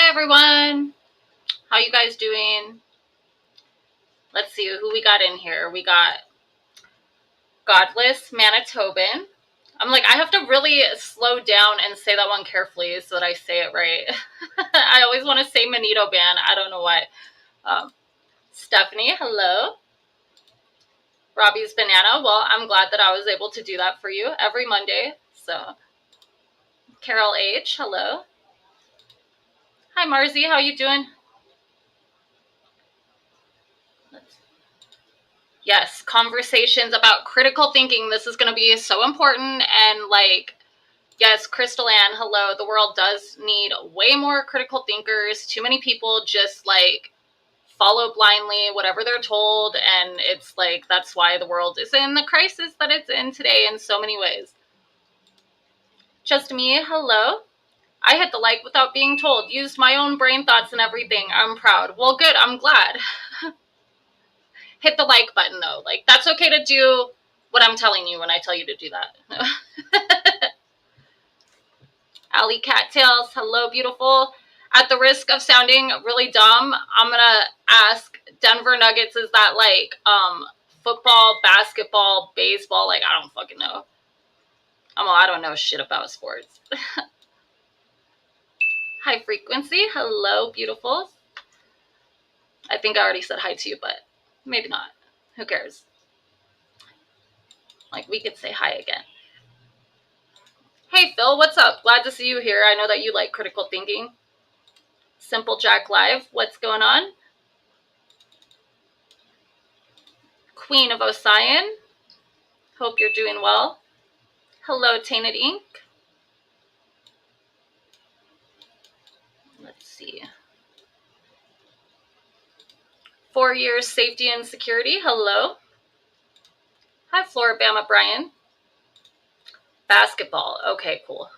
Everyone, how you guys doing? Let's see who we got in here. We got Godless Manitoban. I'm like, I have to really slow down and say that one carefully so that I say it right. I always want to say Manito Ban. I don't know why. Stephanie, hello. Robbie's Banana. Well, I'm glad that I was able to do that for you every Monday. So, Carol H, hello. Hi, Marzi. How you doing? Yes, conversations about critical thinking. This is going to be so important. And like, yes, Crystal Ann, hello. The world does need way more critical thinkers. Too many people just like follow blindly whatever they're told. And it's like, that's why the world is in the crisis that it's in today in so many ways. Just me, hello. I hit the like without being told. Used my own brain thoughts and everything. I'm proud. Well, good. I'm glad. Hit the like button, though. Like, that's okay to do what I'm telling you when I tell you to do that. Allie Cattails, hello, beautiful. At the risk of sounding really dumb, I'm going to ask Denver Nuggets, is that like football, basketball, baseball? Like, I don't fucking know. I don't know shit about sports. High Frequency, hello, beautiful. I think I already said hi to you, but maybe not. Who cares? Like, we could say hi again. Hey, Phil, what's up? Glad to see you here. I know that you like critical thinking. Simple Jack Live, what's going on? Queen of Osian, hope you're doing well. Hello, Tainted Ink. Let's see. 4 years safety and security, hello. Hi, Floribama Brian. Basketball, okay, cool.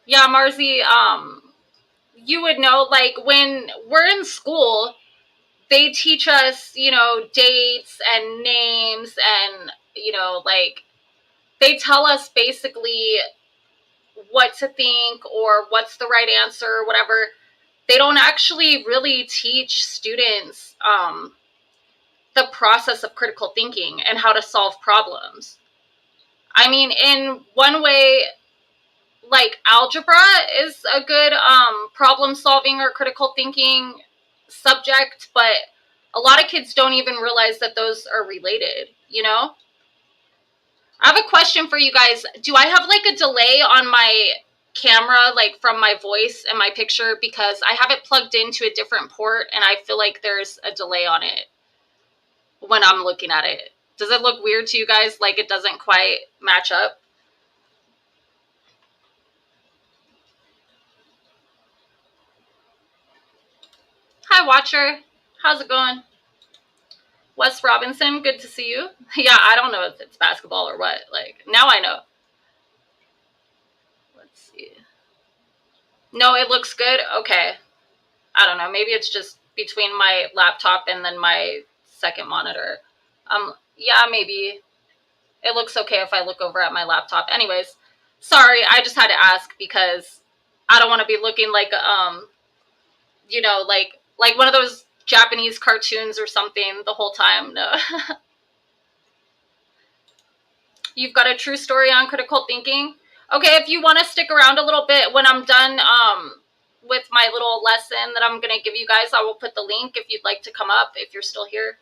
Yeah, Marzi, you would know, like, when we're in school, they teach us, you know, dates and names and, you know, like, they tell us basically what to think or what's the right answer or whatever. they don't actually really teach students the process of critical thinking and how to solve problems. I mean, in one way, like algebra is a good problem solving or critical thinking subject, but a lot of kids don't even realize that those are related, you know? I have a question for you guys. Do I have like a delay on my camera, like from my voice and my picture? Because I have it plugged into a different port and I feel like there's a delay on it when I'm looking at it. Does it look weird to you guys? Like it doesn't quite match up? Hi, Watcher. How's it going? Wes Robinson, good to see you. Yeah, I don't know if it's basketball or what. Like, now I know. Let's see. No, it looks good? Okay. I don't know. Maybe it's just between my laptop and then my second monitor. Yeah, maybe. It looks okay if I look over at my laptop. Anyways, sorry, I just had to ask because I don't want to be looking like, you know, like one of those Japanese cartoons or something the whole time. No. You've got a true story on critical thinking? Okay, if you want to stick around a little bit when I'm done with my little lesson that I'm going to give you guys, I will put the link if you'd like to come up if you're still here.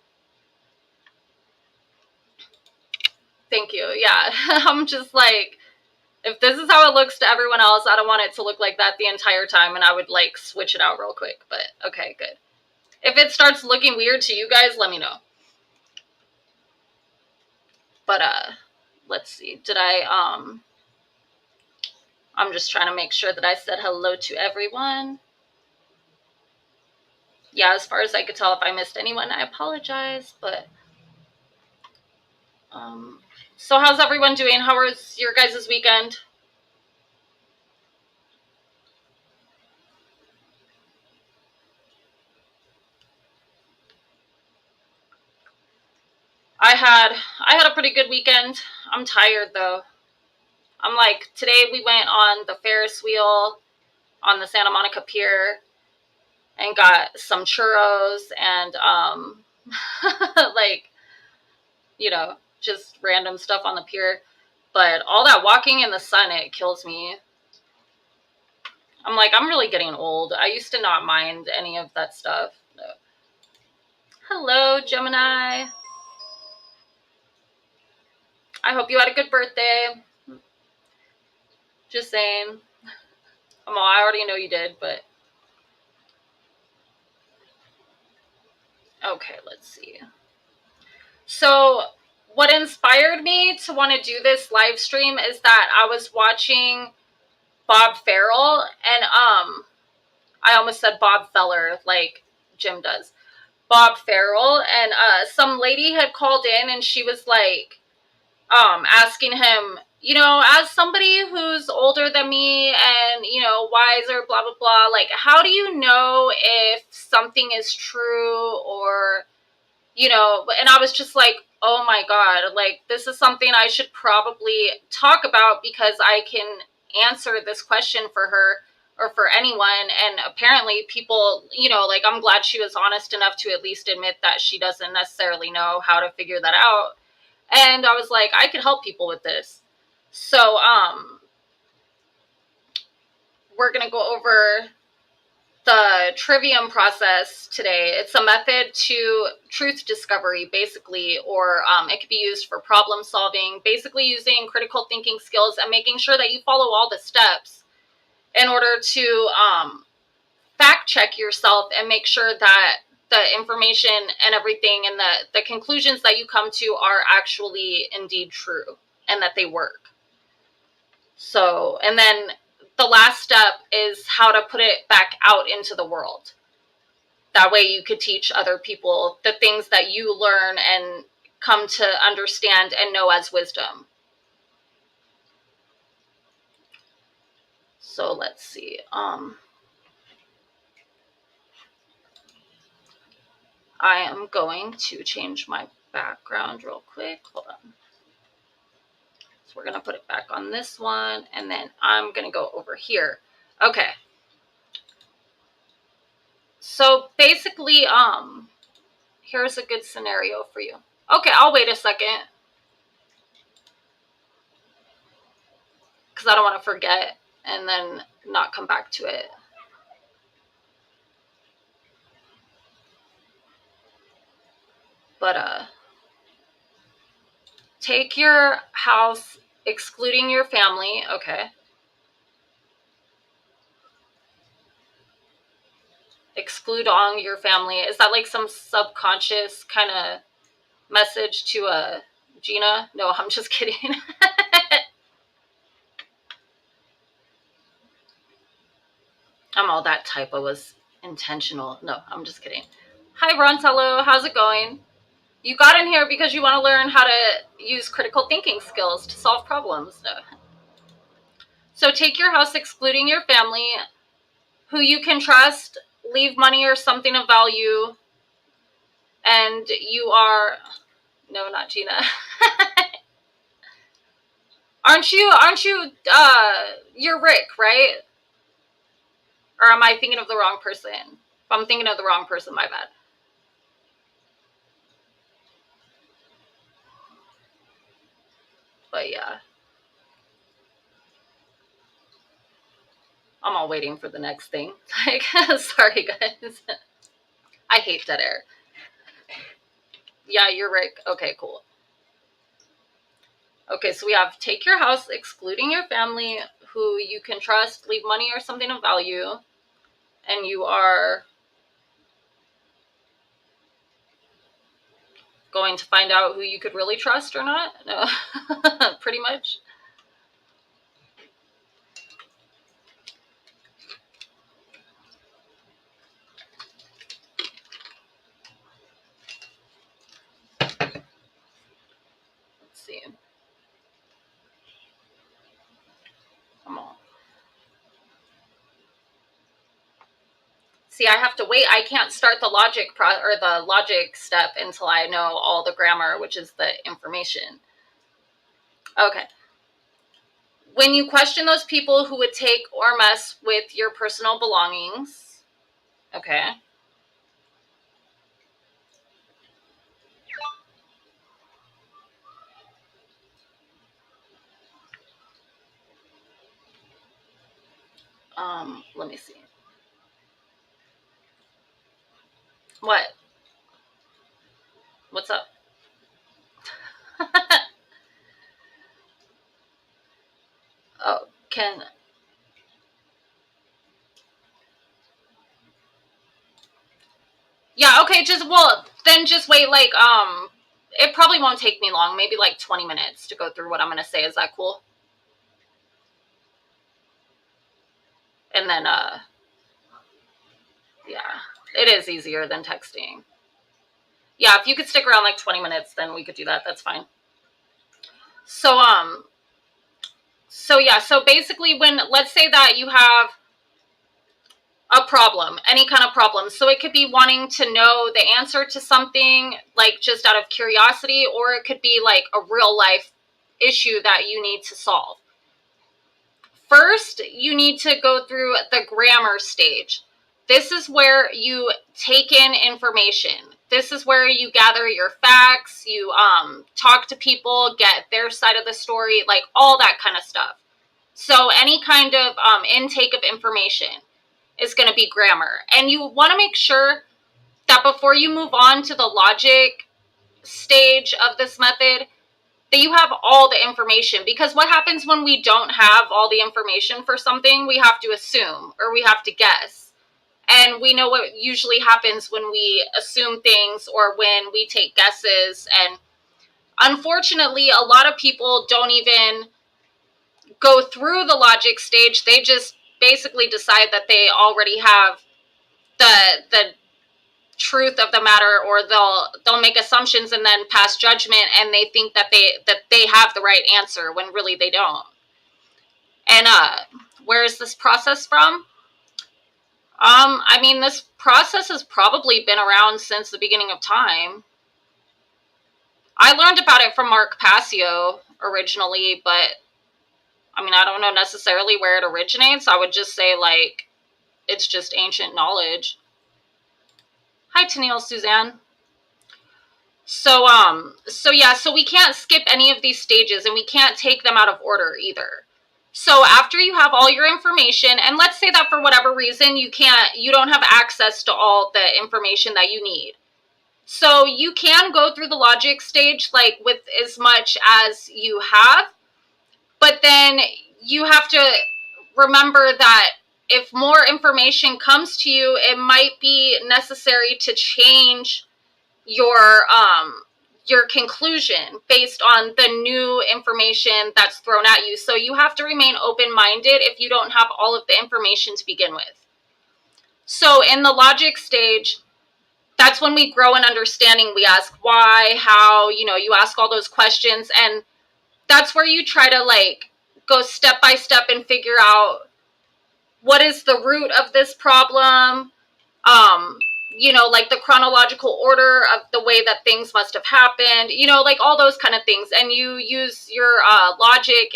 Thank you. Yeah, I'm just like, if this is how it looks to everyone else, I don't want it to look like that the entire time, and I would like switch it out real quick, but okay, good. If it starts looking weird to you guys, let me know. But let's see. Did I'm just trying to make sure that I said hello to everyone. Yeah, as far as I could tell, if I missed anyone, I apologize, but so how's everyone doing? How was your guys' weekend? I had a pretty good weekend. I'm tired though. I'm like, today we went on the Ferris wheel on the Santa Monica Pier and got some churros and like, you know, just random stuff on the pier. But all that walking in the sun, it kills me. I'm like, I'm really getting old. I used to not mind any of that stuff. No. Hello, Gemini. I hope you had a good birthday. Just saying. Well, I already know you did, but... Okay, let's see. So, what inspired me to want to do this live stream is that I was watching Bob Farrell, and I almost said Bob Feller, like Jim does. Bob Farrell, and some lady had called in, and she was like, asking him, you know, as somebody who's older than me and, you know, wiser, blah, blah, blah, like, how do you know if something is true or, you know, and I was just like, oh my God, like, this is something I should probably talk about because I can answer this question for her or for anyone. And apparently people, you know, like, I'm glad she was honest enough to at least admit that she doesn't necessarily know how to figure that out. And I was like, I could help people with this. So, we're going to go over the TRIVIUM process today. It's a method to truth discovery, basically, or it could be used for problem solving, basically using critical thinking skills and making sure that you follow all the steps in order to fact check yourself and make sure that the information and everything and the conclusions that you come to are actually indeed true and that they work. So, and then the last step is how to put it back out into the world. That way you could teach other people the things that you learn and come to understand and know as wisdom. So let's see. I am going to change my background real quick. Hold on. So we're going to put it back on this one, and then I'm going to go over here. Okay. So basically, here's a good scenario for you. Okay, I'll wait a second because I don't want to forget and then not come back to it. But take your house excluding your family. Okay. Exclude all your family. Is that like some subconscious kind of message to Gina? No, I'm just kidding. I'm all that typo was intentional. No, I'm just kidding. Hi, Rontello. How's it going? You got in here because you want to learn how to use critical thinking skills to solve problems. No. So take your house excluding your family, who you can trust, leave money or something of value, and you are... No, not Gina. Aren't you, you're Rick, right? Or am I thinking of the wrong person? If I'm thinking of the wrong person, my bad. But yeah. I'm all waiting for the next thing. Like, sorry guys. I hate dead air. Yeah, you're Rick. Okay, cool. Okay, so we have take your house, excluding your family, who you can trust, leave money or something of value, and you are going to find out who you could really trust or not. No, pretty much. Let's see. Come on. See, I have to wait. I can't start the logic or the logic step until I know all the grammar, which is the information. Okay. When you question those people who would take or mess with your personal belongings. Okay. Let me see. What? What's up? Oh, can... Yeah, okay, then just wait, like, it probably won't take me long, maybe like 20 minutes to go through what I'm going to say. Is that cool? And then, yeah, it is easier than texting. Yeah, if you could stick around like 20 minutes, then we could do that. That's fine. So yeah, so basically let's say that you have a problem, any kind of problem. So it could be wanting to know the answer to something, like just out of curiosity, or it could be like a real life issue that you need to solve. First, you need to go through the grammar stage. This is where you take in information. This is where you gather your facts, you talk to people, get their side of the story, like all that kind of stuff. So any kind of intake of information is going to be grammar. And you want to make sure that before you move on to the logic stage of this method, that you have all the information. Because what happens when we don't have all the information for something? We have to assume, or we have to guess. And we know what usually happens when we assume things or when we take guesses. And unfortunately, a lot of people don't even go through the logic stage. They just basically decide that they already have the truth of the matter, or they'll make assumptions and then pass judgment, and they think that they have the right answer when really they don't. And where is this process from? I mean, this process has probably been around since the beginning of time. I learned about it from Mark Passio originally, but I mean, I don't know necessarily where it originates. I would just say, like, it's just ancient knowledge. Hi, Tennille Suzanne. So yeah, so we can't skip any of these stages, and we can't take them out of order either. So after you have all your information, and let's say that for whatever reason you don't have access to all the information that you need. So you can go through the logic stage like with as much as you have, but then you have to remember that if more information comes to you, it might be necessary to change your conclusion based on the new information that's thrown at you. So you have to remain open-minded if you don't have all of the information to begin with. So in the logic stage, that's when we grow in understanding. We ask why, how, you ask all those questions, and that's where you try to like go step by step and figure out what is the root of this problem, like the chronological order of the way that things must have happened, like all those kind of things. And you use your logic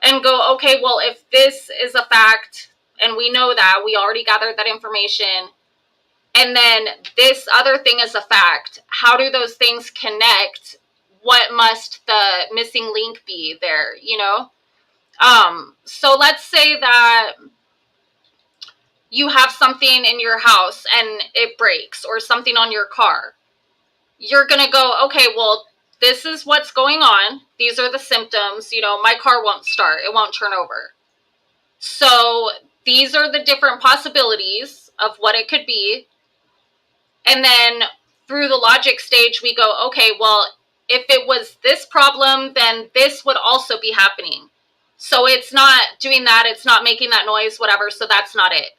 and go, okay, well, if this is a fact and we know that, we already gathered that information, and then this other thing is a fact, how do those things connect? What must the missing link be there, So let's say that you have something in your house and it breaks, or something on your car. You're going to go, okay, well, this is what's going on. These are the symptoms. My car won't start. It won't turn over. So these are the different possibilities of what it could be. And then through the logic stage, we go, okay, well, if it was this problem, then this would also be happening. So it's not doing that. It's not making that noise, whatever. So that's not it.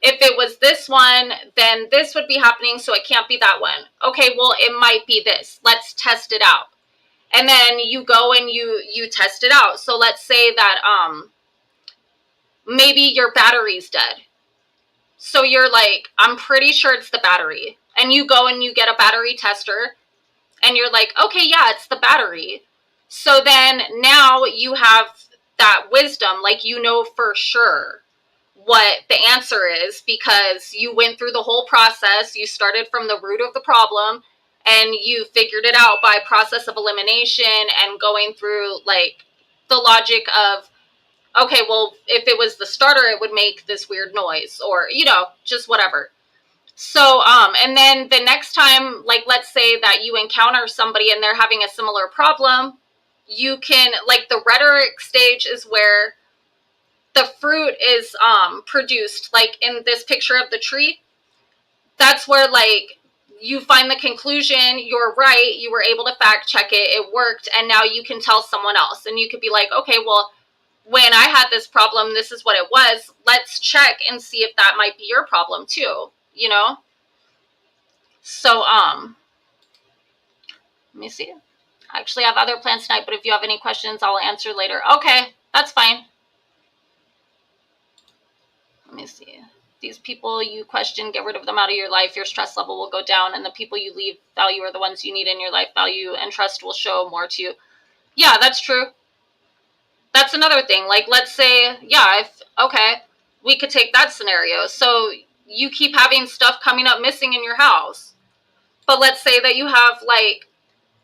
If it was this one, then this would be happening, so it can't be that one. Okay, well, it might be this. Let's test it out. And then you go and you test it out. So let's say that maybe your battery's dead. So you're like, I'm pretty sure it's the battery. And you go and you get a battery tester, and you're like, okay, yeah, it's the battery. So then now you have that wisdom, like for sure what the answer is, because you went through the whole process. You started from the root of the problem and you figured it out by process of elimination and going through like the logic of, okay, well, if it was the starter, it would make this weird noise, or, just whatever. So, and then the next time, like, let's say that you encounter somebody and they're having a similar problem, you can, like, the rhetoric stage is where the fruit is produced, like in this picture of the tree. That's where like you find the conclusion, you're right, you were able to fact check it worked, and now you can tell someone else, and you could be like, okay, well, when I had this problem, this is what it was. Let's check and see if that might be your problem too, So let me see. I actually have other plans tonight, but if you have any questions, I'll answer later. Okay, that's fine. Let me see. These people you question, get rid of them out of your life. Your stress level will go down, and the people you leave value are the ones you need in your life. Value and trust will show more to you. Yeah, that's true. That's another thing. Like, let's say, yeah, okay, we could take that scenario. So you keep having stuff coming up missing in your house. But let's say that you have, like,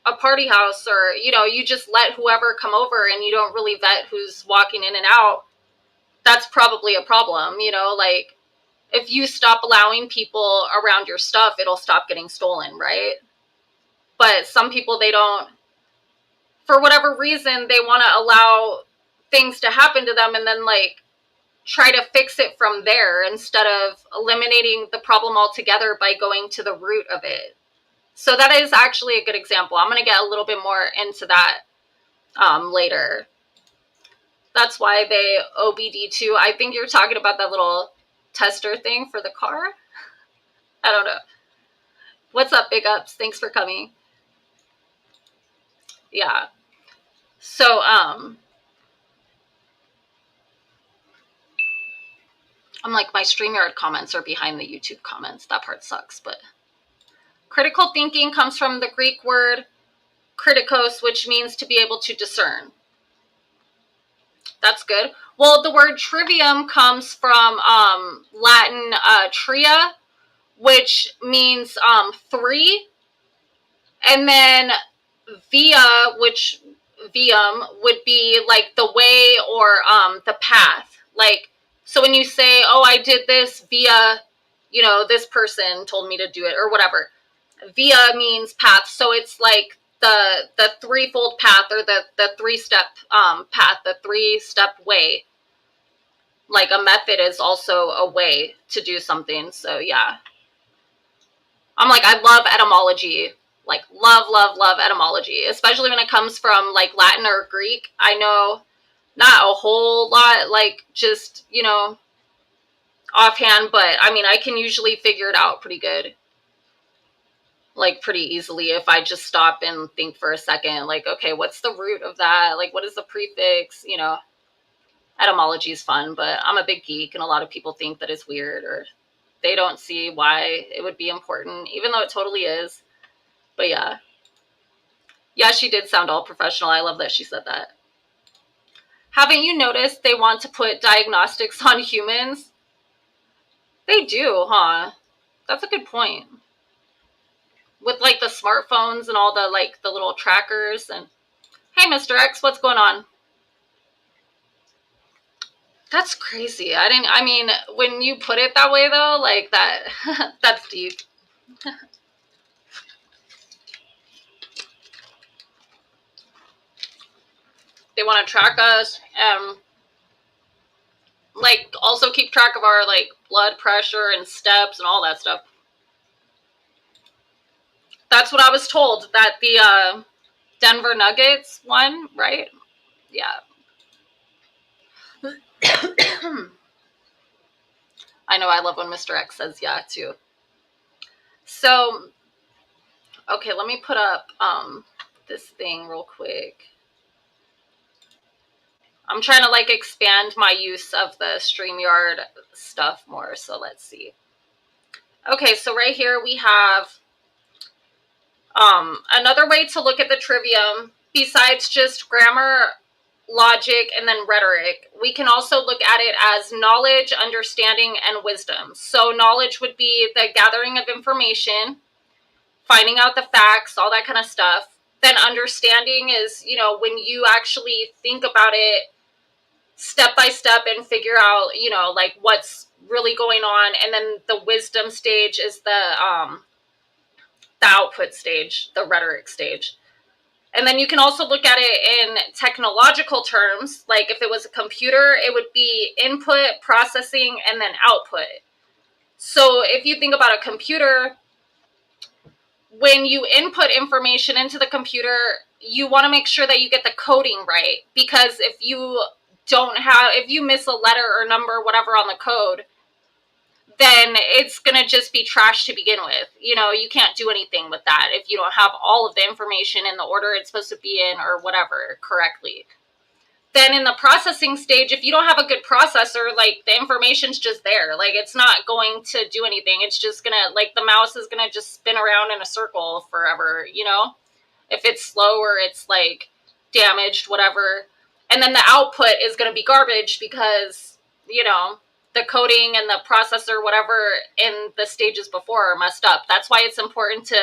a party house, or, you just let whoever come over and you don't really vet who's walking in and out. That's probably a problem, like, if you stop allowing people around your stuff, it'll stop getting stolen, right? But some people, they don't, for whatever reason, they want to allow things to happen to them and then like try to fix it from there instead of eliminating the problem altogether by going to the root of it. So that is actually a good example. I'm going to get a little bit more into that later. That's why they OBD2. I think you're talking about that little tester thing for the car. I don't know. What's up, big ups? Thanks for coming. Yeah. So, I'm like, my StreamYard comments are behind the YouTube comments. That part sucks, but critical thinking comes from the Greek word kritikos, which means to be able to discern. That's good. Well, the word trivium comes from Latin tria, which means 3. And then via, which vium would be like the way or the path. Like, so when you say, oh, I did this via, you know, this person told me to do it or whatever. Via means path. So it's like the threefold path, or the 3-step path, the 3-step way. Like a method is also a way to do something. So yeah. I'm like, I love etymology. Like, love etymology, especially when it comes from like Latin or Greek. I know not a whole lot, like just, you know, offhand, but I mean, I can usually figure it out pretty good. Like pretty easily if I just stop and think for a second, like, okay, what's the root of that? Like, what is the prefix? You know, etymology is fun, but I'm a big geek and a lot of people think that it's weird, or they don't see why it would be important, even though it totally is. But yeah. Yeah, she did sound all professional. I love that she said that. Haven't you noticed they want to put diagnostics on humans? They do, huh? That's a good point. With like the smartphones and all the like the little trackers and hey, Mr. X, what's going on? That's crazy. I mean, when you put it that way though, like that, that's deep. They want to track us, like also keep track of our like blood pressure and steps and all that stuff. That's what I was told, that the Denver Nuggets won, right? Yeah. I know, I love when Mr. X says yeah too. So, okay, let me put up this thing real quick. I'm trying to like expand my use of the StreamYard stuff more, so let's see. Okay, so right here we have another way to look at the trivium besides just grammar, logic, and then rhetoric. We can also look at it as knowledge, understanding, and wisdom. So knowledge would be the gathering of information, finding out the facts, all that kind of stuff. Then understanding is, you know, when you actually think about it step by step and figure out, you know, like what's really going on. And then the wisdom stage is the output stage, the rhetoric stage. And then you can also look at it in technological terms. Like if it was a computer, it would be input, processing, and then output. So if you think about a computer, when you input information into the computer, you want to make sure that you get the coding right. Because if you if you miss a letter or number, whatever on the code, then it's going to just be trash to begin with. You know, you can't do anything with that if you don't have all of the information in the order it's supposed to be in or whatever correctly. Then in the processing stage, if you don't have a good processor, like the information's just there. Like it's not going to do anything. It's just going to, like the mouse is going to just spin around in a circle forever, you know? If it's slow or it's like damaged, whatever. And then the output is going to be garbage because, you know, the coding and the processor, whatever in the stages before are messed up. That's why it's important to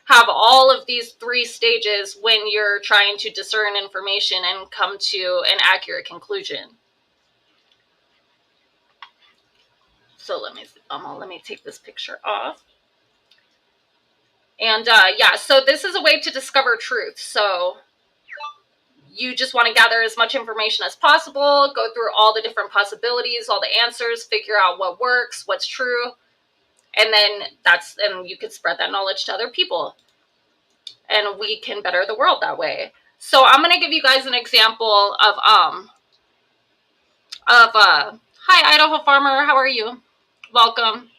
have all of these 3 stages when you're trying to discern information and come to an accurate conclusion. So let me take this picture off. And yeah, so this is a way to discover truth. So you just want to gather as much information as possible, go through all the different possibilities, all the answers, figure out what works, what's true, and then you could spread that knowledge to other people. And we can better the world that way. So I'm going to give you guys an example of hi Idaho Farmer, how are you? Welcome.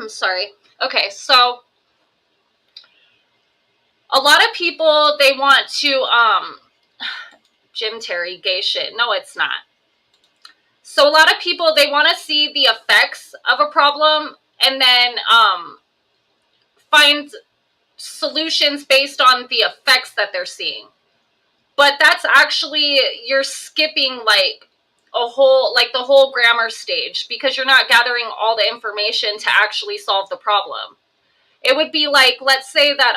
Sorry. Okay, so a lot of people, they want to Jim Terry, gay shit. No, it's not. So a lot of people, they want to see the effects of a problem and then find solutions based on the effects that they're seeing. But that's actually, you're skipping like the whole grammar stage, because you're not gathering all the information to actually solve the problem. It would be like, let's say that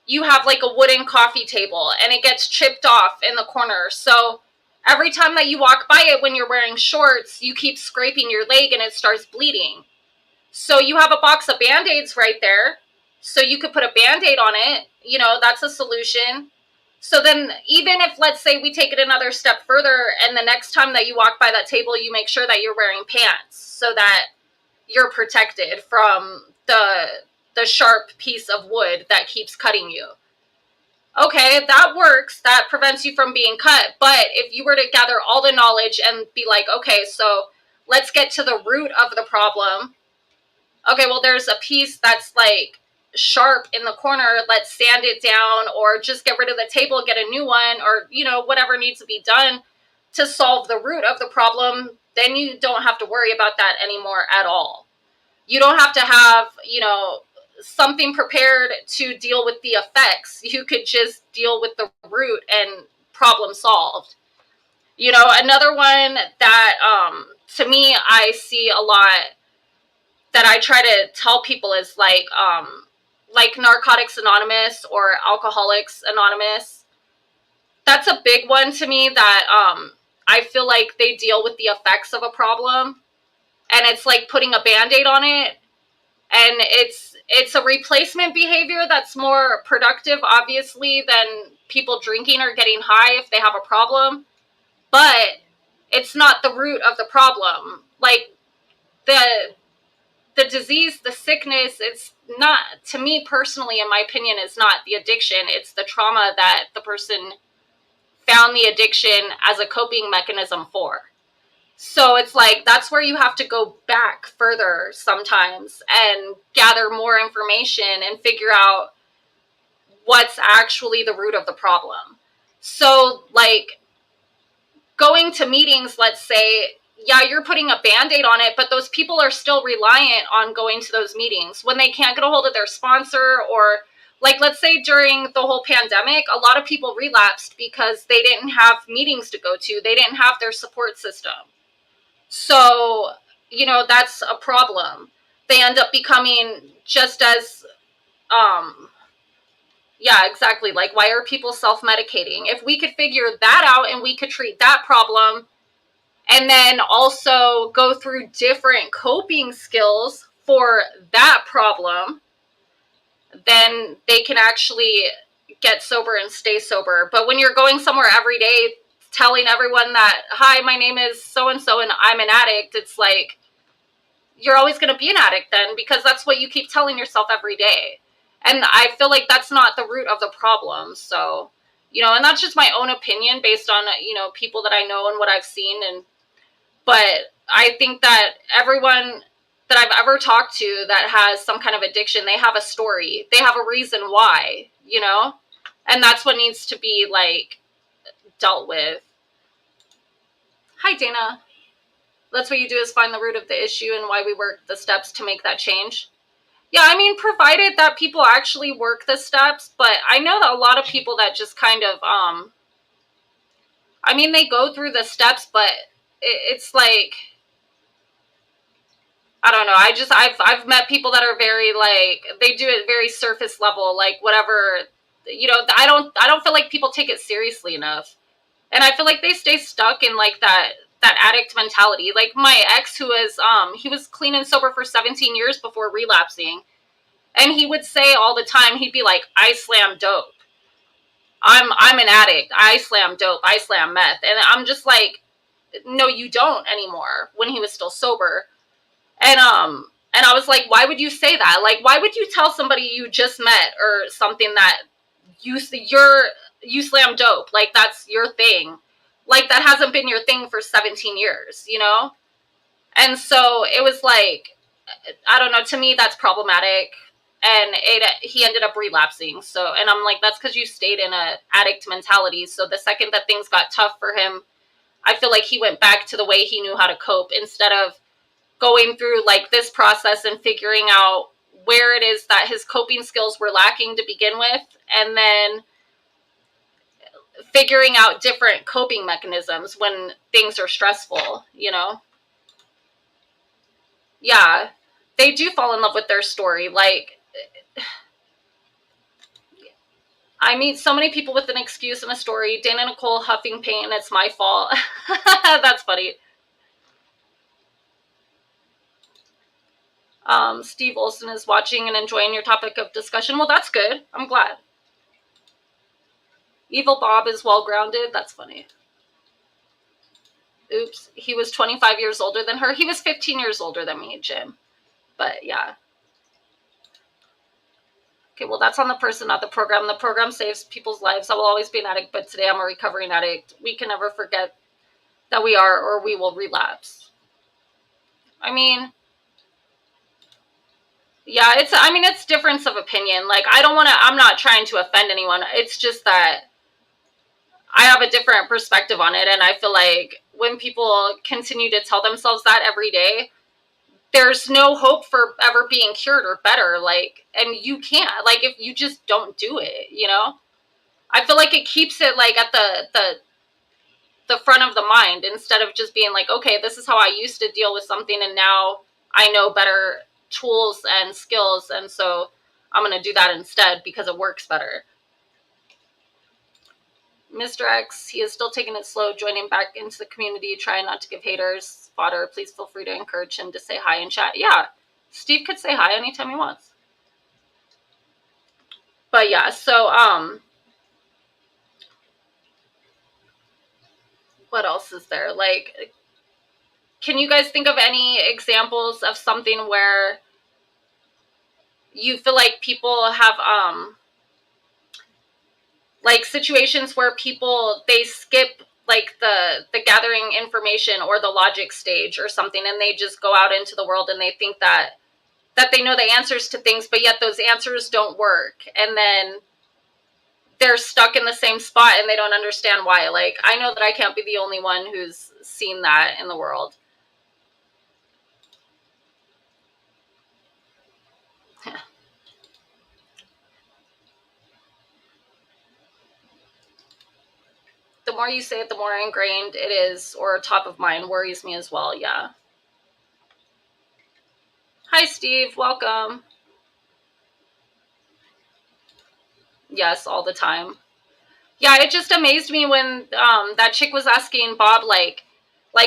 you have like a wooden coffee table and it gets chipped off in the corner. So every time that you walk by it when you're wearing shorts, you keep scraping your leg and it starts bleeding. So you have a box of Band-Aids right there. So you could put a Band-Aid on it. You know, that's a solution. So then even if, let's say, we take it another step further, and the next time that you walk by that table, you make sure that you're wearing pants so that you're protected from the sharp piece of wood that keeps cutting you. Okay, that works. That prevents you from being cut. But if you were to gather all the knowledge and be like, okay, so let's get to the root of the problem. Okay, well, there's a piece that's like sharp in the corner. Let's sand it down, or just get rid of the table, get a new one, or, you know, whatever needs to be done to solve the root of the problem. Then you don't have to worry about that anymore at all. You don't have to have, you know, something prepared to deal with the effects. You could just deal with the root and problem solved. You know, another one that to me I see a lot that I try to tell people is like Narcotics Anonymous or Alcoholics Anonymous. That's a big one to me that I feel like they deal with the effects of a problem, and it's like putting a Band-Aid on it. And it's a replacement behavior that's more productive, obviously, than people drinking or getting high if they have a problem. But it's not the root of the problem. Like, the disease, the sickness, it's not, to me personally, in my opinion, is not the addiction. It's the trauma that the person found the addiction as a coping mechanism for. So it's like, that's where you have to go back further sometimes and gather more information and figure out what's actually the root of the problem. So like going to meetings, let's say, yeah, you're putting a Band-Aid on it, but those people are still reliant on going to those meetings when they can't get a hold of their sponsor, or like, let's say during the whole pandemic, a lot of people relapsed because they didn't have meetings to go to. They didn't have their support system. So, you know, that's a problem. They end up becoming just as, yeah, exactly. Like, why are people self-medicating? If we could figure that out and we could treat that problem, and then also go through different coping skills for that problem, then they can actually get sober and stay sober. But when you're going somewhere every day telling everyone that, hi, my name is so-and-so and I'm an addict, it's like, you're always going to be an addict then, because that's what you keep telling yourself every day. And I feel like that's not the root of the problem. So, you know, and that's just my own opinion based on, you know, people that I know and what I've seen. But I think that everyone that I've ever talked to that has some kind of addiction, they have a story. They have a reason why, you know? And that's what needs to be, like, dealt with. Hi, Dana. That's what you do, is find the root of the issue and why we work the steps to make that change. Yeah, I mean, provided that people actually work the steps. But I know that a lot of people that just kind of, I mean, they go through the steps, but it's like, I don't know. I've met people that are very, like, they do it very surface level, like whatever, you know, I don't feel like people take it seriously enough. And I feel like they stay stuck in like that addict mentality. Like my ex, who was, he was clean and sober for 17 years before relapsing. And he would say all the time, he'd be like, I slam dope. I'm an addict. I slam dope. I slam meth. And I'm just like, no, you don't anymore, when he was still sober. And I was like, why would you say that? Like, why would you tell somebody you just met or something that you slam dope? Like, that's your thing. Like, that hasn't been your thing for 17 years, you know? And so it was like, I don't know, to me, that's problematic. And he ended up relapsing. So, and I'm like, that's because you stayed in a addict mentality. So the second that things got tough for him, I feel like he went back to the way he knew how to cope, instead of going through like this process and figuring out where it is that his coping skills were lacking to begin with. And then figuring out different coping mechanisms when things are stressful, you know? Yeah. They do fall in love with their story. Like, I meet so many people with an excuse and a story. Dana Nicole huffing paint, it's my fault. That's funny. Steve Olson is watching and enjoying your topic of discussion. Well, that's good. I'm glad. Evil Bob is well-grounded. That's funny. Oops. He was 25 years older than her. He was 15 years older than me, Jim. But, yeah. Okay, well, that's on the person, not the program. The program saves people's lives. I will always be an addict, but today I'm a recovering addict. We can never forget that we are, or we will relapse. I mean, yeah, it's difference of opinion. Like, I'm not trying to offend anyone. It's just that I have a different perspective on it. And I feel like when people continue to tell themselves that every day, there's no hope for ever being cured or better. Like, and you can't, like, if you just don't do it, you know? I feel like it keeps it like at the front of the mind instead of just being like, okay, this is how I used to deal with something and now I know better tools and skills, and so I'm going to do that instead because it works better. Mr. X, he is still taking it slow, joining back into the community, trying not to give haters fodder. Please feel free to encourage him to say hi in chat. Yeah, Steve could say hi anytime he wants. But yeah, so what else is there? Like, can you guys think of any examples of something where you feel like people have like situations where people, they skip like the gathering information or the logic stage or something, and they just go out into the world and they think that they know the answers to things, but yet those answers don't work, and then they're stuck in the same spot and they don't understand why. Like, I know that I can't be the only one who's seen that in the world. The more you say it, the more ingrained it is, or top of mind, worries me as well. Yeah. Hi, Steve. Welcome. Yes, all the time. Yeah, it just amazed me when that chick was asking Bob, like,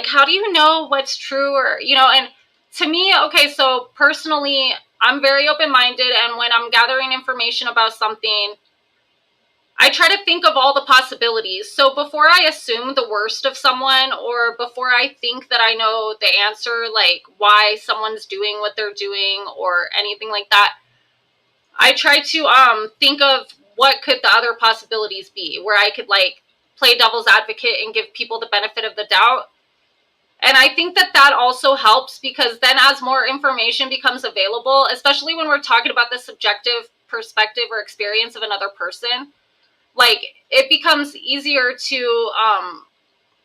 how do you know what's true, or, you know, and to me, okay, so personally, I'm very open-minded, and when I'm gathering information about something, I try to think of all the possibilities. So before I assume the worst of someone, or before I think that I know the answer, like why someone's doing what they're doing or anything like that, I try to think of what could the other possibilities be, where I could like play devil's advocate and give people the benefit of the doubt. And I think that that also helps, because then as more information becomes available, especially when we're talking about the subjective perspective or experience of another person, like it becomes easier to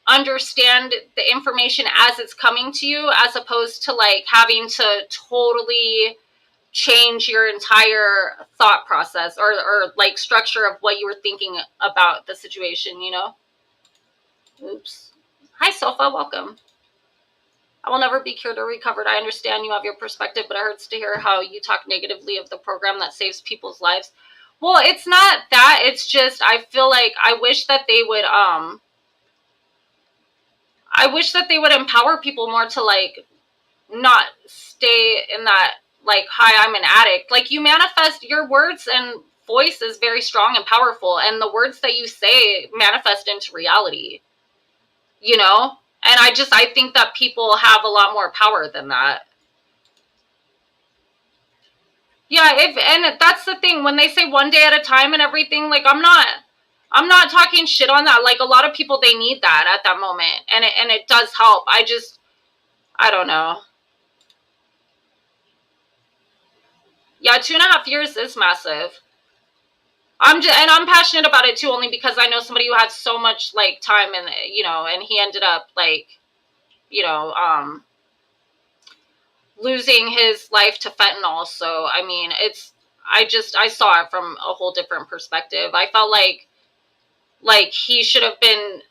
understand the information as it's coming to you, as opposed to like having to totally change your entire thought process, or like structure of what you were thinking about the situation, you know? Oops. Hi, Sofa. Welcome. I will never be cured or recovered. I understand you have your perspective, but it hurts to hear how you talk negatively of the program that saves people's lives. Well, it's not that. It's just I feel like I wish that they would empower people more to like not stay in that like, hi, I'm an addict. Like, you manifest, your words and voice is very strong and powerful, and the words that you say manifest into reality, you know? And I think that people have a lot more power than that. Yeah, and that's the thing, when they say one day at a time and everything, like I'm not talking shit on that. Like, a lot of people, they need that at that moment, and it does help. I don't know. Yeah, 2.5 years is massive. I'm passionate about it too, only because I know somebody who had so much like time, and you know, and he ended up like, you know, losing his life to fentanyl. So I mean, I saw it from a whole different perspective. I felt like Like, he should have been,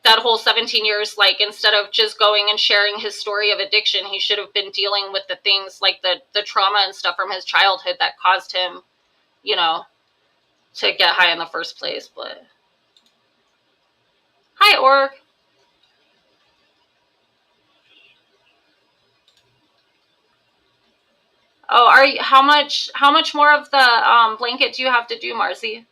that whole 17 years, like, instead of just going and sharing his story of addiction, he should have been dealing with the things, like the trauma and stuff from his childhood that caused him, you know, to get high in the first place. But hi, Org. Oh, are you, how much more of the blanket do you have to do, Marcy?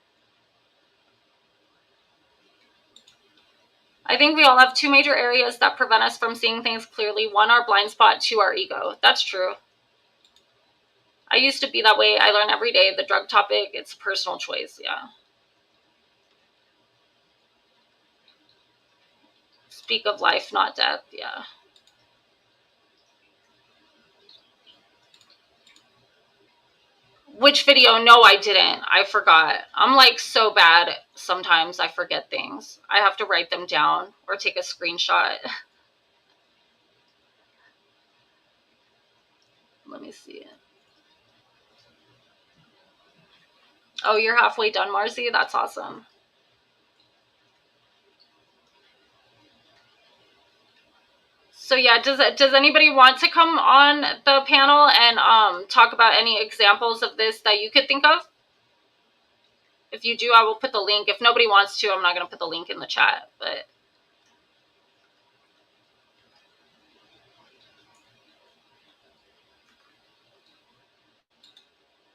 I think we all have two major areas that prevent us from seeing things clearly. One, our blind spot. Two, our ego. That's true. I used to be that way. I learn every day. The drug topic, it's a personal choice. Yeah. Speak of life, not death. Yeah. Which video? No, I didn't. I forgot. I'm like so bad. Sometimes I forget things. I have to write them down or take a screenshot. Let me see it. Oh, you're halfway done, Marcy? That's awesome. So yeah, does anybody want to come on the panel and talk about any examples of this that you could think of? If you do, I will put the link. If nobody wants to, I'm not going to put the link in the chat, but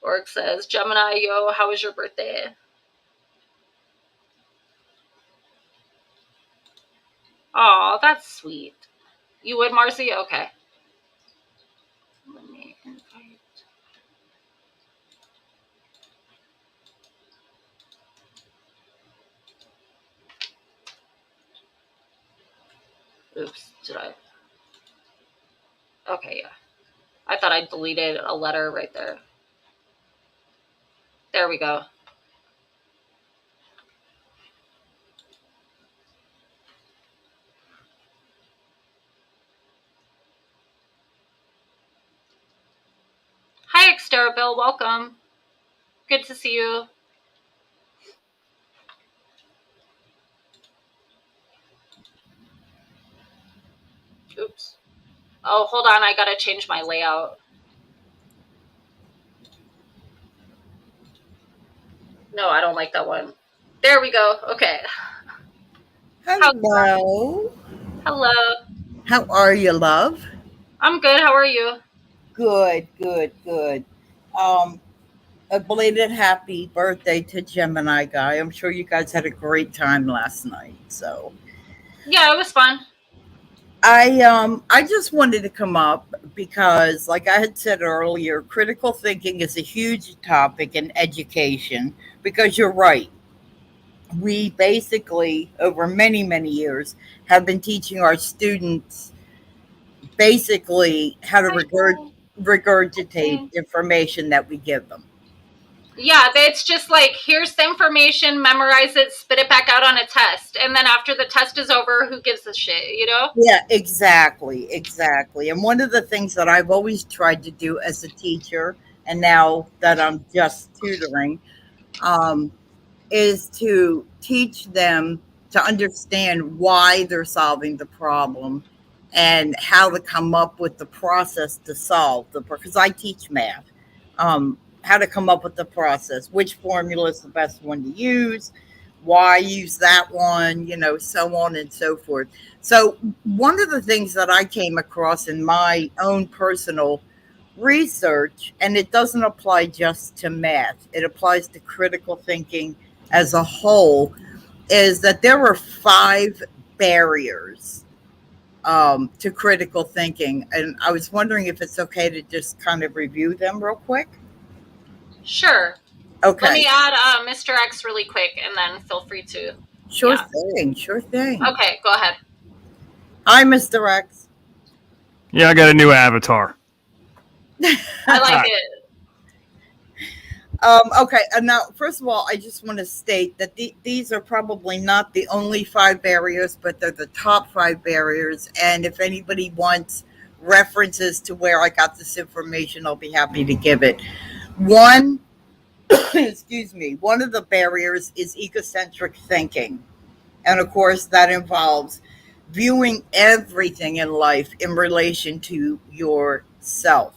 Org says, Gemini, yo, how was your birthday? Oh, that's sweet. You would, Marcy? Okay. Let me invite. Oops, did I? Okay, yeah. I thought I deleted a letter right there. There we go. Hi, Xterabill. Welcome. Good to see you. Oops. Oh, hold on. I gotta change my layout. No, I don't like that one. There we go. Okay. Hello. Hello. How are you, love? I'm good. How are you? Good, good, good. A belated happy birthday to Gemini guy. I'm sure you guys had a great time last night. So Yeah, it was fun. I just wanted to come up because, like I had said earlier, critical thinking is a huge topic in education because you're right. We basically, over many, many years, have been teaching our students basically how to Hi, regurgitate Sharon. information that we give them. Yeah, it's just like, here's the information, memorize it, spit it back out on a test. And then after the test is over, who gives a shit, you know? Yeah, exactly, exactly. And one of the things that I've always tried to do as a teacher, and now that I'm just tutoring, um, is to teach them to understand why they're solving the problem and how to come up with the process to solve the because I teach math. How to come up with the process, which formula is the best one to use, why use that one, so on and so forth. So one of the things that I came across in my own personal research, and it doesn't apply just to math, it applies to critical thinking as a whole, is that there were 5 barriers to critical thinking. And I was wondering if it's okay to just kind of review them real quick. Sure. Let Okay. me add Mr. X really quick, and then feel free to. Sure thing. Sure thing. Okay, go ahead. Hi, Mr. X. Yeah, I got a new avatar. I like it. Okay, and now, first of all, I just want to state that these are probably not the only 5 barriers, but they're the top 5 barriers. And if anybody wants references to where I got this information, I'll be happy to give it. One, excuse me, one of the barriers is egocentric thinking. And of course, that involves viewing everything in life in relation to yourself.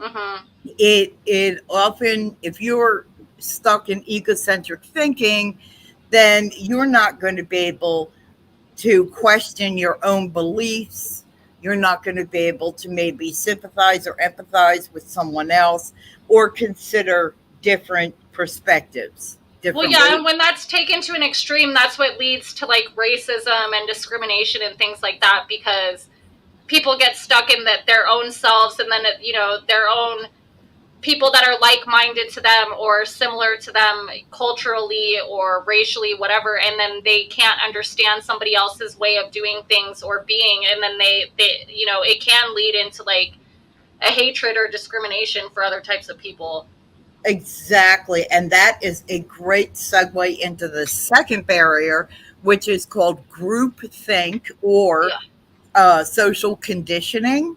Mm-hmm. It often, if you're stuck in egocentric thinking, then you're not going to be able to question your own beliefs. You're not going to be able to maybe sympathize or empathize with someone else or consider different perspectives, Well, different yeah, ways. and when that's taken to an extreme, that's what leads to like racism and discrimination and things like that, because people get stuck in their own selves, and then their own people that are like-minded to them or similar to them culturally or racially, whatever, and then they can't understand somebody else's way of doing things or being, and then they it can lead into like a hatred or discrimination for other types of people. Exactly. And that is a great segue into the second barrier, which is called groupthink or Yeah. social conditioning.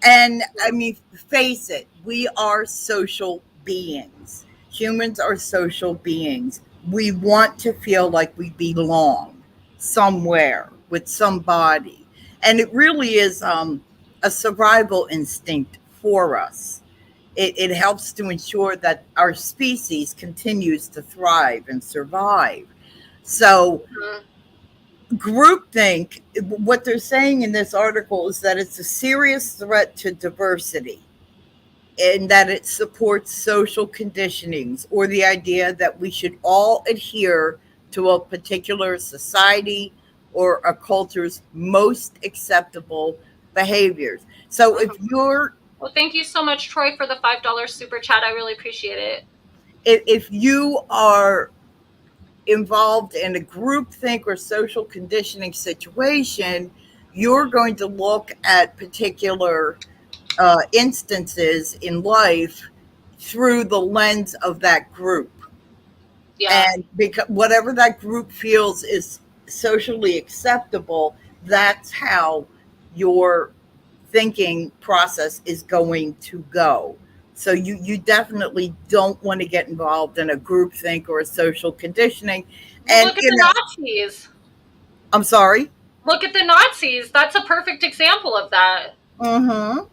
And I mean, face it, we are social beings. Humans are social beings. We want to feel like we belong somewhere with somebody. And it really is a survival instinct for us. It helps to ensure that our species continues to thrive and survive. So, Mhm. groupthink, what they're saying in this article is that it's a serious threat to diversity and that it supports social conditionings or the idea that we should all adhere to a particular society or a culture's most acceptable behaviors. So Mhm. Well, thank you so much, Troy, for the $5 super chat. I really appreciate it. if you are involved in a groupthink or social conditioning situation, you're going to look at particular instances in life through the lens of that group. Yeah. And because whatever that group feels is socially acceptable, that's how your thinking process is going to go. So you definitely don't want to get involved in a group think or a social conditioning. Well, And look at the Nazis. I'm sorry. Look at the Nazis. That's a perfect example of that, Mm-hmm.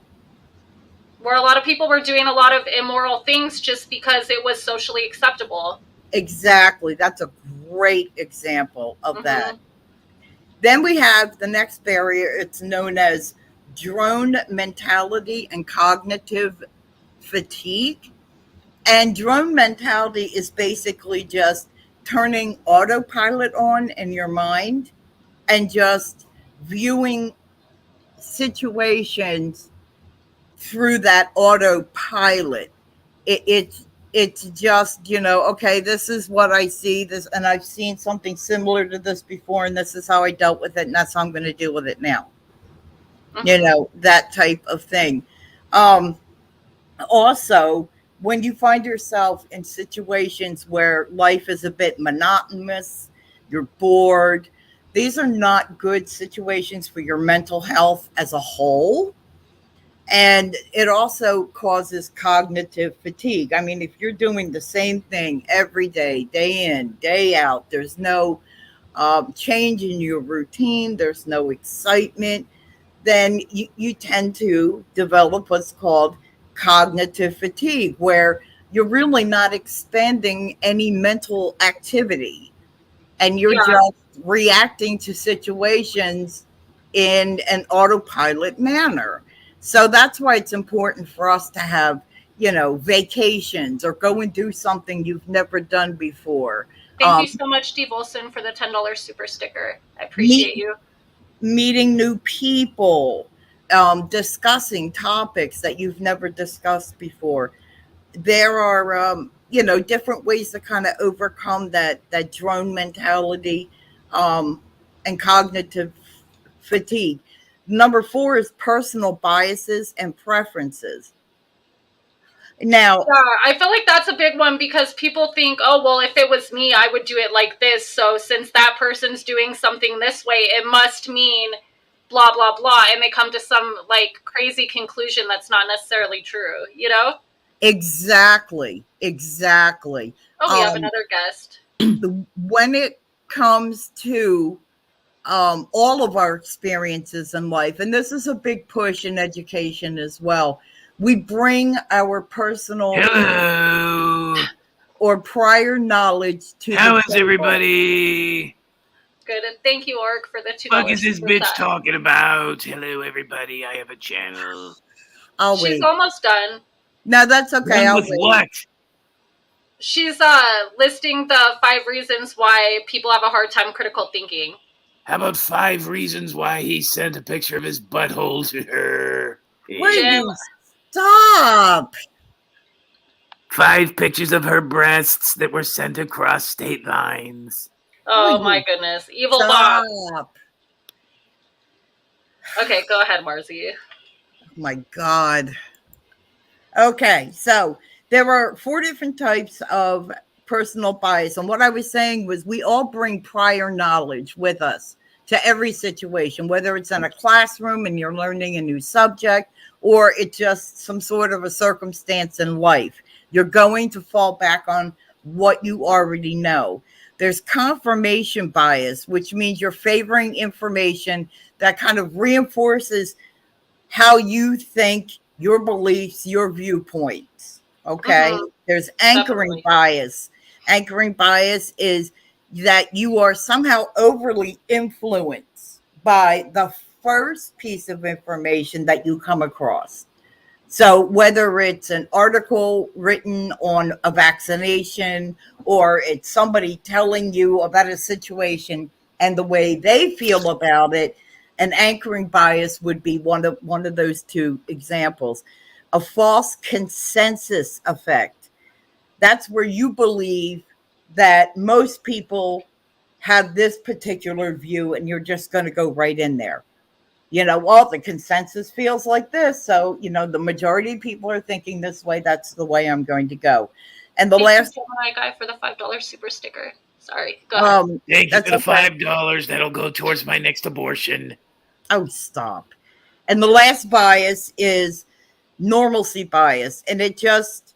where a lot of people were doing a lot of immoral things just because it was socially acceptable. Exactly. That's a great example of that. Hmm. Then we have the next barrier. It's known as drone mentality and cognitive fatigue. And drone mentality is basically just turning autopilot on in your mind and just viewing situations through that autopilot. It's just, okay, this is what I see, this, and I've seen something similar to this before, and this is how I dealt with it, and that's how I'm going to deal with it now. Hmm. That type of thing. Um, Also, when you find yourself in situations where life is a bit monotonous, you're bored, these are not good situations for your mental health as a whole. And it also causes cognitive fatigue. I mean, if you're doing the same thing every day in, day out, there's no change in your routine, there's no excitement, then you tend to develop what's called cognitive fatigue, where you're really not expending any mental activity and you're Yeah. just reacting to situations in an autopilot manner. So that's why it's important for us to have, vacations or go and do something you've never done before. Thank you Um, so much, Steve Wilson, for the $10 super sticker. I meet appreciate you. meeting new people, discussing topics that you've never discussed before. There are, different ways to kind of overcome that drone mentality um, and cognitive fatigue. Number four is personal biases and preferences. Now, Yeah, I feel like that's a big one because people think, oh, well, if it was me, I would do it like this. So since that person's doing something this way, it must mean blah, blah, blah. And they come to some like crazy conclusion that's not necessarily true, you know? exactly, exactly. Oh, we have Um, another guest. when it comes to all of our experiences in life, and this is a big push in education as well, we bring our personal Hello. or prior knowledge to How the is table. everybody? Good, and thank you, Orc, for the $2. Fuck is this super bitch chat. talking about? Hello, everybody. I have a channel. I'll She's wait. almost done. No, that's okay. Done I'll with wait. what? She's listing the 5 reasons why people have a hard time critical thinking. How about 5 reasons why he sent a picture of his butthole to her? Will Jim. you stop? 5 pictures of her breasts that were sent across state lines. Oh Will my you goodness. Evil Bob. Stop. Okay, go ahead, Marzi. Oh my God. Okay, so there are 4 different types of personal bias. And what I was saying was we all bring prior knowledge with us to every situation, whether it's in a classroom and you're learning a new subject, or it's just some sort of a circumstance in life. You're going to fall back on what you already know. There's confirmation bias, which means you're favoring information that kind of reinforces how you think, your beliefs, your viewpoints. Okay. Mhm. There's anchoring Definitely. bias. Anchoring bias is that you are somehow overly influenced by the first piece of information that you come across. So whether it's an article written on a vaccination, or it's somebody telling you about a situation and the way they feel about it, an anchoring bias would be one of those 2 examples. A false consensus effect. That's where you believe that most people have this particular view and you're just going to go right in there. Well, the consensus feels like this. So, the majority of people are thinking this way. That's the way I'm going to go. And the Thank last, you, Gemini Guy, for the $5 super sticker. Sorry, go ahead. Thank you for the okay. $5. That'll go towards my next abortion. Oh, stop. And the last bias is normalcy bias. And it just,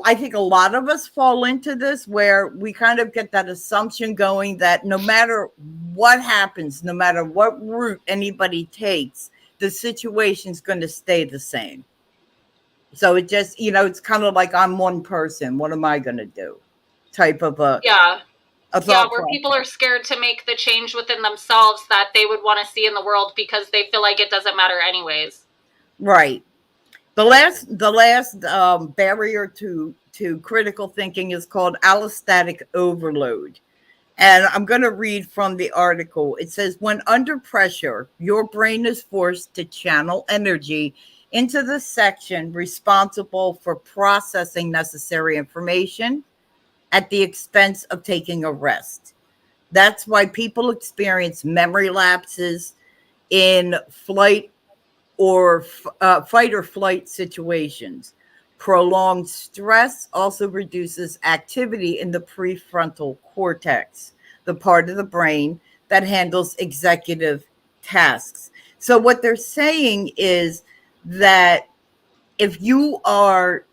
I think a lot of us fall into this where we kind of get that assumption going that no matter what happens, no matter what route anybody takes, the situation's going to stay the same. So it just, it's kind of like I'm one person. What am I going to do? Type of a Yeah. thought Yeah, where process. people are scared to make the change within themselves that they would want to see in the world because they feel like it doesn't matter anyways. Right. The last barrier to critical thinking is called allostatic overload. And I'm going to read from the article. It says, when under pressure, your brain is forced to channel energy into the section responsible for processing necessary information at the expense of taking a rest. That's why people experience memory lapses in fight or flight situations. Prolonged stress also reduces activity in the prefrontal cortex, the part of the brain that handles executive tasks. So what they're saying is that if you are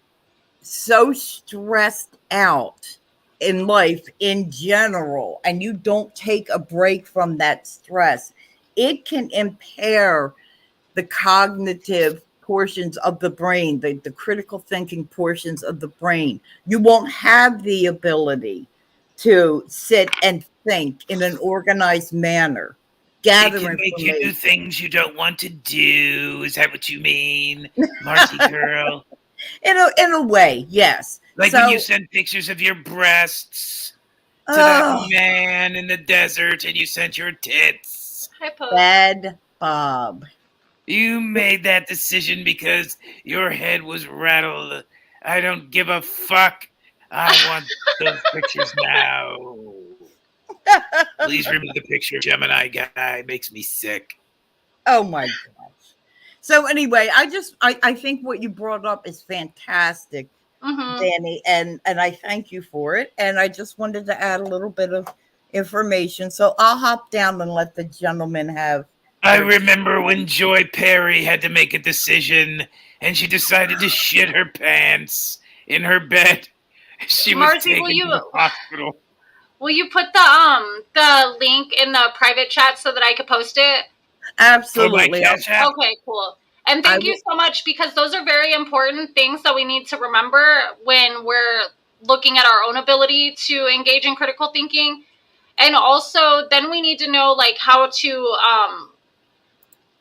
so stressed out in life in general and you don't take a break from that stress, it can impair the cognitive portions of the brain, the critical thinking portions of the brain. You won't have the ability to sit and think in an organized manner, gather It can make you do information. things you don't want to do. Is that what you mean, Marcy girl? In a way, yes. Like So, when you send pictures of your breasts to that man in the desert and you sent your tits. Hi, Post. bad Bob. You made that decision because your head was rattled. I don't give a fuck. I want those pictures now. Please remove the picture, Gemini guy. It makes me sick. Oh my gosh. So anyway, I think what you brought up is fantastic, Mm-hmm. Danny, and I thank you for it. And I just wanted to add a little bit of information. So I'll hop down and let the gentleman have. I remember when Joy Perry had to make a decision and she decided to shit her pants in her bed. She was Marcy, taken to the hospital. Will you put the link in the private chat so that I could post it? Absolutely. Okay, cool. And thank you so much, because those are very important things that we need to remember when we're looking at our own ability to engage in critical thinking. And also, then we need to know like how to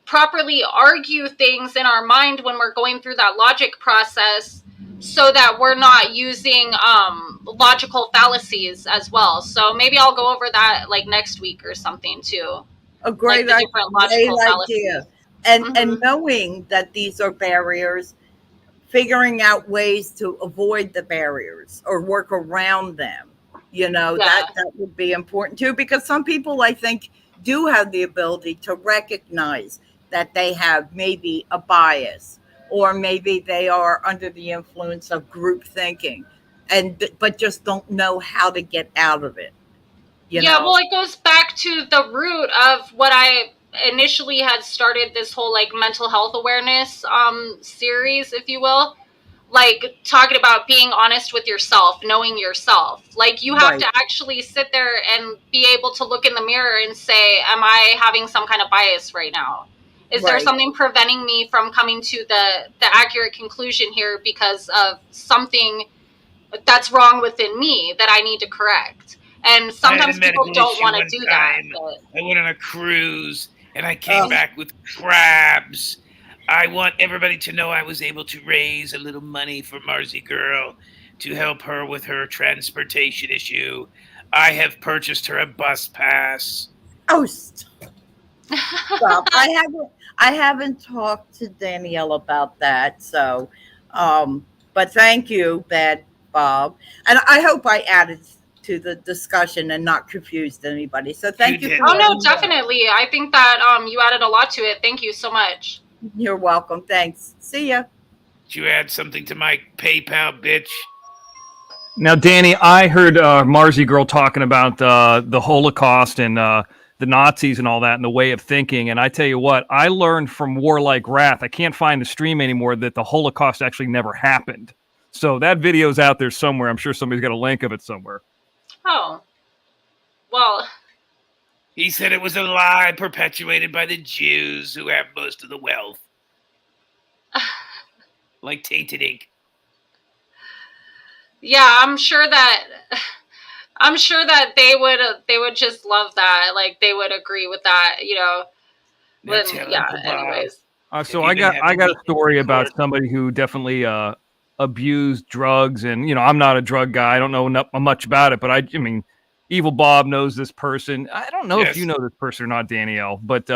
properly argue things in our mind when we're going through that logic process, so that we're not using logical fallacies as well. So maybe I'll go over that like next week or something too. A great, Like the different logical idea. And knowing that these are barriers, figuring out ways to avoid the barriers or work around them, that would be important too, because some people, I think, do have the ability to recognize that they have maybe a bias, or maybe they are under the influence of group thinking, but just don't know how to get out of it. Well, it goes back to the root of what I initially had started this whole like mental health awareness series, if you will. Like talking about being honest with yourself, knowing yourself. Like you have to actually sit there and be able to look in the mirror and say, am I having some kind of bias right now? Is there something preventing me from coming to the accurate conclusion here because of something that's wrong within me that I need to correct? And sometimes people don't want to do that. I went on a cruise and I came back with crabs. I want everybody to know I was able to raise a little money for Marzi Girl to help her with her transportation issue. I have purchased her a bus pass. Oh, stop. I haven't talked to Danielle about that. So, but thank you, Bob. And I hope I added to the discussion and not confused anybody. So thank you. Oh no, definitely. I think that you added a lot to it. Thank you so much. You're welcome. Thanks. See ya. Did you add something to my PayPal, bitch? Now, Danny, I heard Marzi Girl talking about the Holocaust and the Nazis and all that and the way of thinking. And I tell you what, I learned from Warlike Wrath, I can't find the stream anymore, that the Holocaust actually never happened. So that video's out there somewhere. I'm sure somebody's got a link of it somewhere. Oh. Well. He said it was a lie perpetuated by the Jews who have most of the wealth. Like tainted ink. Yeah, I'm sure that they would just love that. Like they would agree with that, But, anyways. So I got a story about somebody who definitely abused drugs, and I'm not a drug guy. I don't know much about it, but I mean, Evil Bob knows this person. I don't know if you know this person or not, Danielle, but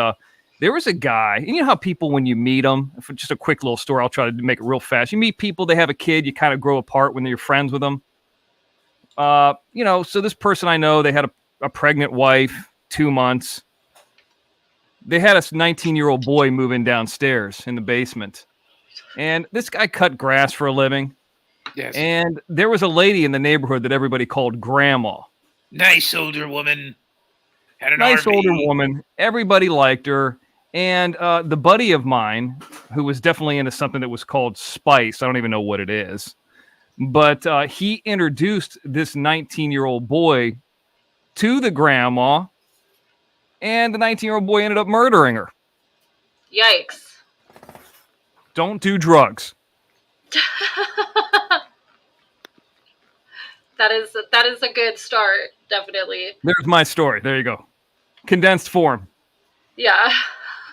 there was a guy. And you know how people, when you meet them, for just a quick little story, I'll try to make it real fast. You meet people, they have a kid, you kind of grow apart when you're friends with them. So this person I know, they had a pregnant wife, 2 months. They had a 19-year-old boy move in downstairs in the basement. And this guy cut grass for a living. Yes. And there was a lady in the neighborhood that everybody called Grandma. Nice older woman. Had an nice RV. older woman. Everybody liked her. And the buddy of mine, who was definitely into something that was called spice, I don't even know what it is, but he introduced this 19-year-old boy to the grandma, and the 19-year-old boy ended up murdering her. Yikes. Don't do drugs. That is a good start, definitely. There's my story. There you go. Condensed form. Yeah.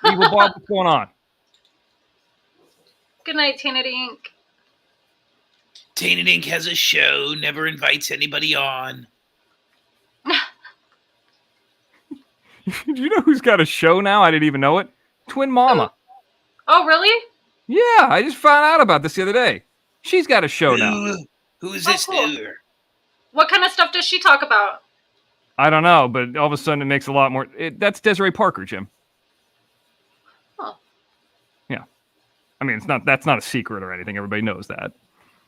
Evil Bob, what's going on? Good night, Tainted Ink. Tainted Ink has a show, never invites anybody on. You know who's got a show now? I didn't even know it. Twin Mama. Oh, really? Yeah, I just found out about this the other day. She's got a show now. Who is this? Cool. What kind of stuff does she talk about? I don't know, but all of a sudden it makes a lot more. That's Desiree Parker, Jim. Huh. Yeah. I mean, that's not a secret or anything. Everybody knows that.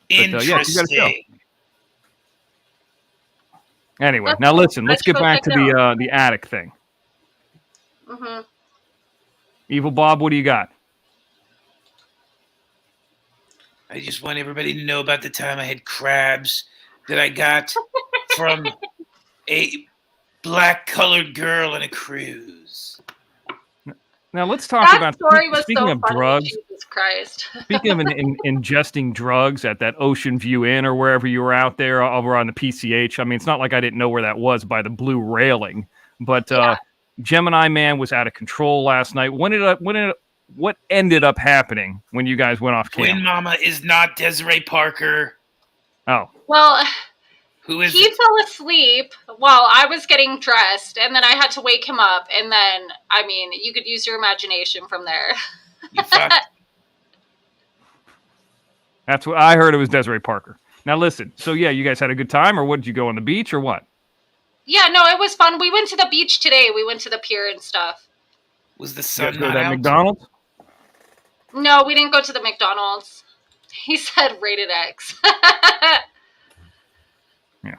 Interesting. Yeah, she's got a show. Anyway, now listen. Let's get back to the attic thing. Mm-hmm. Evil Bob, what do you got? I just want everybody to know about the time I had crabs that I got from a black-colored girl in a cruise. Now let's talk That about story was speaking so of funny. drugs. Jesus Christ. Speaking of ingesting drugs at that Ocean View Inn or wherever you were out there over on the PCH. I mean, it's not like I didn't know where that was by the blue railing, but Yeah. Gemini Man was out of control last night. What ended up happening when you guys went off Twin camp? Mama is not Desiree Parker. Oh, Well, Who is he it? fell asleep while I was getting dressed, and then I had to wake him up. And then, I mean, you could use your imagination from there. You fucked. that's what I heard. It was Desiree Parker. Now listen. So yeah, you guys had a good time, or what? Did you go on the beach, or what? Yeah, no, it was fun. We went to the beach today. We went to the pier and stuff. Was the You sun guys go to not that out? McDonald's? No, we didn't go to the McDonald's. He said rated X. Yeah.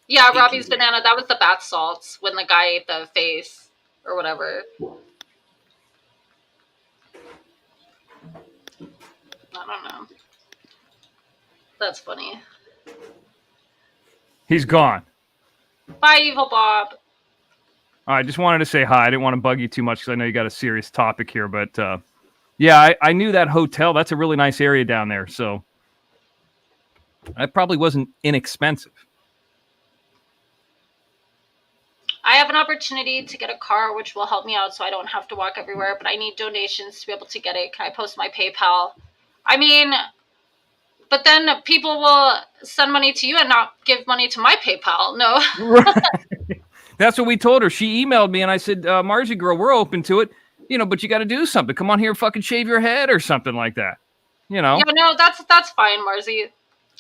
Yeah, Thank Robbie's you. banana. That was the bath salts when the guy ate the face or whatever. I don't know. That's funny. He's gone. Bye, Evil Bob. I just wanted to say hi. I didn't want to bug you too much because I know you got a serious topic here, but yeah, I knew that hotel. That's a really nice area down there, so that probably wasn't inexpensive. I have an opportunity to get a car, which will help me out so I don't have to walk everywhere, but I need donations to be able to get it. Can I post my PayPal? I mean, but then people will send money to you and not give money to my PayPal. No. Right. That's what we told her. She emailed me and I said, Margie girl, we're open to it, but you got to do something. Come on here and fucking shave your head or something like that. Yeah, no, that's fine, Marzi.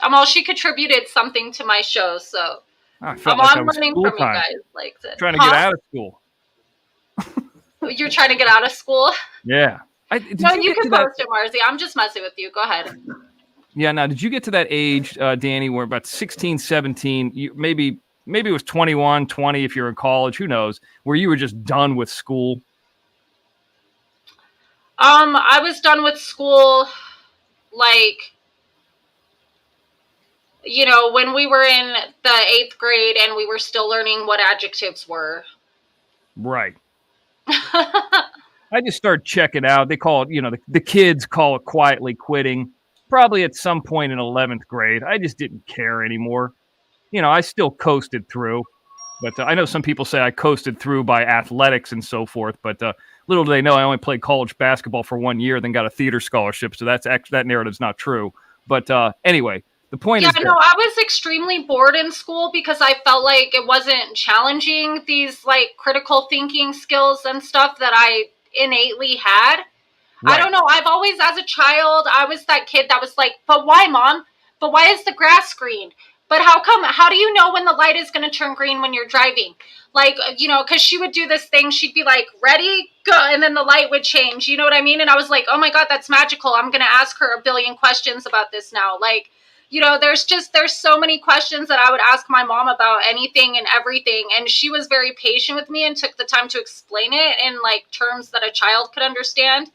Well, she contributed something to my show, so I felt like I I'm was running school from you time. guys. Like, Trying to get out of school. You're trying to get out of school? Yeah. No, you can post it, Marzi. I'm just messing with you. Go ahead. Yeah, now, did you get to that age, Danny, where about 16, 17, maybe it was 21, 20 if you're in college, who knows, where you were just done with school? I was done with school, like, when we were in the 8th grade and we were still learning what adjectives were. Right. I just started checking out. They call it, the kids call it quietly quitting. Probably at some point in 11th grade. I just didn't care anymore. I still coasted through. But I know some people say I coasted through by athletics and so forth. But little do they know I only played college basketball for 1 year, then got a theater scholarship. So that narrative's not true. But anyway, the point is... Yeah, no, I was extremely bored in school because I felt like it wasn't challenging these, like, critical thinking skills and stuff that I innately had. Right. I don't know. I've always, as a child, I was that kid that was like, but why, Mom? But why is the grass green? But how do you know when the light is going to turn green when you're driving? Like, because she would do this thing. She'd be like, ready, go. And then the light would change. You know what I mean? And I was like, oh my God, that's magical. I'm going to ask her a billion questions about this now. Like, there's so many questions that I would ask my mom about anything and everything. And she was very patient with me and took the time to explain it in like terms that a child could understand,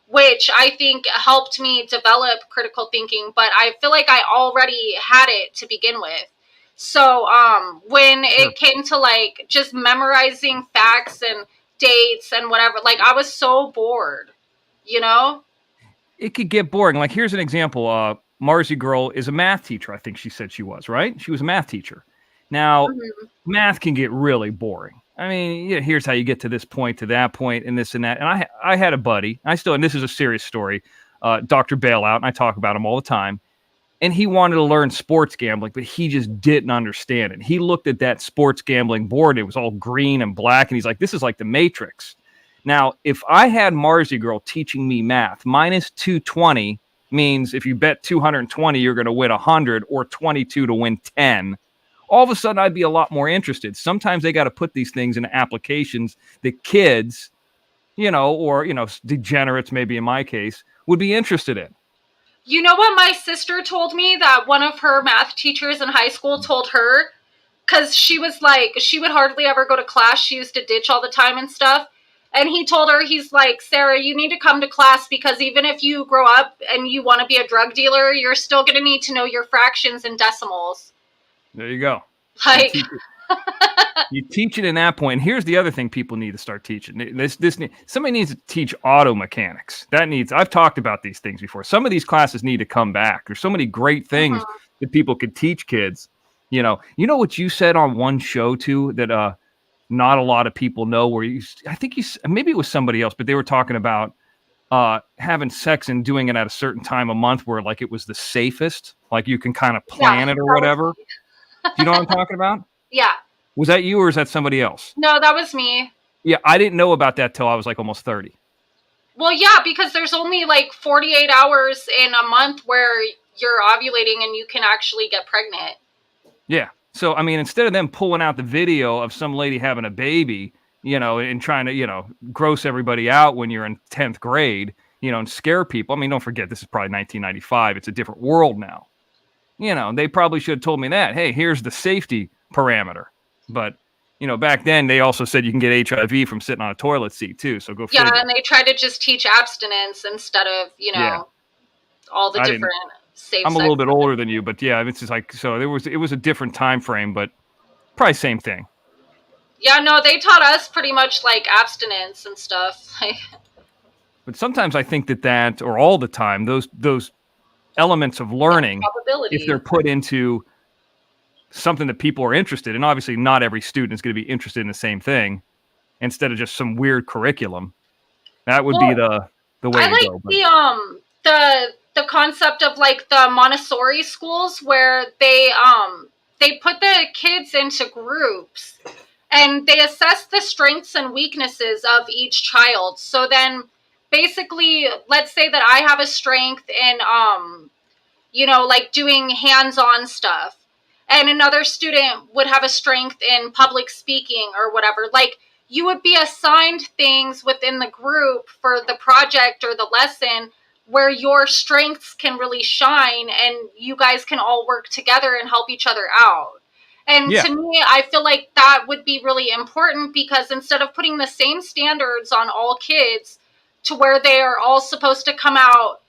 which I think helped me develop critical thinking, but I feel like I already had it to begin with. So when it came to like just memorizing facts and dates and whatever, like I was so bored, It could get boring. Like here's an example. Marzi girl is a math teacher. I think she said she was, right? She was a math teacher. Now, math can get really boring. I mean, here's how you get to this point, to that point, and this and that. And I had a buddy, and this is a serious story, Dr. Bailout, and I talk about him all the time. And he wanted to learn sports gambling, but he just didn't understand it. He looked at that sports gambling board, it was all green and black, and he's like, this is like the Matrix. Now, if I had Marzi girl teaching me math, minus 220 means if you bet 220, you're going to win 100, or 22 to win 10. All of a sudden, I'd be a lot more interested. Sometimes they got to put these things in applications that kids, or, degenerates, maybe in my case, would be interested in. You know what my sister told me that one of her math teachers in high school told her? Because she was like, she would hardly ever go to class. She used to ditch all the time and stuff. And he told her, he's like, Sarah, you need to come to class because even if you grow up and you want to be a drug dealer, you're still going to need to know your fractions and decimals. There you go. Like, You teach it in that point. And here's the other thing people need to start teaching. Somebody needs to teach auto mechanics. I've talked about these things before. Some of these classes need to come back. There's so many great things that people could teach kids. You know what you said on one show too, that not a lot of people know, where maybe it was somebody else, but they were talking about having sex and doing it at a certain time of month where like it was the safest, like you can kind of plan it or whatever. Do you know what I'm talking about? Yeah. Was that you or is that somebody else? No, that was me. Yeah, I didn't know about that till I was like almost 30. Well, yeah, because there's only like 48 hours in a month where you're ovulating and you can actually get pregnant. Yeah. So, I mean, instead of them pulling out the video of some lady having a baby, and trying to, gross everybody out when you're in 10th grade, and scare people. I mean, don't forget, this is probably 1995. It's a different world now. They probably should have told me that. Hey, here's the safety parameter. But, back then they also said you can get HIV from sitting on a toilet seat too. So go figure. Yeah, and they try to just teach abstinence instead of, all the different safe. I'm a little bit older than you, but yeah, it's just like, so it was a different time frame, but probably same thing. Yeah, no, they taught us pretty much like abstinence and stuff. But sometimes I think that or all the time, those elements of learning, if they're put into something that people are interested in, obviously not every student is going to be interested in the same thing, instead of just some weird curriculum. That would be the way to go. The concept of like the Montessori schools where they put the kids into groups and they assess the strengths and weaknesses of each child. So then basically, let's say that I have a strength in like doing hands-on stuff, and another student would have a strength in public speaking or whatever. Like, you would be assigned things within the group for the project or the lesson where your strengths can really shine and you guys can all work together and help each other out. And to me, I feel like that would be really important, because instead of putting the same standards on all kids to where they are all supposed to come out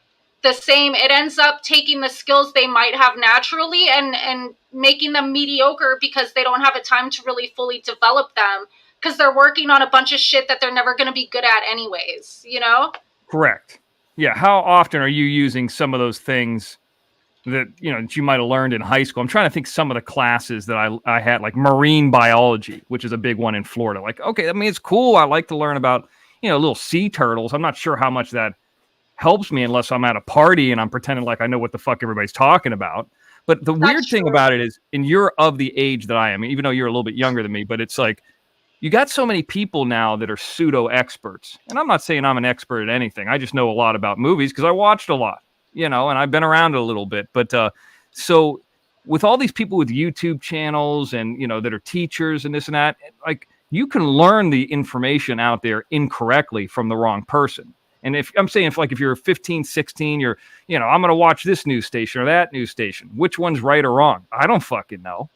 the same, it ends up taking the skills they might have naturally and making them mediocre because they don't have a time to really fully develop them, because they're working on a bunch of shit that they're never going to be good at anyways, Correct. Yeah. How often are you using some of those things that you might have learned in high school? I'm trying to think some of the classes that I had, like marine biology, which is a big one in Florida. Like, okay, I mean, it's cool. I like to learn about, little sea turtles. I'm not sure how much that helps me unless I'm at a party and I'm pretending like I know what the fuck everybody's talking about. But the weird thing about it is, and you're of the age that I am, even though you're a little bit younger than me, but it's like, you got so many people now that are pseudo experts. And I'm not saying I'm an expert at anything. I just know a lot about movies because I watched a lot, and I've been around a little bit. But so with all these people with YouTube channels and, that are teachers and this and that, like, you can learn the information out there incorrectly from the wrong person. And if you're 15, 16, you're, I'm going to watch this news station or that news station. Which one's right or wrong? I don't fucking know.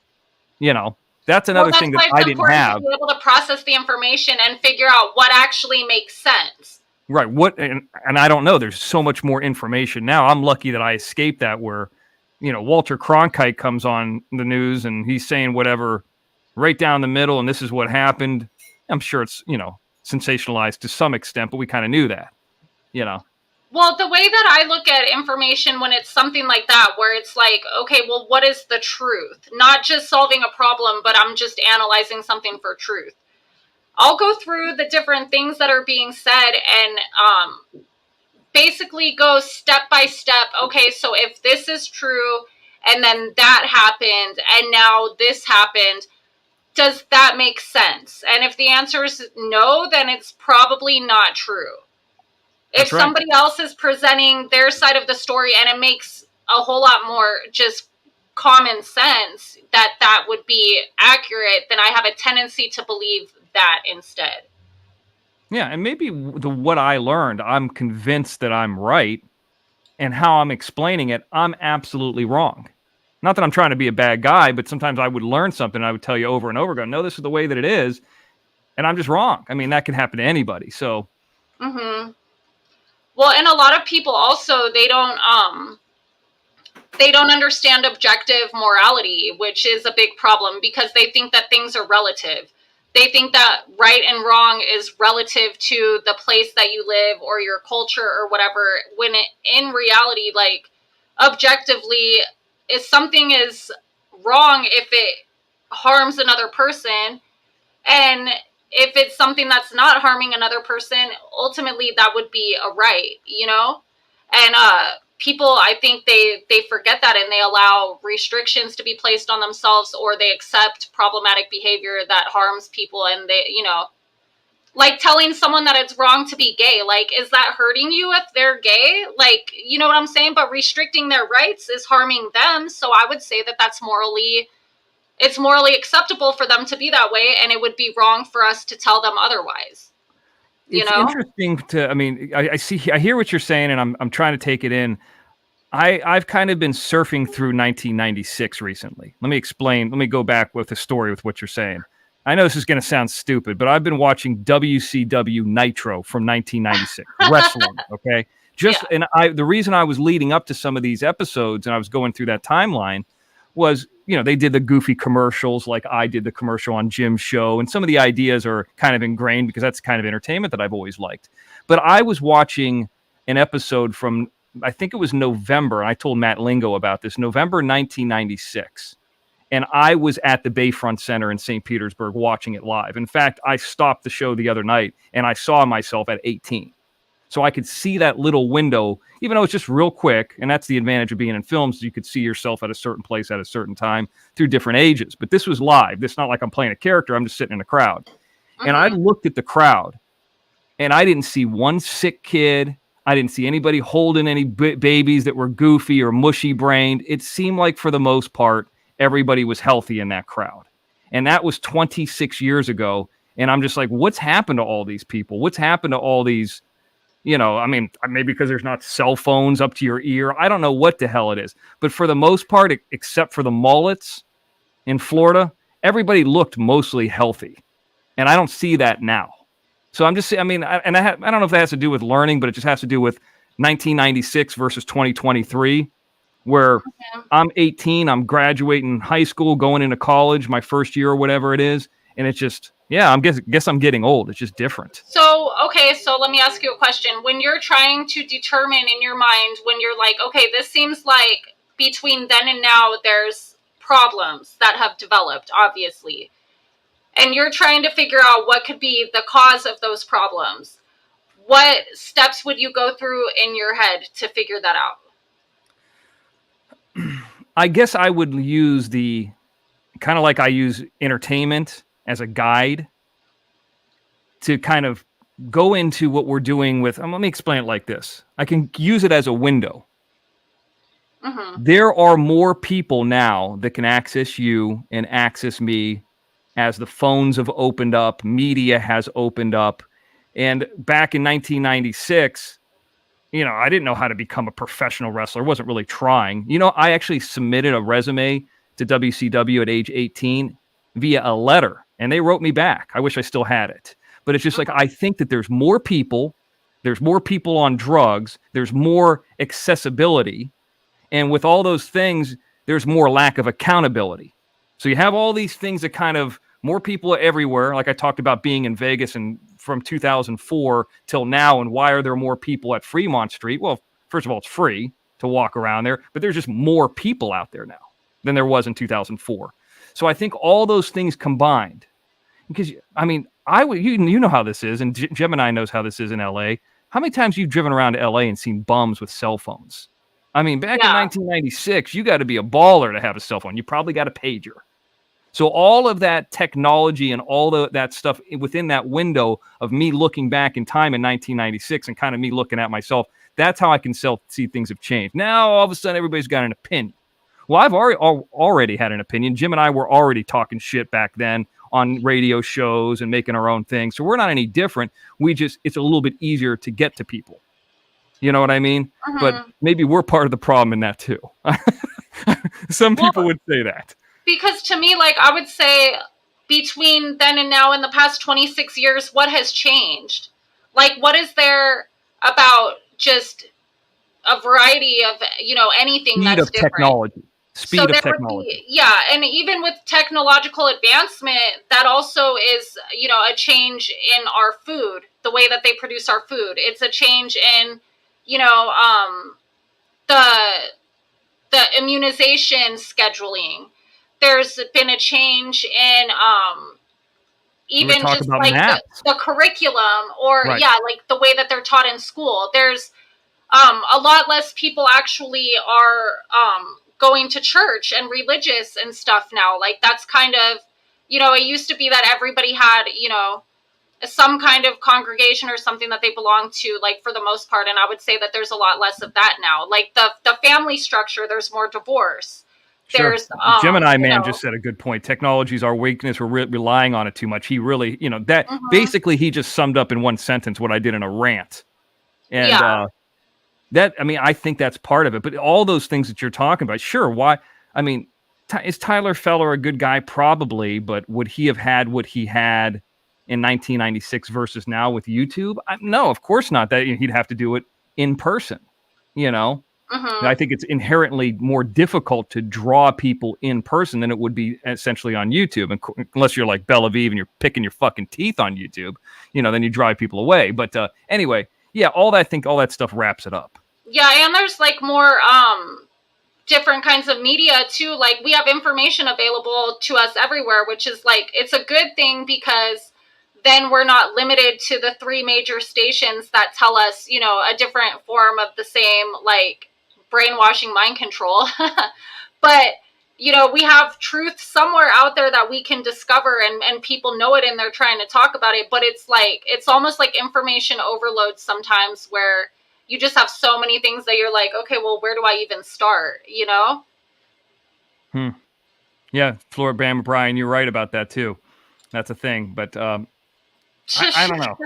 That's another thing that I didn't have. To be able to process the information and figure out what actually makes sense. Right. And I don't know. There's so much more information now. I'm lucky that I escaped that, where, Walter Cronkite comes on the news and he's saying whatever right down the middle, and this is what happened. I'm sure it's, sensationalized to some extent, but we kind of knew that, Well, the way that I look at information when it's something like that, where it's like, okay, well, what is the truth? Not just solving a problem, but I'm just analyzing something for truth. I'll go through the different things that are being said and basically go step by step. Okay, so if this is true and then that happened and now this happened, does that make sense? And if the answer is no, then it's probably not true. If somebody else is presenting their side of the story and it makes a whole lot more just common sense that would be accurate, then I have a tendency to believe that instead. Yeah, and maybe what I learned, I'm convinced that I'm right, and how I'm explaining it, I'm absolutely wrong. Not that I'm trying to be a bad guy, but sometimes I would learn something and I would tell you over and over again, no, this is the way that it is, and I'm just wrong. I mean, that can happen to anybody, so... Mm-hmm. Well, and a lot of people also, they don't they don't understand objective morality, which is a big problem because they think that things are relative. They think that right and wrong is relative to the place that you live or your culture or whatever, when in reality, like, objectively, if something is wrong if it harms another person, and if it's something that's not harming another person, ultimately that would be a right, you know? And people, I think they forget that, and they allow restrictions to be placed on themselves, or they accept problematic behavior that harms people, and they, you know, like telling someone that it's wrong to be gay. Like, is that hurting you if they're gay? Like, you know what I'm saying? But restricting their rights is harming them. So I would say that that's morally, it's morally acceptable for them to be that way, and it would be wrong for us to tell them otherwise. You It's know? interesting to, I mean, I hear what you're saying, and I'm trying to take it in. I've kind of been surfing through 1996 recently. Let me explain. Let me go back with the story with what you're saying. I know this is going to sound stupid, but I've been watching WCW Nitro from 1996 wrestling. Okay, the reason I was leading up to some of these episodes and I was going through that timeline was, you know, they did the goofy commercials like I did the commercial on Jim's show, and some of the ideas are kind of ingrained because that's kind of entertainment that I've always liked. But I was watching an episode from, I think it was November, and I told Matt Lingo about this, November 1996. And I was at the Bayfront Center in St. Petersburg watching it live. In fact, I stopped the show the other night and I saw myself at 18. So I could see that little window, even though it's just real quick. And that's the advantage of being in films. You could see yourself at a certain place at a certain time through different ages. But this was live. This is not like I'm playing a character. I'm just sitting in a crowd. Mm-hmm. And I looked at the crowd and I didn't see one sick kid. I didn't see anybody holding any babies that were goofy or mushy brained. It seemed like for the most part, everybody was healthy in that crowd. And that was 26 years ago. And I'm just like, what's happened to all these people? What's happened to all these, you know, I mean, maybe because there's not cell phones up to your ear. I don't know what the hell it is. But for the most part, except for the mullets in Florida, everybody looked mostly healthy. And I don't see that now. So I'm just saying, I mean, I don't know if that has to do with learning, but it just has to do with 1996 versus 2023. Where I'm 18, I'm graduating high school, going into college, my first year or whatever it is. And it's just, yeah, I guess I'm getting old. It's just different. So, okay, so let me ask you a question. When you're trying to determine in your mind, when you're like, okay, this seems like between then and now, there's problems that have developed, obviously. And you're trying to figure out what could be the cause of those problems. What steps would you go through in your head to figure that out? I guess I would use the kind of like I use entertainment as a guide to kind of go into what we're doing with. Let me explain it like this. I can use it as a window. Mm-hmm. There are more people now that can access you and access me as the phones have opened up, media has opened up. And back in 1996, you know, I didn't know how to become a professional wrestler. I wasn't really trying. You know, I actually submitted a resume to WCW at age 18 via a letter, and they wrote me back. I wish I still had it. But it's just like, I think that there's more people on drugs, there's more accessibility, and with all those things, there's more lack of accountability. So you have all these things that kind of, more people everywhere, like I talked about being in Vegas and from 2004 till now, and why are there more people at Fremont Street? Well, first of all, it's free to walk around there, but there's just more people out there now than there was in 2004. So I think all those things combined, because I mean, you know how this is, and Gemini knows how this is in LA. How many times you've driven around to LA and seen bums with cell phones? I mean, back in 1996, you got to be a baller to have a cell phone. You probably got a pager. So all of that technology and all that stuff within that window of me looking back in time in 1996 and kind of me looking at myself, that's how I can see things have changed. Now, all of a sudden, everybody's got an opinion. Well, I've already had an opinion. Jim and I were already talking shit back then on radio shows and making our own thing. So we're not any different. It's a little bit easier to get to people. You know what I mean? Mm-hmm. But maybe we're part of the problem in that too. Some people would say that. Because to me, like, I would say between then and now in the past 26 years, what has changed? Like, what is there about just a variety of, anything Speed that's of different. technology. Speed So of there technology. would be, yeah, and even with technological advancement, that also is, a change in our food, the way that they produce our food. It's a change in, the immunization scheduling. There's been a change in even talk just about like maps. the curriculum, or Right. like the way that they're taught in school. There's a lot less people actually are going to church and religious and stuff now. Like that's kind of, it used to be that everybody had, some kind of congregation or something that they belong to, like for the most part. And I would say that there's a lot less of that now. Like the family structure, there's more divorce. Sure. There's Gemini Man just said a good point. Technology is our weakness. We're relying on it too much. He really, that basically he just summed up in one sentence what I did in a rant. And I think that's part of it. But all those things that you're talking about, sure. Why? I mean, is Tyler Feller a good guy? Probably. But would he have had what he had in 1996 versus now with YouTube? No, of course not. That he'd have to do it in person, I think it's inherently more difficult to draw people in person than it would be essentially on YouTube. And unless you're like Belle Aviv and you're picking your fucking teeth on YouTube, then you drive people away. But anyway, yeah, I think all that stuff wraps it up. Yeah, and there's like more different kinds of media too. Like we have information available to us everywhere, which is like, it's a good thing because then we're not limited to the 3 major stations that tell us, a different form of the same, like, brainwashing mind control. But, we have truth somewhere out there that we can discover, and people know it and they're trying to talk about it. But it's like, it's almost like information overload sometimes, where you just have so many things that you're like, okay, well, where do I even start? Yeah, Flora Bam Brian, you're right about that too. That's a thing. But I don't know.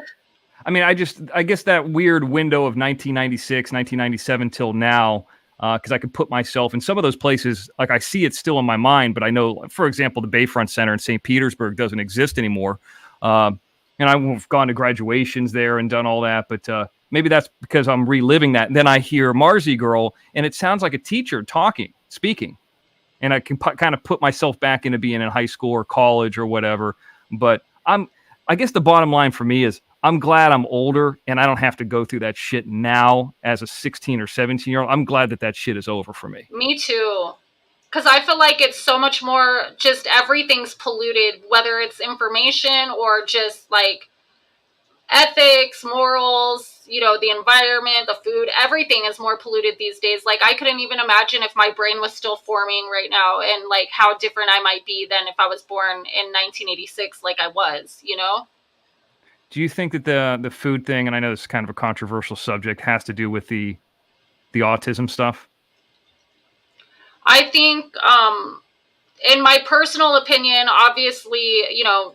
I mean, I guess that weird window of 1996, 1997 till now, because I could put myself in some of those places. Like I see it still in my mind, but I know, for example, the Bayfront Center in St. Petersburg doesn't exist anymore. And I've gone to graduations there and done all that, but maybe that's because I'm reliving that. And then I hear Marzi Girl, and it sounds like a teacher speaking. And I can kind of put myself back into being in high school or college or whatever. But I guess the bottom line for me is I'm glad I'm older and I don't have to go through that shit now as a 16 or 17-year-old. I'm glad that shit is over for me. Me too. Because I feel like it's so much more, just everything's polluted, whether it's information or just like ethics, morals, the environment, the food, everything is more polluted these days. Like I couldn't even imagine if my brain was still forming right now, and like how different I might be than if I was born in 1986 like I was, Do you think that the food thing, and I know this is kind of a controversial subject, has to do with the autism stuff? I think, in my personal opinion, obviously,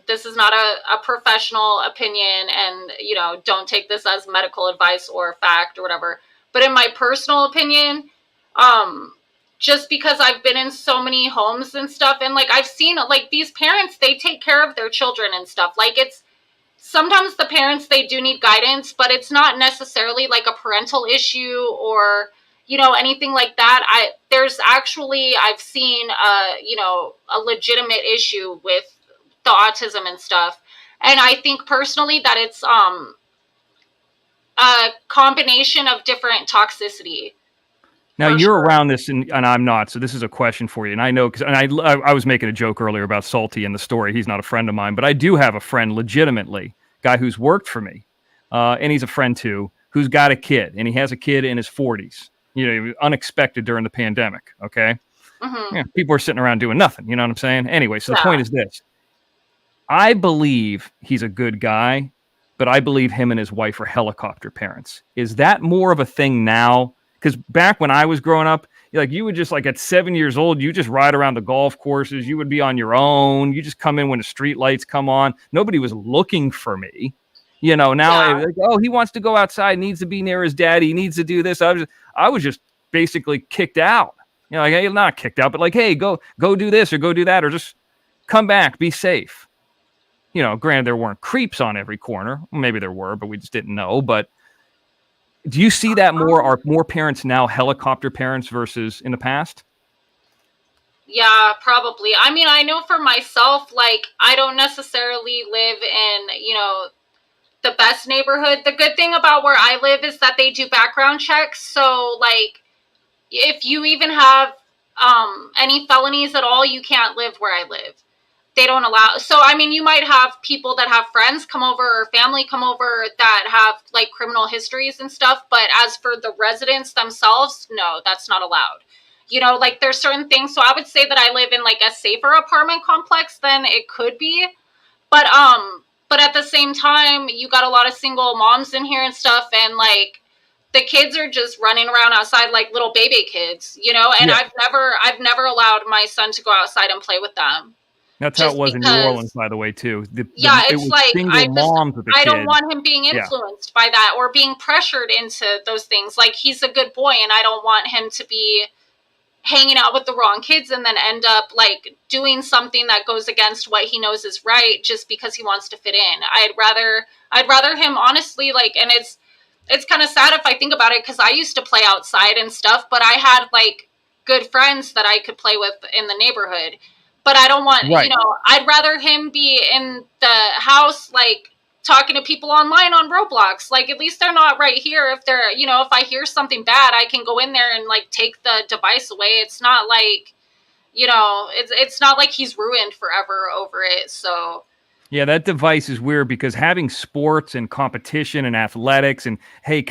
this is not a professional opinion, and, don't take this as medical advice or fact or whatever. But in my personal opinion, just because I've been in so many homes and stuff, and like I've seen like these parents, they take care of their children and stuff. Like sometimes the parents, they do need guidance, but it's not necessarily like a parental issue or, anything like that. I've seen, a legitimate issue with the autism and stuff. And I think personally that it's, a combination of different toxicity. Now you're around this, and I'm not. So this is a question for you. And I know, because I was making a joke earlier about Salty in the story. He's not a friend of mine, but I do have a friend, legitimately, guy who's worked for me, and he's a friend too, who's got a kid, and he has a kid in his 40s. Unexpected during the pandemic. Okay, yeah, people are sitting around doing nothing. You know what I'm saying? Anyway, so the point is this: I believe he's a good guy, but I believe him and his wife are helicopter parents. Is that more of a thing now? Because back when I was growing up, you would just at 7 years old, you just ride around the golf courses. You would be on your own. You just come in when the street lights come on. Nobody was looking for me. Now, he wants to go outside, needs to be near his daddy, he needs to do this. I was just basically kicked out. Not kicked out, but hey, go do this or go do that, or just come back, be safe. Granted, there weren't creeps on every corner. Maybe there were, but we just didn't know. But Do you see that more? Are more parents now helicopter parents versus in the past? Yeah, probably. I mean, I know for myself, like, I don't necessarily live in, the best neighborhood. The good thing about where I live is that they do background checks. So, like, if you even have any felonies at all, you can't live where I live. They don't allow. So, I mean, you might have people that have friends come over or family come over that have like criminal histories and stuff. But as for the residents themselves, no, that's not allowed. Like there's certain things. So I would say that I live in like a safer apartment complex than it could be. But at the same time, you got a lot of single moms in here and stuff. And like, the kids are just running around outside like little baby kids, and Yeah. I've never allowed my son to go outside and play with them. That's how it was in New Orleans, by the way, too. It's was like single moms with the I kids. don't want him being influenced by that or being pressured into those things. Like, he's a good boy, and I don't want him to be hanging out with the wrong kids and then end up like doing something that goes against what he knows is right just because he wants to fit in. I'd rather him, honestly, like, and it's kind of sad if I think about it, because I used to play outside and stuff, but I had like good friends that I could play with in the neighborhood. But I don't want, I'd rather him be in the house, like, talking to people online on Roblox. Like, at least they're not right here. If they're, if I hear something bad, I can go in there and, like, take the device away. It's not like, it's not like he's ruined forever over it. So. Yeah, that device is weird because having sports and competition and athletics and, hey,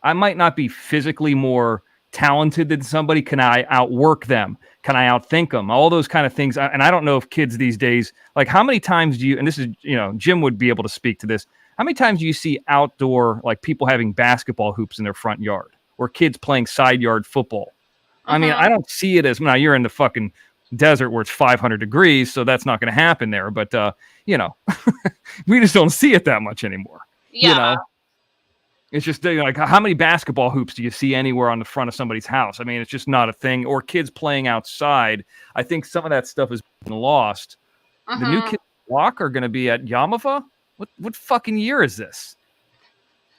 I might not be physically more talented than somebody. Can I outwork them? Can I outthink them? All those kind of things. And I don't know if kids these days, like, how many times do you, and this is, Jim would be able to speak to this. How many times do you see outdoor, like, people having basketball hoops in their front yard or kids playing side yard football? I mean, I don't see it as, now you're in the fucking desert where it's 500 degrees, so that's not going to happen there. But, we just don't see it that much anymore. Yeah. It's just like, how many basketball hoops do you see anywhere on the front of somebody's house? I mean, it's just not a thing. Or kids playing outside. I think some of that stuff has been lost. The new kids walk are going to be at Yamava. What fucking year is this?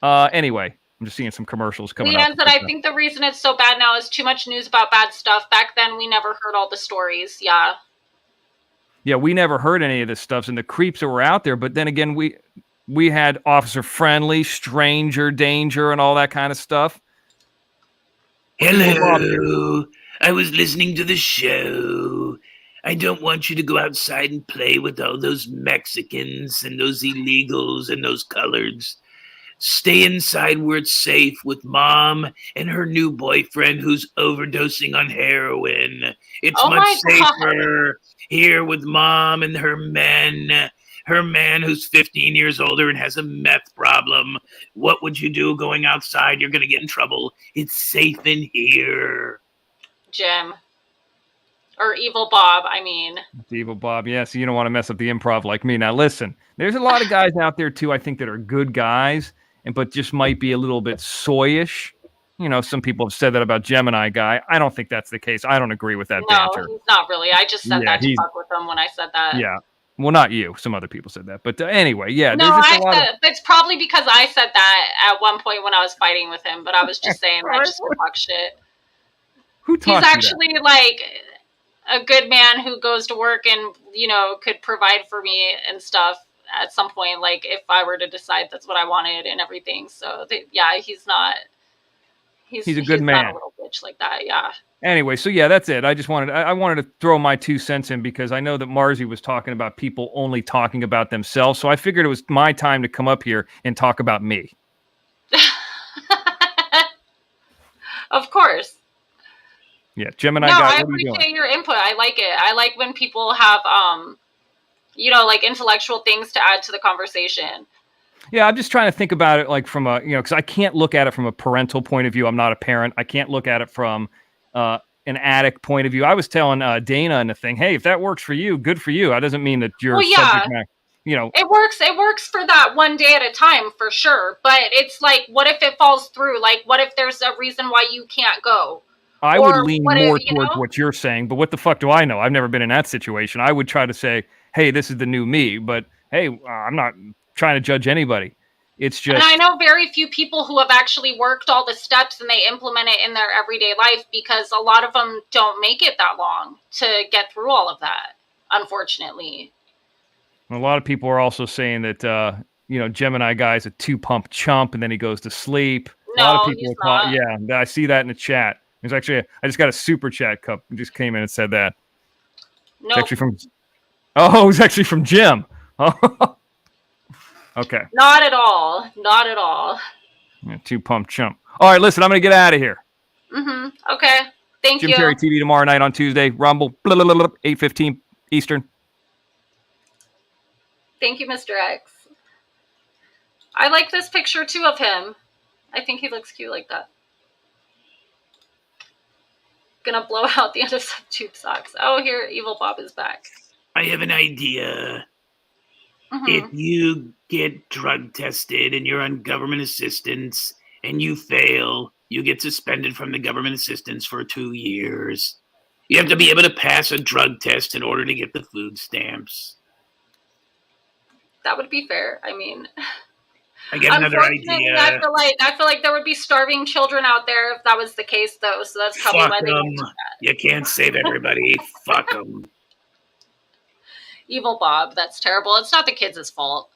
Anyway, I'm just seeing some commercials coming up. I think the reason it's so bad now is too much news about bad stuff. Back then, we never heard all the stories. Yeah. Yeah, we never heard any of this stuff, and the creeps that were out there. But then again, we had Officer Friendly, Stranger Danger, and all that kind of stuff. Hello. I was listening to the show. I don't want you to go outside and play with all those Mexicans and those illegals and those coloreds. Stay inside where it's safe with Mom and her new boyfriend who's overdosing on heroin. It's much safer here with Mom and her men. Her man who's 15 years older and has a meth problem. What would you do going outside? You're going to get in trouble. It's safe in here. Jim. Or Evil Bob, I mean. It's Evil Bob, yeah. So you don't want to mess up the improv like me. Now, listen, there's a lot of guys out there, too, I think, that are good guys, but just might be a little bit soyish. Some people have said that about Gemini guy. I don't think that's the case. I don't agree with that banter. No, he's not really. I just said that to fuck with him when I said that. Yeah. Well, not you. Some other people said that. But anyway, yeah. No, it's probably because I said that at one point when I was fighting with him, but I was just saying that just to talk shit. Who talks? He's actually like a good man who goes to work and, could provide for me and stuff at some point, like if I were to decide that's what I wanted and everything. So, he's not. He's a good man. Not a little bitch like that, yeah. Anyway, so yeah, that's it. I wanted to throw my 2 cents in because I know that Marzi was talking about people only talking about themselves. So I figured it was my time to come up here and talk about me. Of course. Yeah, Gemini guy. I appreciate your input. I like it. I like when people have, like intellectual things to add to the conversation. Yeah, I'm just trying to think about it like from a, because I can't look at it from a parental point of view. I'm not a parent. I can't look at it from an addict point of view. I was telling Dana in the thing, hey, if that works for you, good for you. That doesn't mean that you're subject matter. It works for that one day at a time for sure. But it's like, what if it falls through? Like, what if there's a reason why you can't go? I would lean more towards what you're saying, but what the fuck do I know? I've never been in that situation. I would try to say, hey, this is the new me, but hey, I'm not trying to judge anybody. It's just, and I know very few people who have actually worked all the steps and they implement it in their everyday life, because a lot of them don't make it that long to get through all of that, unfortunately. a lot of people are also saying that, Gemini guy's a 2-pump chump and then he goes to sleep. A lot of No, people he's are calling. not. Yeah, I see that in the chat. There's actually, I just got a super chat cup. Just came in and said that. It's Nope. actually from, it's actually from Jim. Oh, okay. Not at all. Not at all. Yeah, 2-pump chump. All right, listen, I'm going to get out of here. Okay. Thank Jim you. Terry TV tomorrow night on Tuesday. Rumble, 8:15 Eastern. Thank you, Mr. X. I like this picture too of him. I think he looks cute like that. Gonna blow out the end of some tube socks. Oh, here, Evil Bob is back. I have an idea. Mm-hmm. If you get drug tested and you're on government assistance and you fail, you get suspended from the government assistance for 2 years. You have to be able to pass a drug test in order to get the food stamps. That would be fair. I mean, I get another unfortunately, idea. I feel like there would be starving children out there if that was the case, though. So that's probably Fuck why they them. didn't do that. You can't save everybody. Fuck them. Evil Bob, that's terrible. It's not the kids' fault.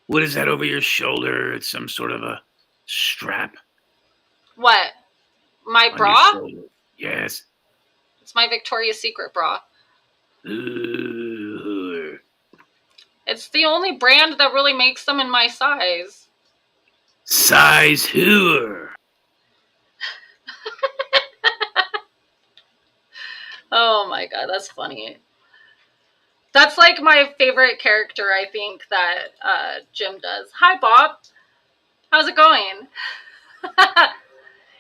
What is that over your shoulder? It's some sort of a strap. What? My on bra? your shoulder. Yes. It's my Victoria's Secret bra. Ooh. It's the only brand that really makes them in my size. Size whore. Oh my god, that's funny. That's like my favorite character, I think, that Jim does. Hi, Bob. How's it going?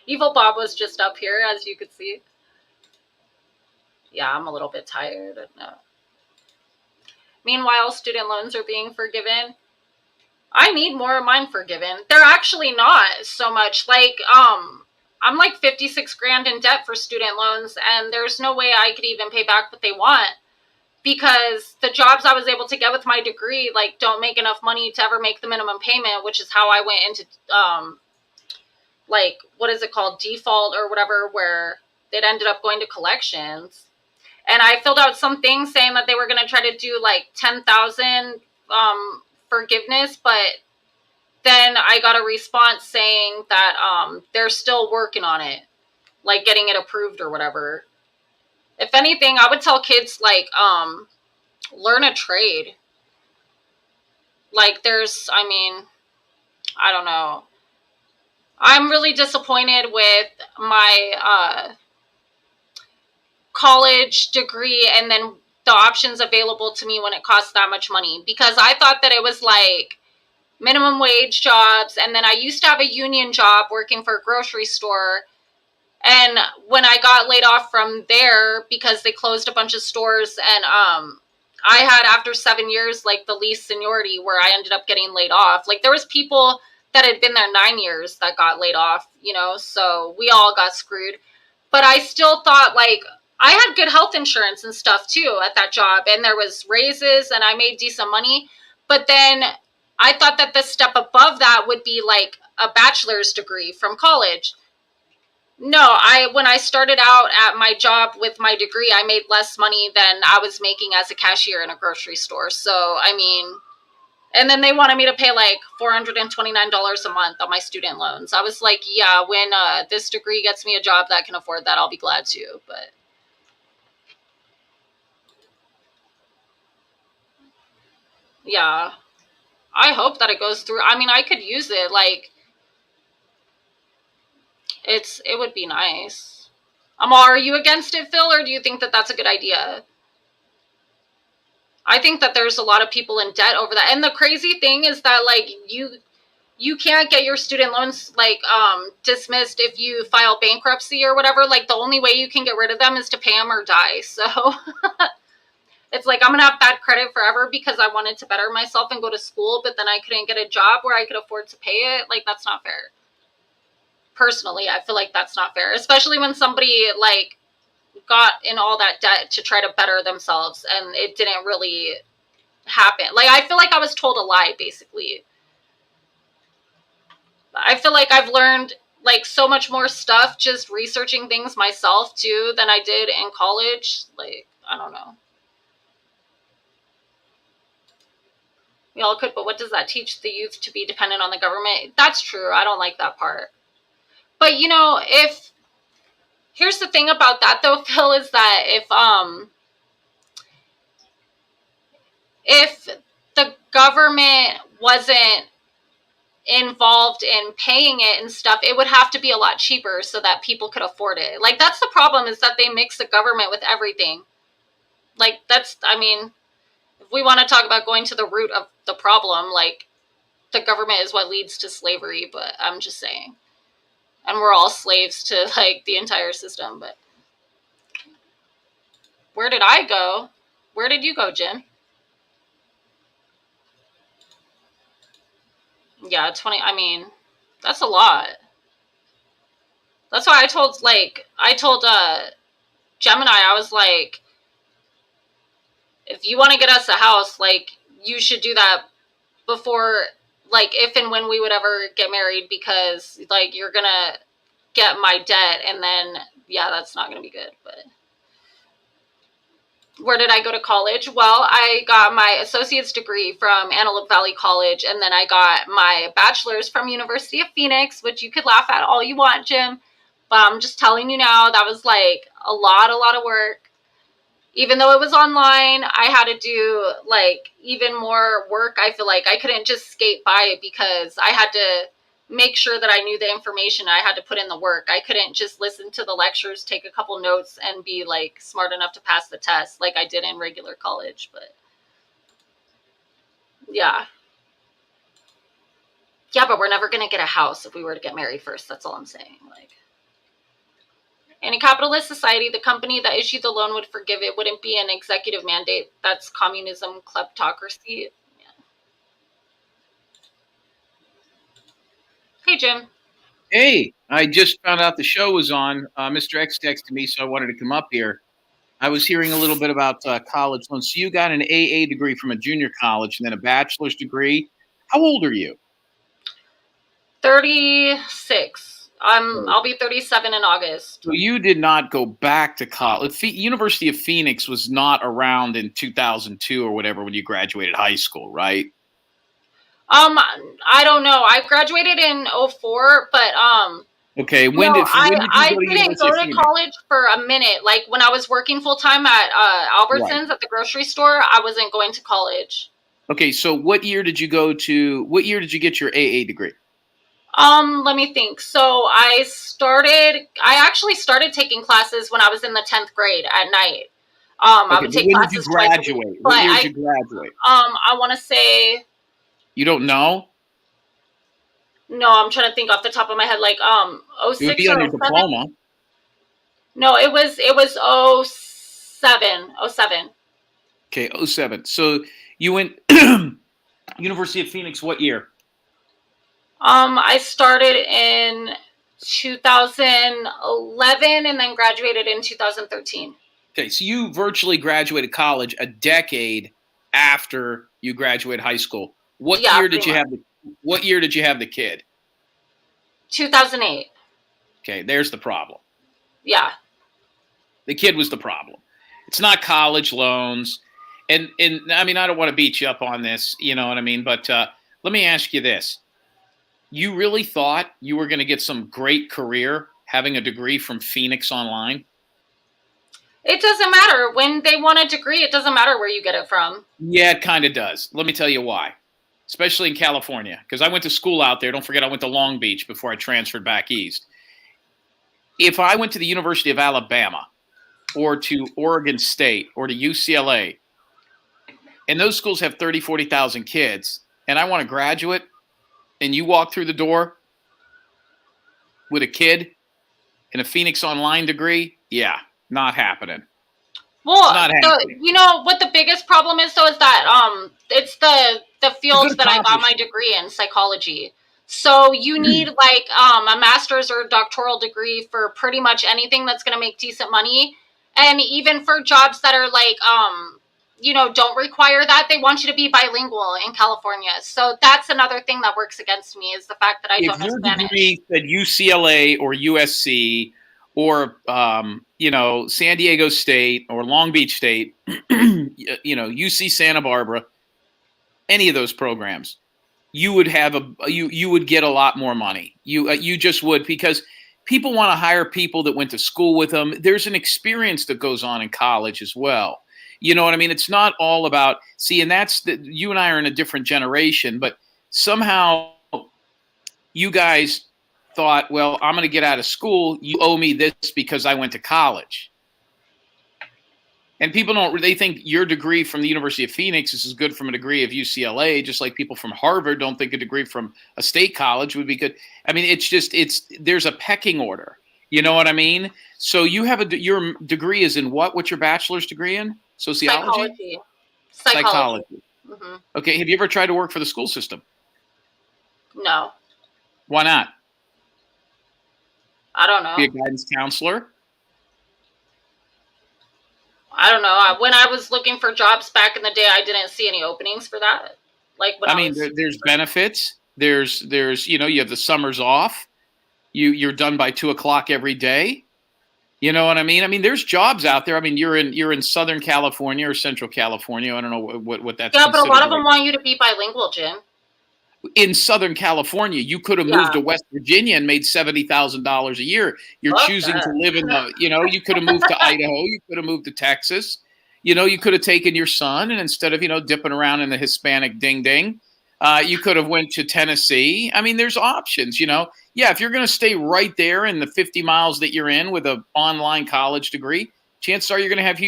Evil Bob was just up here, as you could see. Yeah, I'm a little bit tired. No. Meanwhile, student loans are being forgiven. I need more of mine forgiven. They're actually not so much. Like, I'm like 56 grand in debt for student loans, and there's no way I could even pay back what they want, because the jobs I was able to get with my degree, like, don't make enough money to ever make the minimum payment, which is how I went into, like, what is it called? Default or whatever, where it ended up going to collections. And I filled out some things saying that they were going to try to do like 10,000 forgiveness, but then I got a response saying that they're still working on it, like getting it approved or whatever. If anything, I would tell kids, like, learn a trade. Like, I don't know. I'm really disappointed with my college degree and then the options available to me when it costs that much money, because I thought that it was like minimum wage jobs, and then I used to have a union job working for a grocery store, and when I got laid off from there because they closed a bunch of stores, and I had, after 7 years, like the least seniority, where I ended up getting laid off. Like, there was people that had been there 9 years that got laid off, so we all got screwed. But I still thought, like, I had good health insurance and stuff too at that job, and there was raises and I made decent money. But then I thought that the step above that would be like a bachelor's degree from college. No, when I started out at my job with my degree, I made less money than I was making as a cashier in a grocery store. So, and then they wanted me to pay like $429 a month on my student loans. I was like, yeah, when this degree gets me a job that can afford that, I'll be glad to. But yeah, I hope that it goes through. I could use it. Like, it would be nice. Are you against it, Phil, or do you think that that's a good idea? I think that there's a lot of people in debt over that. And the crazy thing is that, like, you can't get your student loans, like, dismissed if you file bankruptcy or whatever. Like, the only way you can get rid of them is to pay them or die. So it's like, I'm going to have bad credit forever because I wanted to better myself and go to school, but then I couldn't get a job where I could afford to pay it. Like, that's not fair. Personally, I feel like that's not fair, especially when somebody, like, got in all that debt to try to better themselves and it didn't really happen. Like, I feel like I was told a lie, basically. I feel like I've learned like so much more stuff just researching things myself too than I did in college. Like, I don't know. We all could, but what does that teach the youth to be dependent on the government? That's true. I don't like that part. But you know, here's the thing about that though, Phil, is that if the government wasn't involved in paying it and stuff, it would have to be a lot cheaper so that people could afford it. Like, that's the problem, is that they mix the government with everything. Like, I mean, if we want to talk about going to the root of the problem, like, the government is what leads to slavery, but I'm just saying. And we're all slaves to, like, the entire system, but where did I go? Where did you go, Jim? Yeah, 20, I mean, that's a lot. That's why I told Gemini, I was like, if you want to get us a house, like, you should do that before, like, if and when we would ever get married, because, like, you're gonna get my debt, and then, yeah, that's not gonna be good. But where did I go to college? Well, I got my associate's degree from Antelope Valley College, and then I got my bachelor's from University of Phoenix, which you could laugh at all you want, Jim, but I'm just telling you now, that was like a lot of work. Even though it was online, I had to do like even more work. I feel like I couldn't just skate by it, because I had to make sure that I knew the information. I had to put in the work. I couldn't just listen to the lectures, take a couple notes, and be like smart enough to pass the test like I did in regular college. But yeah. Yeah, but we're never going to get a house if we were to get married first. That's all I'm saying. Like, in a capitalist society, the company that issued the loan would forgive it. Wouldn't be an executive mandate. That's communism, kleptocracy. Yeah. Hey, Jim. Hey, I just found out the show was on. Mr. X texted me, so I wanted to come up here. I was hearing a little bit about college loans. So you got an AA degree from a junior college and then a bachelor's degree. How old are you? 36. I'll be 37 in August. So you did not go back to college. University of Phoenix was not around in 2002 or whatever when you graduated high school, right? I don't know. I graduated in 04, but okay. I Go to didn't go to college for a minute. Like, when I was working full time at Albertsons at the grocery store, I wasn't going to college. Okay, so what year did you get your AA degree? Let me think. So I actually started taking classes when I was in the 10th grade at night. I would take classes twice a week. What year did you graduate? I want to say. You don't know? No, I'm trying to think off the top of my head. Like 06 it would be on your diploma. No, it was 07. Okay, 07. So you went University of Phoenix what year? I started in 2011 and then graduated in 2013. Okay, so you virtually graduated college a decade after you graduated high school. What year did you have the kid? 2008. Okay, there's the problem. Yeah. The kid was the problem. It's not college loans. And I mean, I don't want to beat you up on this, you know what I mean? But let me ask you this. You really thought you were going to get some great career having a degree from Phoenix Online? It doesn't matter. When they want a degree, it doesn't matter where you get it from. Yeah, it kind of does. Let me tell you why. Especially in California, because I went to school out there. Don't forget, I went to Long Beach before I transferred back east. If I went to the University of Alabama or to Oregon State or to UCLA, and those schools have 30, 40,000 kids, and I want to graduate, and you walk through the door with a kid and a Phoenix Online degree, yeah, not happening. Well, you know what the biggest problem is, though, is that it's the field that I got my degree in, psychology. So you need like a master's or doctoral degree for pretty much anything that's going to make decent money, and even for jobs that are like don't require that. They want you to be bilingual in California. So that's another thing that works against me, is the fact that I don't know Spanish. If your degree said UCLA or USC or San Diego State or Long Beach State, UC Santa Barbara, any of those programs, you would have you would get a lot more money. You just would, because people want to hire people that went to school with them. There's an experience that goes on in college as well. You know what I mean? It's not all about, and you and I are in a different generation, but somehow you guys thought, well, I'm going to get out of school. You owe me this because I went to college. And people they think your degree from the University of Phoenix is as good from a degree of UCLA, just like people from Harvard don't think a degree from a state college would be good. I mean, there's a pecking order. You know what I mean? So you have your degree is in what? What's your bachelor's degree in? Sociology? Psychology. Mm-hmm. Okay. Have you ever tried to work for the school system? No. Why not? I don't know. Be a guidance counselor? I don't know. When I was looking for jobs back in the day, I didn't see any openings for that. There's benefits. There's you have the summers off. You're done by 2:00 every day. You know what I mean? I mean, there's jobs out there. I mean, you're in Southern California or Central California. I don't know what that's. Yeah, but a lot of them want you to be bilingual, Jim. In Southern California, you could have moved to West Virginia and made $70,000 a year. You're choosing to live in you could have moved to Idaho. You could have moved to Texas. You could have taken your son, and instead of, dipping around in the Hispanic ding, you could have went to Tennessee. I mean, there's options, Yeah, if you're going to stay right there in the 50 miles that you're in with an online college degree, chances are you're going to have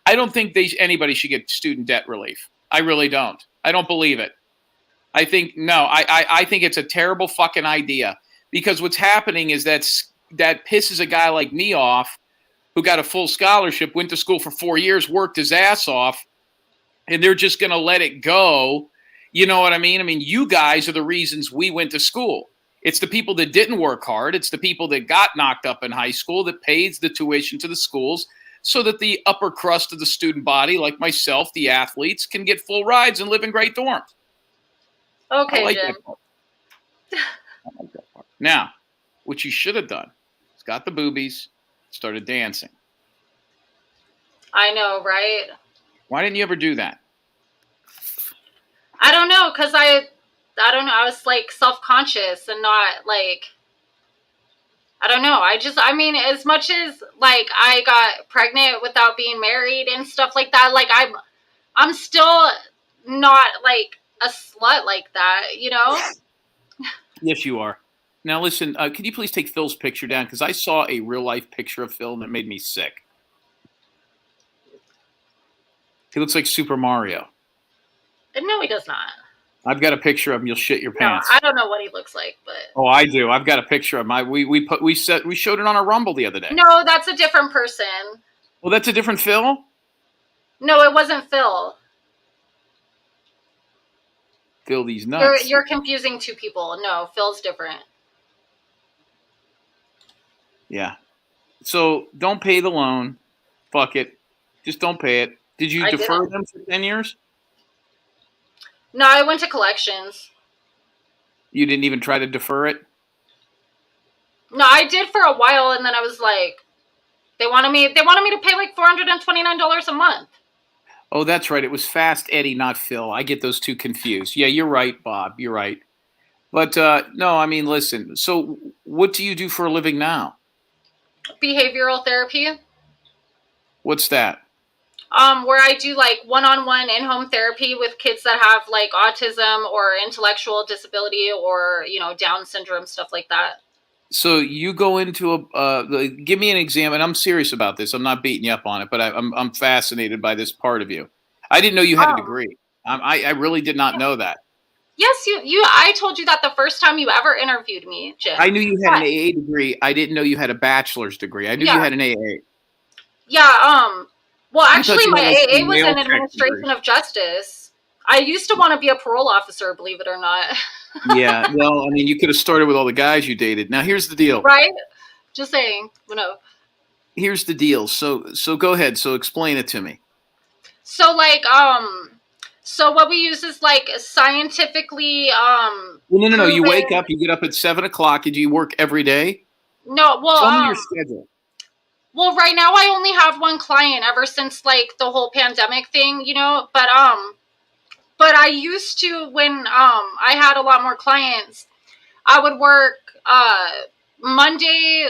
I don't think anybody should get student debt relief. I really don't. I don't believe it. I think I think it's a terrible fucking idea, because what's happening is that pisses a guy like me off, who got a full scholarship, went to school for 4 years, worked his ass off, and they're just going to let it go. You know what I mean? I mean, you guys are the reasons we went to school. It's the people that didn't work hard. It's the people that got knocked up in high school that pays the tuition to the schools so that the upper crust of the student body, like myself, the athletes, can get full rides and live in great dorms. Okay, like Jim. I like that part. Now, what you should have done is got the boobies, started dancing. I know, right? Why didn't you ever do that? I don't know, because I don't know. I was self-conscious and not I don't know. As much as I got pregnant without being married and stuff like that, I'm still not a slut like that, Yes, you are. Now, listen, could you please take Phil's picture down? Because I saw a real-life picture of Phil, and it made me sick. He looks like Super Mario. No, he does not. I've got a picture of him. You'll shit your pants. No, I don't know what he looks like, but... Oh, I do. I've got a picture of him. We showed it on a Rumble the other day. No, that's a different person. Well, that's a different Phil? No, it wasn't Phil. Phil, these nuts. You're confusing two people. No, Phil's different. Yeah. So don't pay the loan. Fuck it. Just don't pay it. Did you defer them for 10 years? No, I went to collections. You didn't even try to defer it? No, I did for a while, and then I was like, they wanted me to pay $429 a month. Oh, that's right. It was Fast Eddie, not Phil. I get those two confused. Yeah, you're right, Bob. You're right. But no, listen. So what do you do for a living now? Behavioral therapy. What's that? Where I do one-on-one in-home therapy with kids that have autism or intellectual disability or, Down syndrome, stuff like that. So you go into give me an example, and I'm serious about this. I'm not beating you up on it, but I'm fascinated by this part of you. I didn't know you had a degree. I really did not know that. Yes, I told you that the first time you ever interviewed me, Jim. I knew you had an AA degree. I didn't know you had a bachelor's degree. I knew you had an AA. Yeah, well, actually, my AA was in administration of justice. I used to want to be a parole officer, believe it or not. Yeah, well, you could have started with all the guys you dated. Now, here's the deal. Right? Just saying. No. Here's the deal. So go ahead. So explain it to me. So like so what we use is like scientifically Well, no. You wake proven. up, you get up at 7 o'clock, and do you work every day? No, well, Tell me your schedule. well, right now I only have one client ever since like the whole pandemic thing, you know, but I used to when I had a lot more clients, I would work Monday,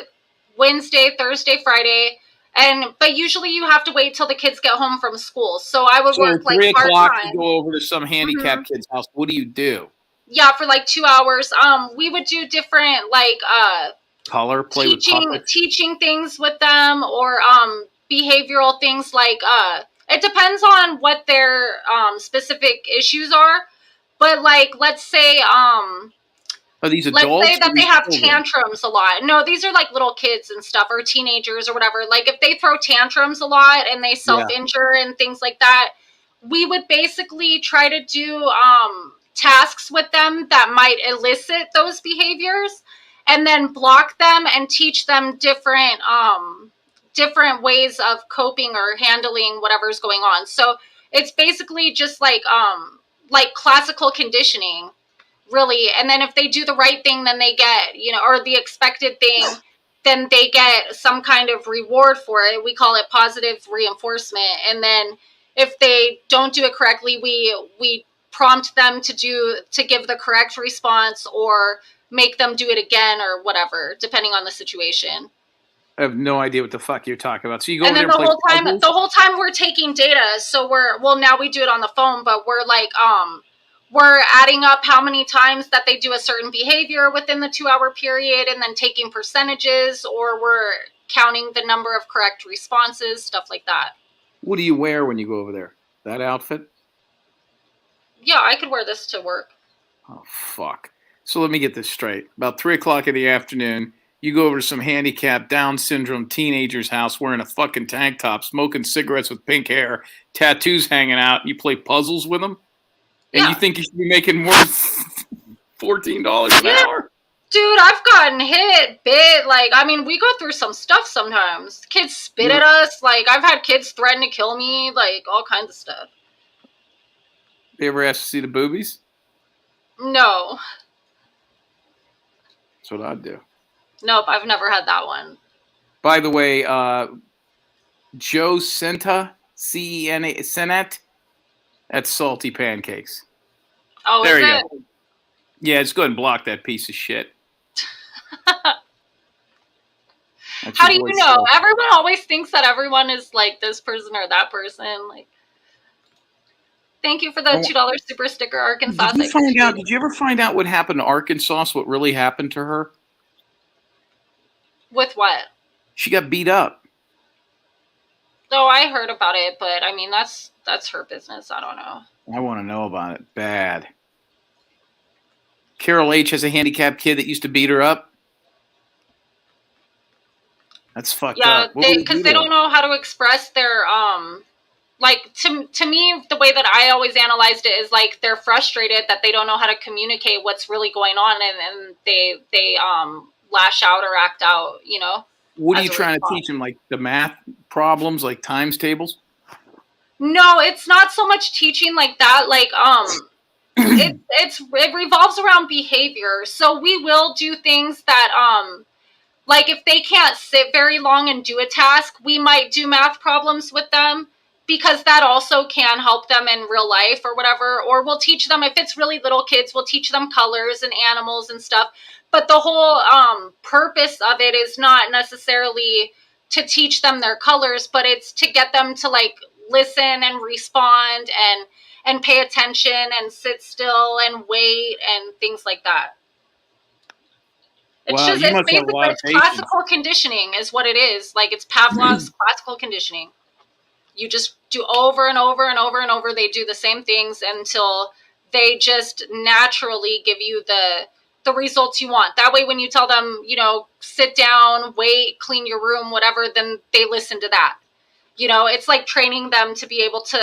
Wednesday, Thursday, Friday, and but usually you have to wait till the kids get home from school. So I would So work like 3 part o'clock, you time. go over to some handicapped kid's house. What do you do? Yeah, for like 2 hours. We would do different like Color, play with puppets. teaching things with them, or behavioral things like it depends on what their specific issues are, but like let's say Are these let's adults? say Or that they these have children? tantrums a lot. No, these are like little kids and stuff, or teenagers or whatever. Like if they throw tantrums a lot and they self-injure and things like that, we would basically try to do tasks with them that might elicit those behaviors, and then block them and teach them different ways of coping or handling whatever's going on. So it's basically just like classical conditioning, really. And then if they do the right thing, then they get, you know, or the expected thing, then they get some kind of reward for it. We call it positive reinforcement. And then if they don't do it correctly, we prompt them to give the correct response, or make them do it again, or whatever, depending on the situation. I have no idea what the fuck you're talking about. So you go And over then there and play puzzles? the whole time we're taking data. So now we do it on the phone, but we're like we're adding up how many times that they do a certain behavior within the 2-hour period, and then taking percentages, or we're counting the number of correct responses, stuff like that. What do you wear when you go over there? That outfit? Yeah, I could wear this to work. Oh, fuck. So let me get this straight. About 3 o'clock in the afternoon, you go over to some handicapped, Down syndrome teenager's house wearing a fucking tank top, smoking cigarettes with pink hair, tattoos hanging out, and you play puzzles with them? And you think you should be making more than $14 an hour? Dude, I've gotten hit, bit. Like, I mean, we go through some stuff sometimes. Kids spit at us. Like, I've had kids threaten to kill me. Like, all kinds of stuff. You ever asked to see the boobies? No. That's what I'd do. Nope, I've never had that one. By the way, Joe Senta, C-E-N-A, Senet, that's salty pancakes. Oh, there is you it? go. Yeah, let's go ahead and block that piece of shit. How do you know? Everyone always thinks that everyone is like this person or that person. Like, thank you for the $2 super sticker, Arkansas. Did you ever find out what happened to Arkansas? What really happened to her? With what? She got beat up. Oh, I heard about it, but I mean that's her business. I don't know. I want to know about it bad. Carol H has a handicapped kid that used to beat her up. That's fucked up. Yeah, because they don't know how to express their like to me, the way that I always analyzed it is like they're frustrated that they don't know how to communicate what's really going on, and they lash out or act out, you know. What are you trying to teach them? Like the math problems, like times tables? No, it's not so much teaching like that. Like it revolves around behavior. So we will do things that like if they can't sit very long and do a task, we might do math problems with them, because that also can help them in real life or whatever. Or we'll teach them, if it's really little kids, we'll teach them colors and animals and stuff. But the whole purpose of it is not necessarily to teach them their colors, but it's to get them to like listen and respond and pay attention and sit still and wait and things like that. It's basically classical conditioning is what it is. Like it's Pavlov's classical conditioning. You just do over and over and over and over. They do the same things until they just naturally give you the results you want. That way, when you tell them, you know, sit down, wait, clean your room, whatever, then they listen to that. You know, it's like training them to be able to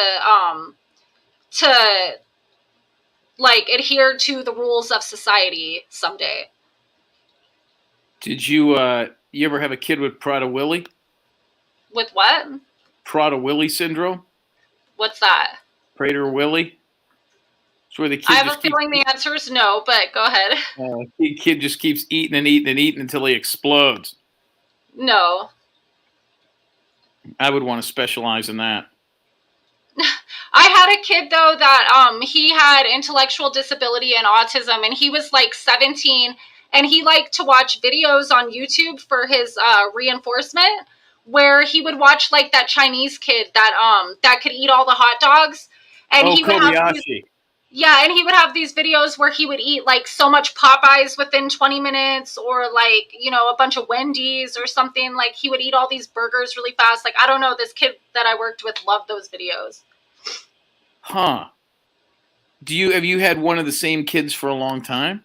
like adhere to the rules of society someday. Did you ever have a kid with Prader-Willi? With what? Prader-Willi syndrome? What's that? Prater Willie. It's where the kid I have just a feeling the answer is no, but go ahead. the kid just keeps eating and eating and eating until he explodes. No. I would want to specialize in that. I had a kid though that he had intellectual disability and autism, and he was like 17, and he liked to watch videos on YouTube for his reinforcement, where he would watch like that Chinese kid that could eat all the hot dogs, and he would have Kobayashi. and he would have these videos where he would eat like so much Popeyes within 20 minutes, or like, you know, a bunch of Wendy's or something. Like he would eat all these burgers really fast. Like, I don't know, this kid that I worked with loved those videos. Huh. Have you had one of the same kids for a long time?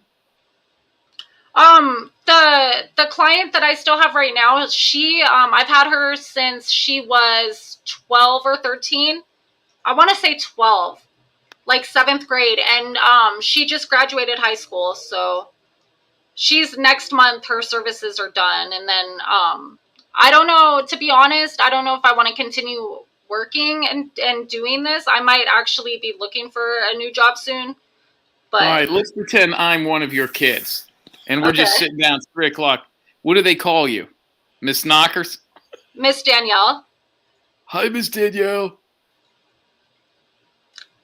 The client that I still have right now, she I've had her since she was 12 or 13. I want to say 12. Like 7th grade, and she just graduated high school, so she's next month, her services are done, and then I don't know, to be honest, I don't know if I want to continue working and doing this. I might actually be looking for a new job soon. But all right, let's pretend I'm one of your kids, and we're just sitting down at 3 o'clock. What do they call you? Miss Knockers? Miss Danielle. Hi, Miss Danielle.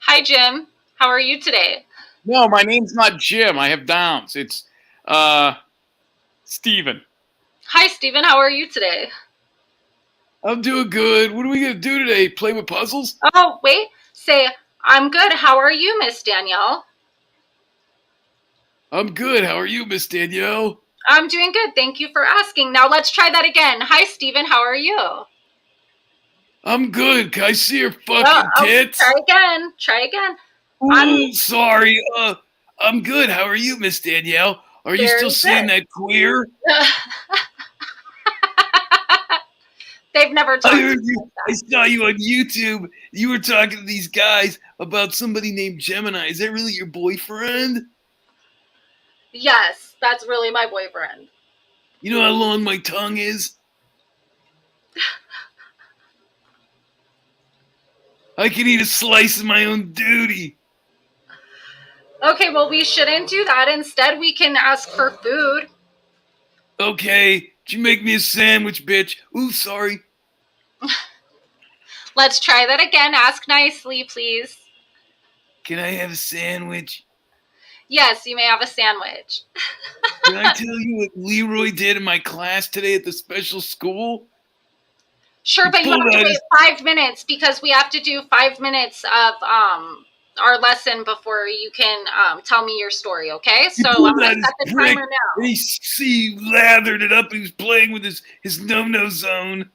Hi, Jim. How are you today? No, my name's not Jim. I have Downs. It's Steven. Hi, Steven. How are you today? I'm doing good. What are we going to do today? Play with puzzles? Oh, wait. Say, I'm good. How are you, Miss Danielle? I'm good. How are you, Miss Danielle? I'm doing good. Thank you for asking. Now let's try that again. Hi, Steven. How are you? I'm good. Can I see your fucking tits? Try again. Try again. Ooh, sorry. I'm good. How are you, Miss Danielle? Are you still seeing that queer? They've never talked I saw you on YouTube. You were talking to these guys about somebody named Gemini. Is that really your boyfriend? Yes, that's really my boyfriend. You know how long my tongue is? I can eat a slice of my own duty. Okay, well, we shouldn't do that. Instead, we can ask for food. Okay, did you make me a sandwich, bitch? Ooh, sorry. Let's try that again. Ask nicely, please. Can I have a sandwich? Yes, you may have a sandwich. Can I tell you what Leroy did in my class today at the special school? Sure, but you have to wait 5 minutes, because we have to do 5 minutes of our lesson before you can tell me your story, okay? So I'm going to set the timer now. He lathered it up. He was playing with his no-no zone.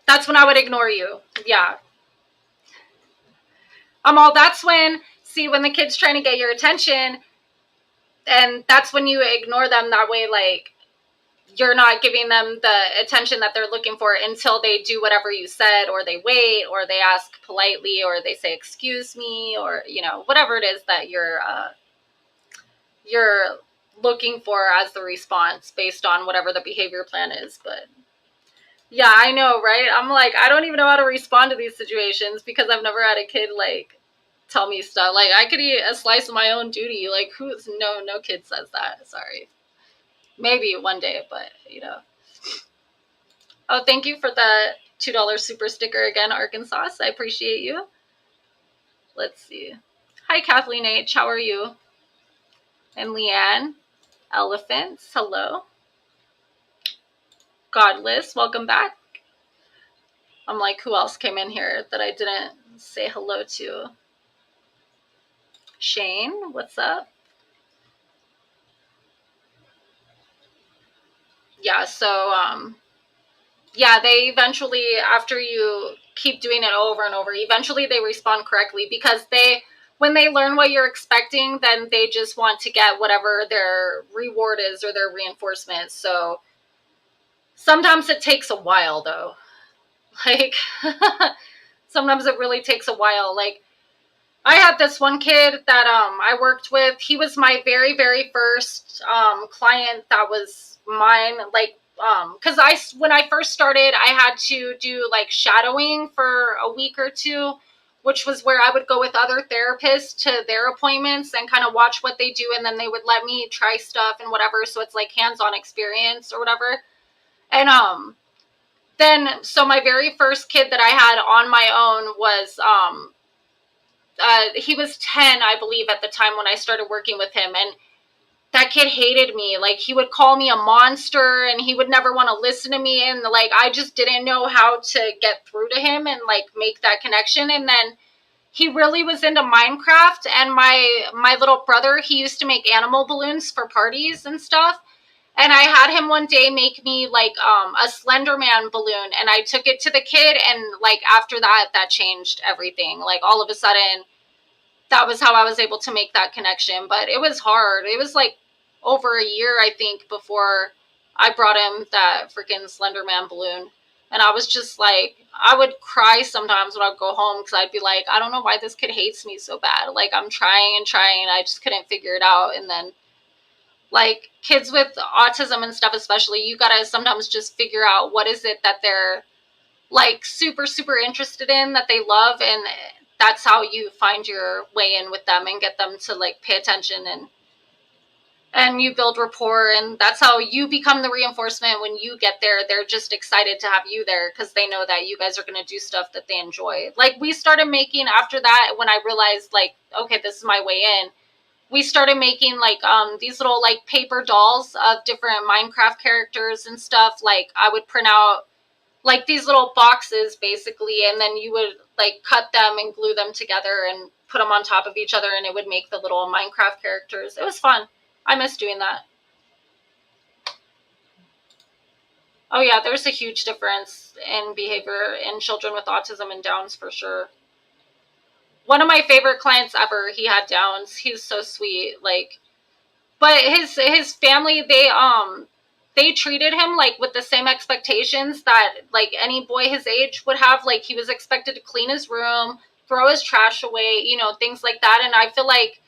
That's when I would ignore you. Yeah. That's when the kid's trying to get your attention, and that's when you ignore them. That way, like, you're not giving them the attention that they're looking for until they do whatever you said, or they wait, or they ask politely, or they say, excuse me, or, you know, whatever it is that you're looking for as the response based on whatever the behavior plan is. But yeah, I know, right? I'm like, I don't even know how to respond to these situations, because I've never had a kid like tell me stuff. Like, I could eat a slice of my own duty. Like, no kid says that. Sorry. Maybe one day, but, you know. Oh, thank you for the $2 super sticker again, Arkansas. I appreciate you. Let's see. Hi, Kathleen H. How are you? And Leanne. Elephants. Hello. Godless. Welcome back. I'm like, who else came in here that I didn't say hello to? Shane, what's up? Yeah, so, yeah, they eventually, after you keep doing it over and over, eventually they respond correctly, because when they learn what you're expecting, then they just want to get whatever their reward is or their reinforcement. So sometimes it takes a while, though. Like, sometimes it really takes a while. Like, I had this one kid that I worked with. He was my very, very first client that was mine. Like, because when I first started, I had to do like shadowing for a week or two, which was where I would go with other therapists to their appointments and kind of watch what they do, and then they would let me try stuff and whatever. So it's like hands-on experience or whatever. And then so my very first kid that I had on my own was he was 10, I believe, at the time when I started working with him, and that kid hated me. Like, he would call me a monster, and he would never want to listen to me, and like I just didn't know how to get through to him and like make that connection. And then he really was into Minecraft, and my little brother, he used to make animal balloons for parties and stuff. And I had him one day make me like a Slender Man balloon, and I took it to the kid, and like after that, that changed everything. Like, all of a sudden, that was how I was able to make that connection. But it was hard. It was like over a year, I think, before I brought him that freaking Slender Man balloon. And I was just like, I would cry sometimes when I'd go home, because I'd be like, I don't know why this kid hates me so bad. Like, I'm trying and trying, and I just couldn't figure it out. And then, like, kids with autism and stuff especially, you gotta sometimes just figure out what is it that they're like super, super interested in, that they love, and that's how you find your way in with them and get them to like pay attention, and you build rapport, and that's how you become the reinforcement. When you get there, they're just excited to have you there because they know that you guys are going to do stuff that they enjoy. Like, we started making, after that, when I realized like, okay, this is my way in, we started making like these little like paper dolls of different Minecraft characters and stuff. Like, I would print out like these little boxes basically, and then you would like cut them and glue them together and put them on top of each other, and it would make the little Minecraft characters. It was fun. I miss doing that. Oh yeah, there's a huge difference in behavior in children with autism and Downs for sure. One of my favorite clients ever, he had Downs. He's so sweet. Like, but his family, they treated him like with the same expectations that like any boy his age would have. Like, he was expected to clean his room, throw his trash away, you know, things like that. And I feel like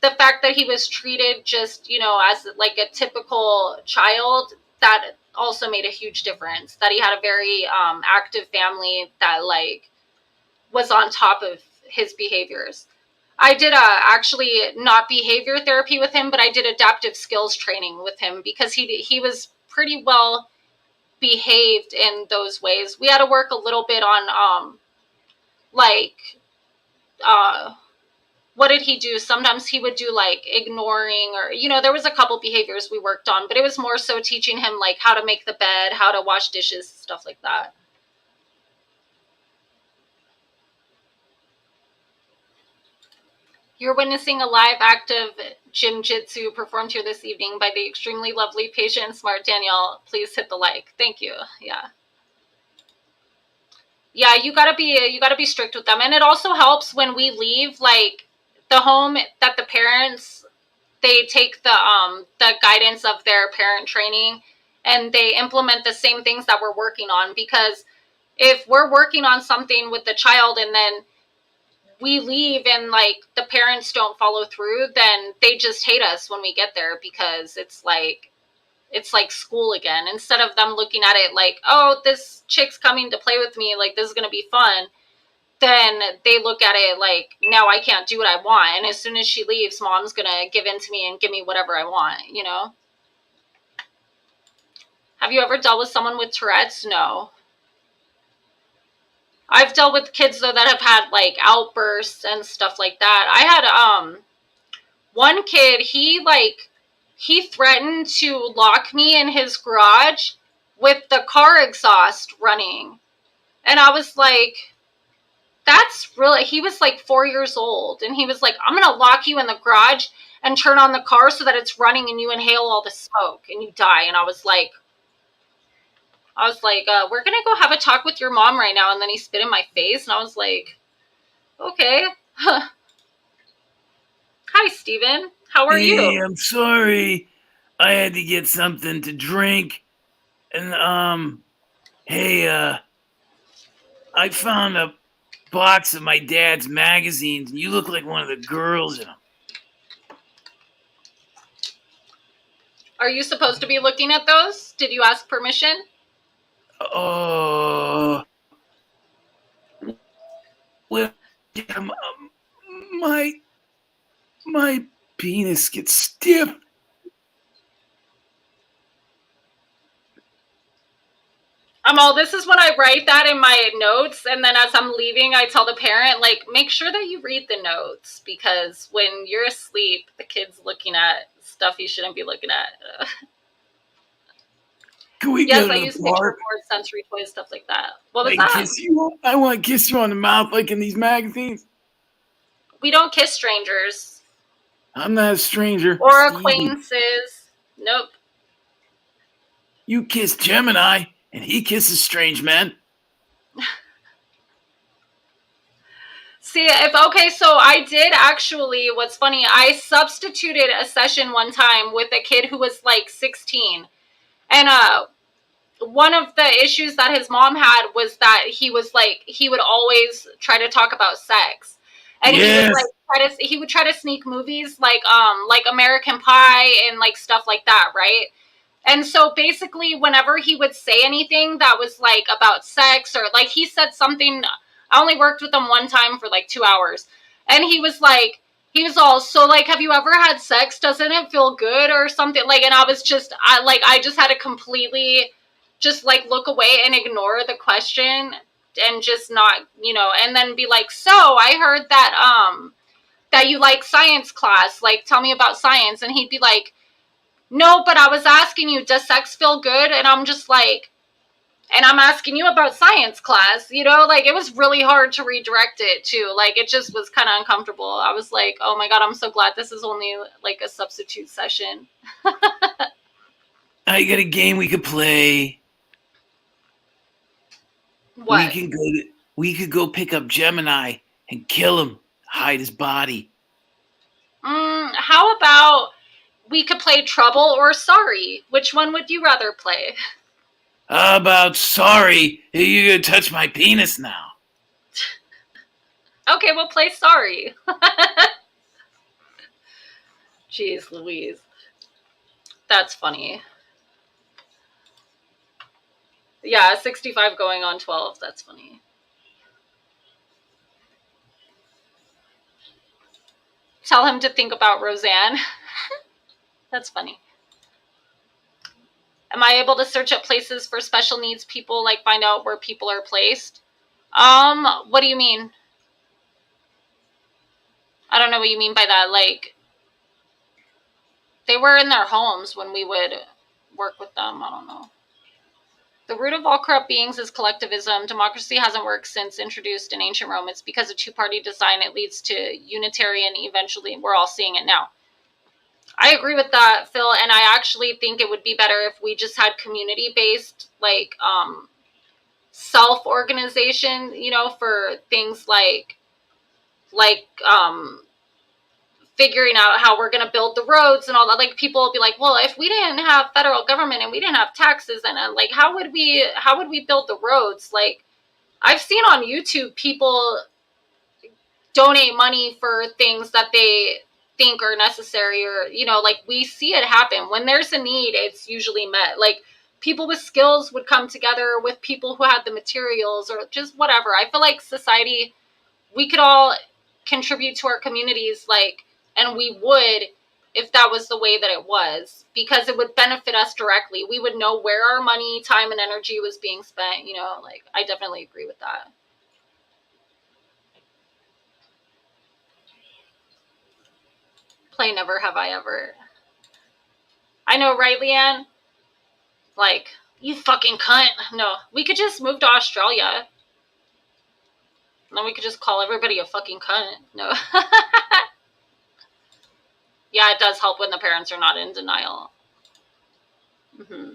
the fact that he was treated just, you know, as like a typical child, that also made a huge difference. That he had a very active family that like was on top of his behaviors. I did actually not behavior therapy with him, but I did adaptive skills training with him because he was pretty well behaved in those ways. We had to work a little bit on like what did he do? Sometimes he would do like ignoring, or, you know, there was a couple behaviors we worked on, but it was more so teaching him like how to make the bed, how to wash dishes, stuff like that. You're witnessing a live active gym jitsu performed here this evening by the extremely lovely, patient, and smart Danielle. Please hit the like. Thank you. Yeah. Yeah, you gotta be strict with them. And it also helps when we leave like the home that the parents, they take the guidance of their parent training and they implement the same things that we're working on. Because if we're working on something with the child and then we leave and like the parents don't follow through, then they just hate us when we get there, because it's like school again. Instead of them looking at it like, oh, this chick's coming to play with me, like this is going to be fun, then they look at it like, now I can't do what I want. And as soon as she leaves, mom's going to give in to me and give me whatever I want, you know? Have you ever dealt with someone with Tourette's? No. I've dealt with kids, though, that have had, like, outbursts and stuff like that. I had, one kid, he threatened to lock me in his garage with the car exhaust running. And I was like, that's really, he was like 4 years old. And he was like, I'm going to lock you in the garage and turn on the car so that it's running and you inhale all the smoke and you die. And I was like, we're going to go have a talk with your mom right now. And then he spit in my face. And I was like, okay. Hi, Steven. How are you? I'm sorry. I had to get something to drink. And, hey, I found a box of my dad's magazines, and you look like one of the girls in them. Are you supposed to be looking at those? Did you ask permission? Oh, well, yeah, my penis gets stiff. This is when I write that in my notes, and then as I'm leaving, I tell the parent, like, make sure that you read the notes, because when you're asleep, the kid's looking at stuff you shouldn't be looking at. Can we Yes, go I to use the picture park? boards, sensory toys, stuff like that. What was I that? kiss you. I want to kiss you on the mouth like in these magazines. We don't kiss strangers. I'm not a stranger. Or Stevie. acquaintances. Nope. You kiss Gemini, and he kisses strange men. See, so I did actually, what's funny, I substituted a session one time with a kid who was like 16. And one of the issues that his mom had was that he would always try to talk about sex. And Yes. he would try to sneak movies like American Pie and like stuff like that, right? And so basically whenever he would say anything that was like about sex, or like he said something, I only worked with him one time for like 2 hours. And he was all, so like, have you ever had sex? Doesn't it feel good or something? Like, and I just had to completely just like look away and ignore the question and just not, and then be like, so I heard that you like science class, like tell me about science. And he'd be like, no, but I was asking you, does sex feel good? And I'm just like, and I'm asking you about science class, like it was really hard to redirect it too. Like it just was kind of uncomfortable. I was like, oh my God, I'm so glad this is only like a substitute session. I got a game we could play. What? We could go pick up Gemini and kill him, hide his body. How about we could play Trouble or Sorry? Which one would you rather play? How about Sorry? You're gonna touch my penis now. Okay, we'll play Sorry. Jeez Louise. That's funny. Yeah, 65 going on 12. That's funny. Tell him to think about Roseanne. That's funny. Am I able to search up places for special needs people, like find out where people are placed? What do you mean? I don't know what you mean by that. Like, they were in their homes when we would work with them. I don't know. The root of all corrupt beings is collectivism. Democracy hasn't worked since introduced in ancient Rome. It's because of two-party design. It leads to unitarian. Eventually, we're all seeing it now. I agree with that, Phil, and I actually think it would be better if we just had community-based, like, self-organization, for things like figuring out how we're going to build the roads and all that. Like, people will be like, well, if we didn't have federal government and we didn't have taxes, and like, how would we build the roads? Like, I've seen on YouTube people donate money for things that they think are necessary, or like, we see it happen when there's a need. It's usually met. Like, people with skills would come together with people who had the materials, or just whatever. I feel like society, we could all contribute to our communities, like, and we would, if that was the way that it was, because it would benefit us directly. We would know where our money, time, and energy was being spent. Like, I definitely agree with that. Play Never Have I Ever. I know, right, Leanne? Like, you fucking cunt. No, we could just move to Australia. And then we could just call everybody a fucking cunt. No. Yeah, it does help when the parents are not in denial. Mm-hmm.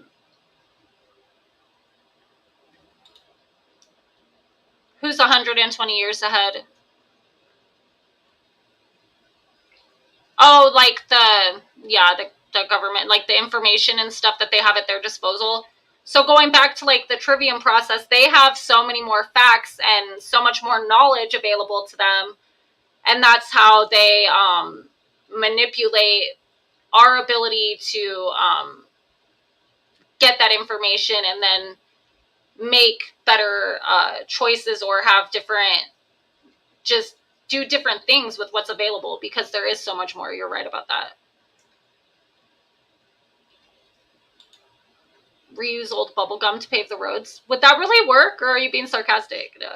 Who's 120 years ahead? Oh, like the government, like the information and stuff that they have at their disposal. So going back to like the Trivium process, they have so many more facts and so much more knowledge available to them. And that's how they manipulate our ability to get that information and then make better choices or have different, just do different things with what's available, because there is so much more. You're right about that. Reuse old bubble gum to pave the roads. Would that really work, or are you being sarcastic? No.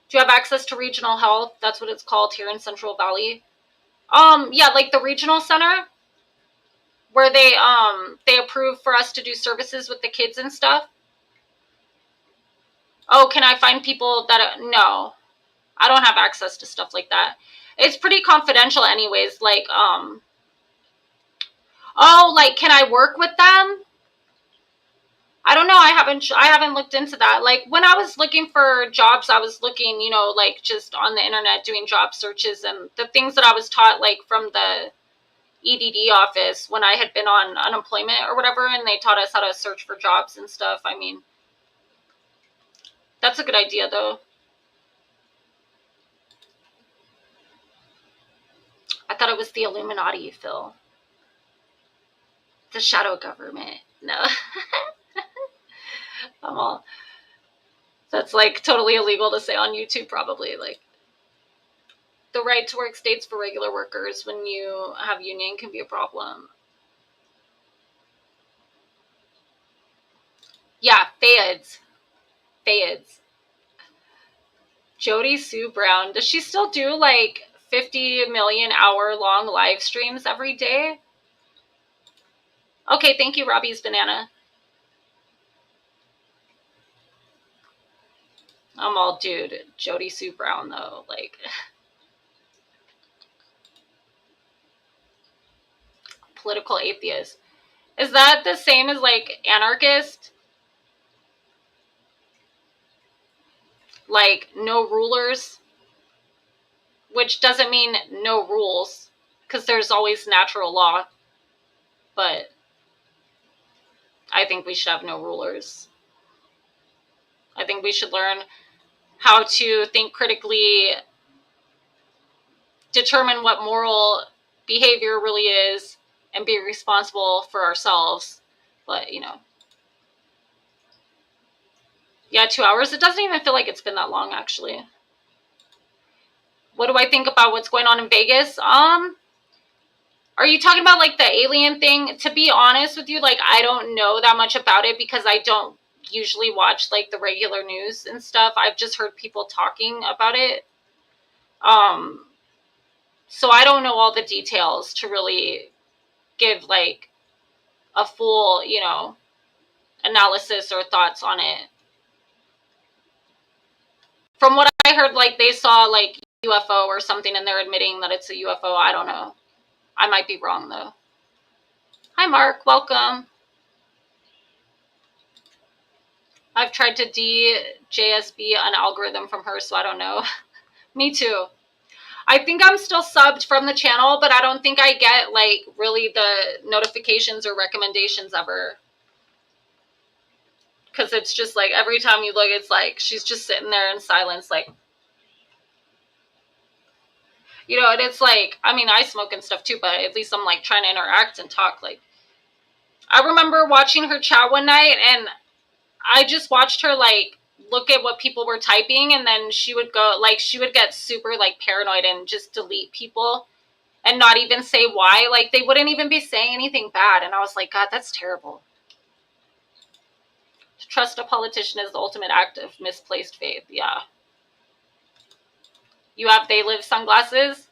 Do you have access to regional health? That's what it's called here in Central Valley. Yeah, like the regional center where they approve for us to do services with the kids and stuff. Oh, can I find people that no. I don't have access to stuff like that. It's pretty confidential anyways. Like oh, like can I work with them? I don't know. I haven't looked into that. Like when I was looking for jobs, I was looking, you know, like just on the internet doing job searches, and the things that I was taught, like from the EDD office when I had been on unemployment or whatever, and they taught us how to search for jobs and stuff. I mean, that's a good idea though. I thought it was the Illuminati, Phil. The shadow government. No. I'm all. That's like totally illegal to say on YouTube, probably. Like, the right to work states for regular workers when you have union can be a problem. Yeah, feds. Feds. Jody Sue Brown. Does she still do like 50 million hour long live streams every day? Okay, thank you, Robbie's Banana. I'm all, dude, Jody Sue Brown, though, like... Political atheist. Is that the same as, like, anarchist? Like, no rulers? Which doesn't mean no rules, because there's always natural law. But I think we should have no rulers. I think we should learn how to think critically, determine what moral behavior really is, and be responsible for ourselves. But, you know. Yeah, 2 hours. It doesn't even feel like it's been that long, actually. What do I think about what's going on in Vegas? Are you talking about, like, the alien thing? To be honest with you, like, I don't know that much about it because I don't usually watch, like, the regular news and stuff. I've just heard people talking about it. So I don't know all the details to really give, like, a full, you know, analysis or thoughts on it. From what I heard, like, they saw, like, UFO or something, and they're admitting that it's a UFO. I don't know. I might be wrong, though. Hi, Mark. Welcome. I've tried to DJSB an algorithm from her, so I don't know. Me too. I think I'm still subbed from the channel, but I don't think I get, like, really the notifications or recommendations ever. Because it's just, like, every time you look, it's like, she's just sitting there in silence, like... You know, and it's like, I mean, I smoke and stuff too, but at least I'm, like, trying to interact and talk, like... I remember watching her chat one night, and I just watched her, like, look at what people were typing, and then she would go, like, she would get super, like, paranoid and just delete people and not even say why. Like, they wouldn't even be saying anything bad, and I was like, God, that's terrible. To trust a politician is the ultimate act of misplaced faith. Yeah. You have They Live sunglasses?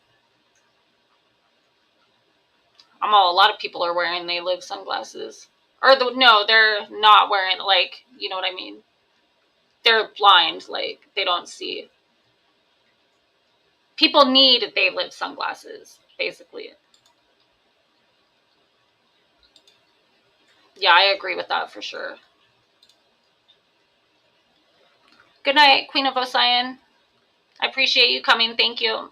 A lot of people are wearing They Live sunglasses. Or, no, they're not wearing, like, you know what I mean? They're blind, like, they don't see. People need They Live sunglasses, basically. Yeah, I agree with that for sure. Good night, Queen of Osian. I appreciate you coming. Thank you.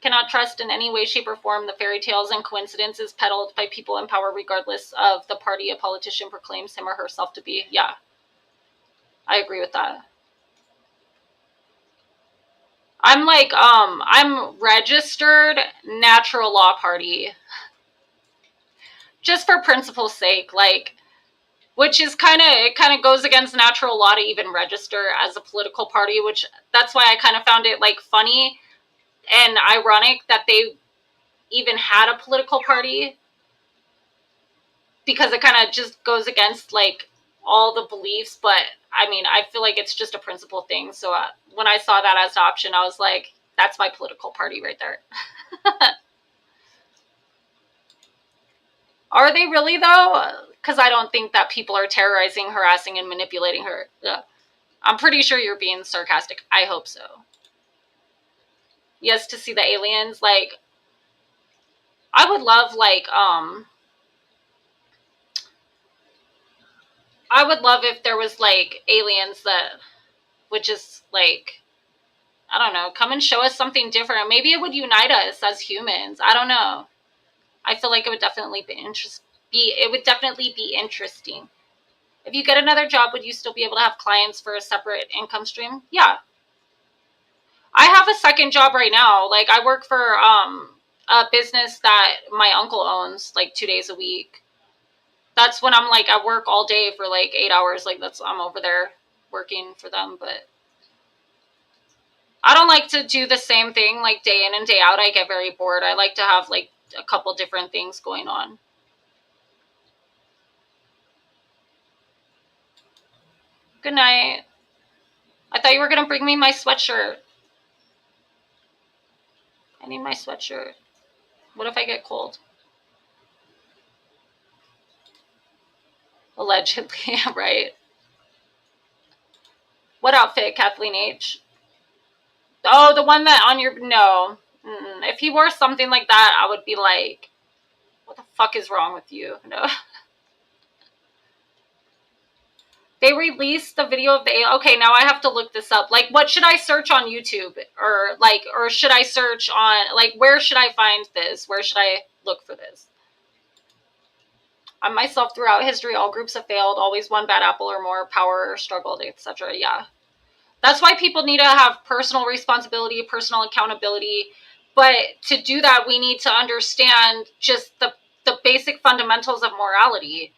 Cannot trust in any way, shape, or form the fairy tales and coincidences peddled by people in power, regardless of the party a politician proclaims him or herself to be. Yeah, I agree with that. I'm registered natural law party. Just for principle's sake, like, which is it kind of goes against natural law to even register as a political party, which that's why I kind of found it like funny and ironic that they even had a political party, because it kind of just goes against like all the beliefs. But I mean, I feel like it's just a principle thing. So when I saw that as an option, I was like, that's my political party right there. Are they really, though? Because I don't think that people are terrorizing, harassing, and manipulating her. I'm pretty sure you're being sarcastic. I hope so. Yes, to see the aliens. Like, I would love, like, I would love if there was, like, aliens that would just, like, I don't know, come and show us something different. Maybe it would unite us as humans. I don't know. I feel like it would definitely be interesting. If you get another job, would you still be able to have clients for a separate income stream? Yeah. I have a second job right now. Like, I work for a business that my uncle owns, like 2 days a week. That's when I'm like at work all day for like 8 hours. Like, I'm over there working for them. But I don't like to do the same thing like day in and day out. I get very bored. I like to have like a couple different things going on. Good night. I thought you were going to bring me my sweatshirt. I need my sweatshirt. What if I get cold? Allegedly, right? What outfit, Kathleen H? Oh, the one that on your... No. If he wore something like that, I would be like, what the fuck is wrong with you? No. They released the video of the... Okay, now I have to look this up. Like, what should I search on YouTube? Or should I search on... Like, where should I find this? Where should I look for this? I myself, throughout history, all groups have failed. Always one bad apple or more, power or struggled, etc. Yeah. That's why people need to have personal responsibility, personal accountability. But to do that, we need to understand just the basic fundamentals of morality.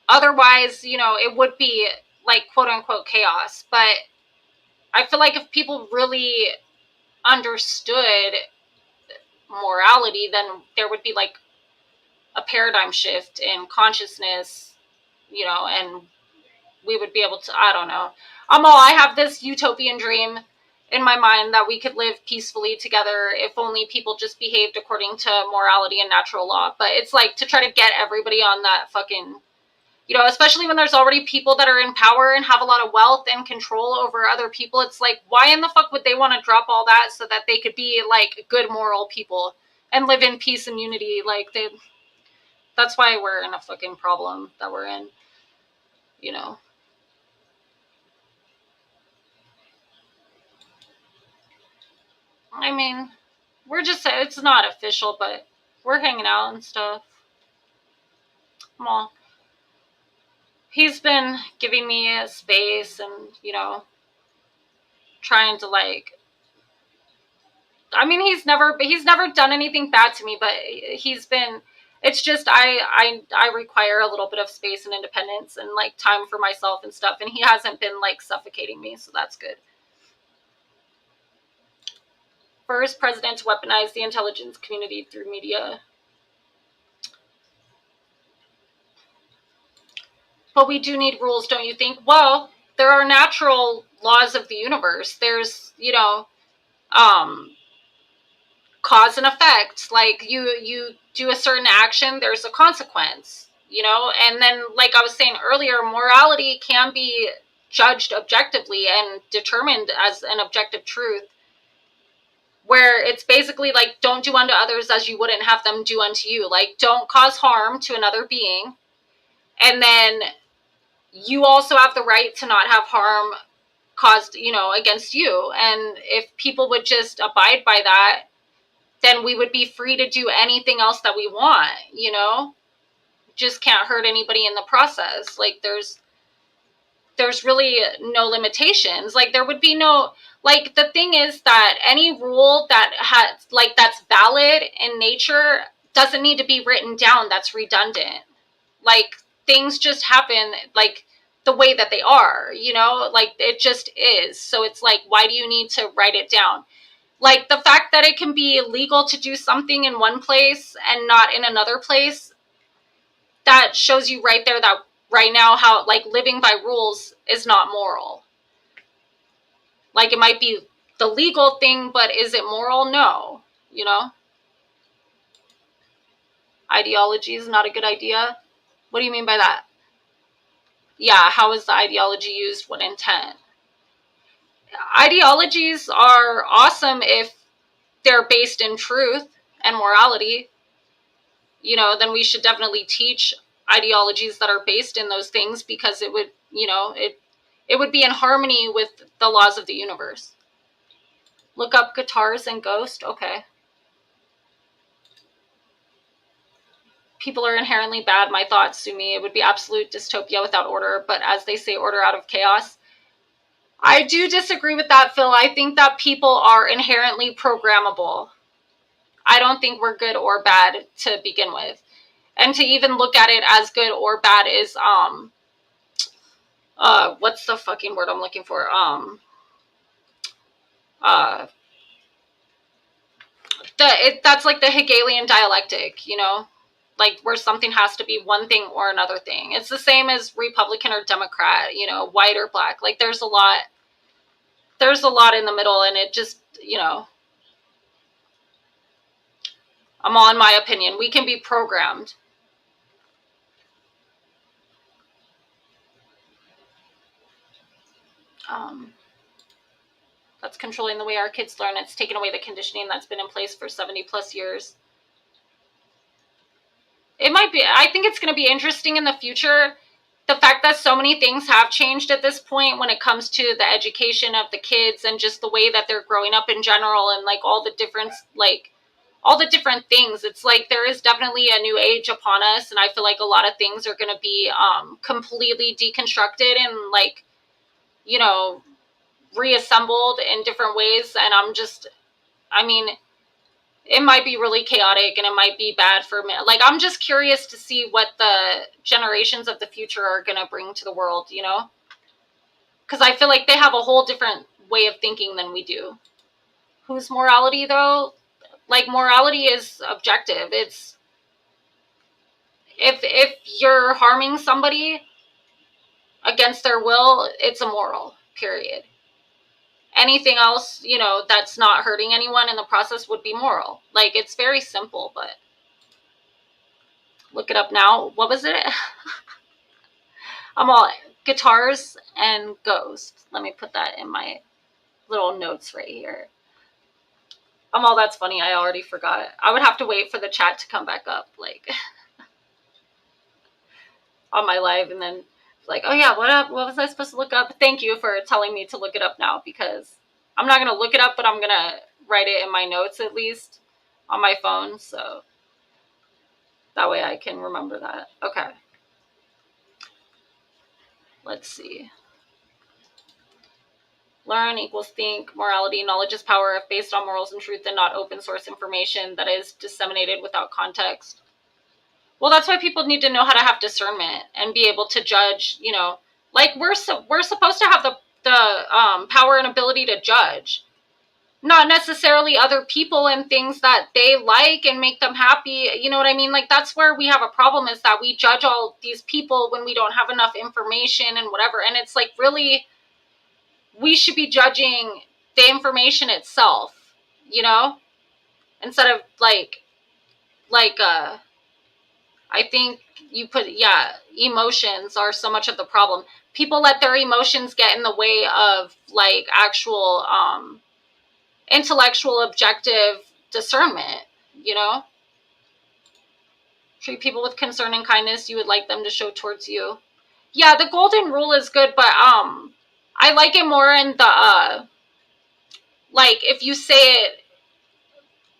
Otherwise, it would be like quote unquote chaos. But I feel like if people really understood morality, then there would be like a paradigm shift in consciousness, and we would be able to, I don't know. I have this utopian dream in my mind that we could live peacefully together if only people just behaved according to morality and natural law. But it's like to try to get everybody on that fucking, especially when there's already people that are in power and have a lot of wealth and control over other people. It's like, why in the fuck would they want to drop all that so that they could be like good moral people and live in peace and unity? Like, that's why we're in a fucking problem that we're in, I mean, it's not official, but we're hanging out and stuff. Well, he's been giving me a space and, trying to like, I mean, he's never done anything bad to me, but it's just, I require a little bit of space and independence and like time for myself and stuff. And he hasn't been like suffocating me. So that's good. First president to weaponize the intelligence community through media. But we do need rules, don't you think? Well, there are natural laws of the universe. There's, cause and effect. Like you do a certain action, there's a consequence, and then like I was saying earlier, morality can be judged objectively and determined as an objective truth, where it's basically like, don't do unto others as you wouldn't have them do unto you. Like, don't cause harm to another being. And then you also have the right to not have harm caused, against you. And if people would just abide by that, then we would be free to do anything else that we want, Just can't hurt anybody in the process. Like, there's there's really no limitations. Like there would be no, like the thing is that any rule that has like that's valid in nature doesn't need to be written down. That's redundant. Like things just happen like the way that they are, you know, like it just is. So it's like, why do you need to write it down? Like the fact that it can be illegal to do something in one place and not in another place, that shows you right there that right now how like living by rules is not moral. Like it might be the legal thing, but is it moral? No, you know? Ideology is not a good idea. What do you mean by that? Yeah, how is the ideology used? What intent? Ideologies are awesome if they're based in truth and morality. You know, then we should definitely teach ideologies that are based in those things, because it would, you know, it would be in harmony with the laws of the universe. Look up guitars and ghost. Okay. People are inherently bad. My thoughts, sue me. It would be absolute dystopia without order, but as they say, order out of chaos. I do disagree with that, Phil. I think that people are inherently programmable. I don't think we're good or bad to begin with. And to even look at it as good or bad is, what's the fucking word I'm looking for? That's like the Hegelian dialectic, you know? Like where something has to be one thing or another thing. It's the same as Republican or Democrat, you know, white or black. Like there's a lot in the middle, and it just, you know, I'm all in my opinion. We can be programmed. That's controlling the way our kids learn. It's taken away the conditioning that's been in place for 70 plus years. It might be, I think it's going to be interesting in the future. The fact that so many things have changed at this point when it comes to the education of the kids and just the way that they're growing up in general, and like all the different things. It's like there is definitely a new age upon us, and I feel like a lot of things are going to be completely deconstructed and like, you know, reassembled in different ways. And I mean, it might be really chaotic and it might be bad for me. Like, I'm just curious to see what the generations of the future are going to bring to the world, you know? Because I feel like they have a whole different way of thinking than we do. Whose morality, though? Like, morality is objective. It's, if you're harming somebody against their will, it's immoral, period. Anything else, you know, that's not hurting anyone in the process would be moral. Like, it's very simple, but look it up now. What was it? I'm all guitars and ghost. Let me put that in my little notes right here. I'm all, that's funny. I already forgot. I would have to wait for the chat to come back up, like, on my live, and then like, oh yeah, what was I supposed to look up? Thank you for telling me to look it up now, because I'm not going to look it up, but I'm going to write it in my notes at least on my phone, so that way I can remember that. Okay. Let's see. Learn equals think. Morality, knowledge is power if based on morals and truth and not open source information that is disseminated without context. Well, that's why people need to know how to have discernment and be able to judge, you know, like we're supposed to have the power and ability to judge, not necessarily other people and things that they like and make them happy. You know what I mean? Like, that's where we have a problem, is that we judge all these people when we don't have enough information and whatever. And it's like, really, we should be judging the information itself, you know, instead of I think you put, yeah, emotions are so much of the problem. People let their emotions get in the way of like actual intellectual objective discernment, you know? Treat people with concern and kindness you would like them to show towards you. Yeah, the golden rule is good, but I like it more in the like, if you say it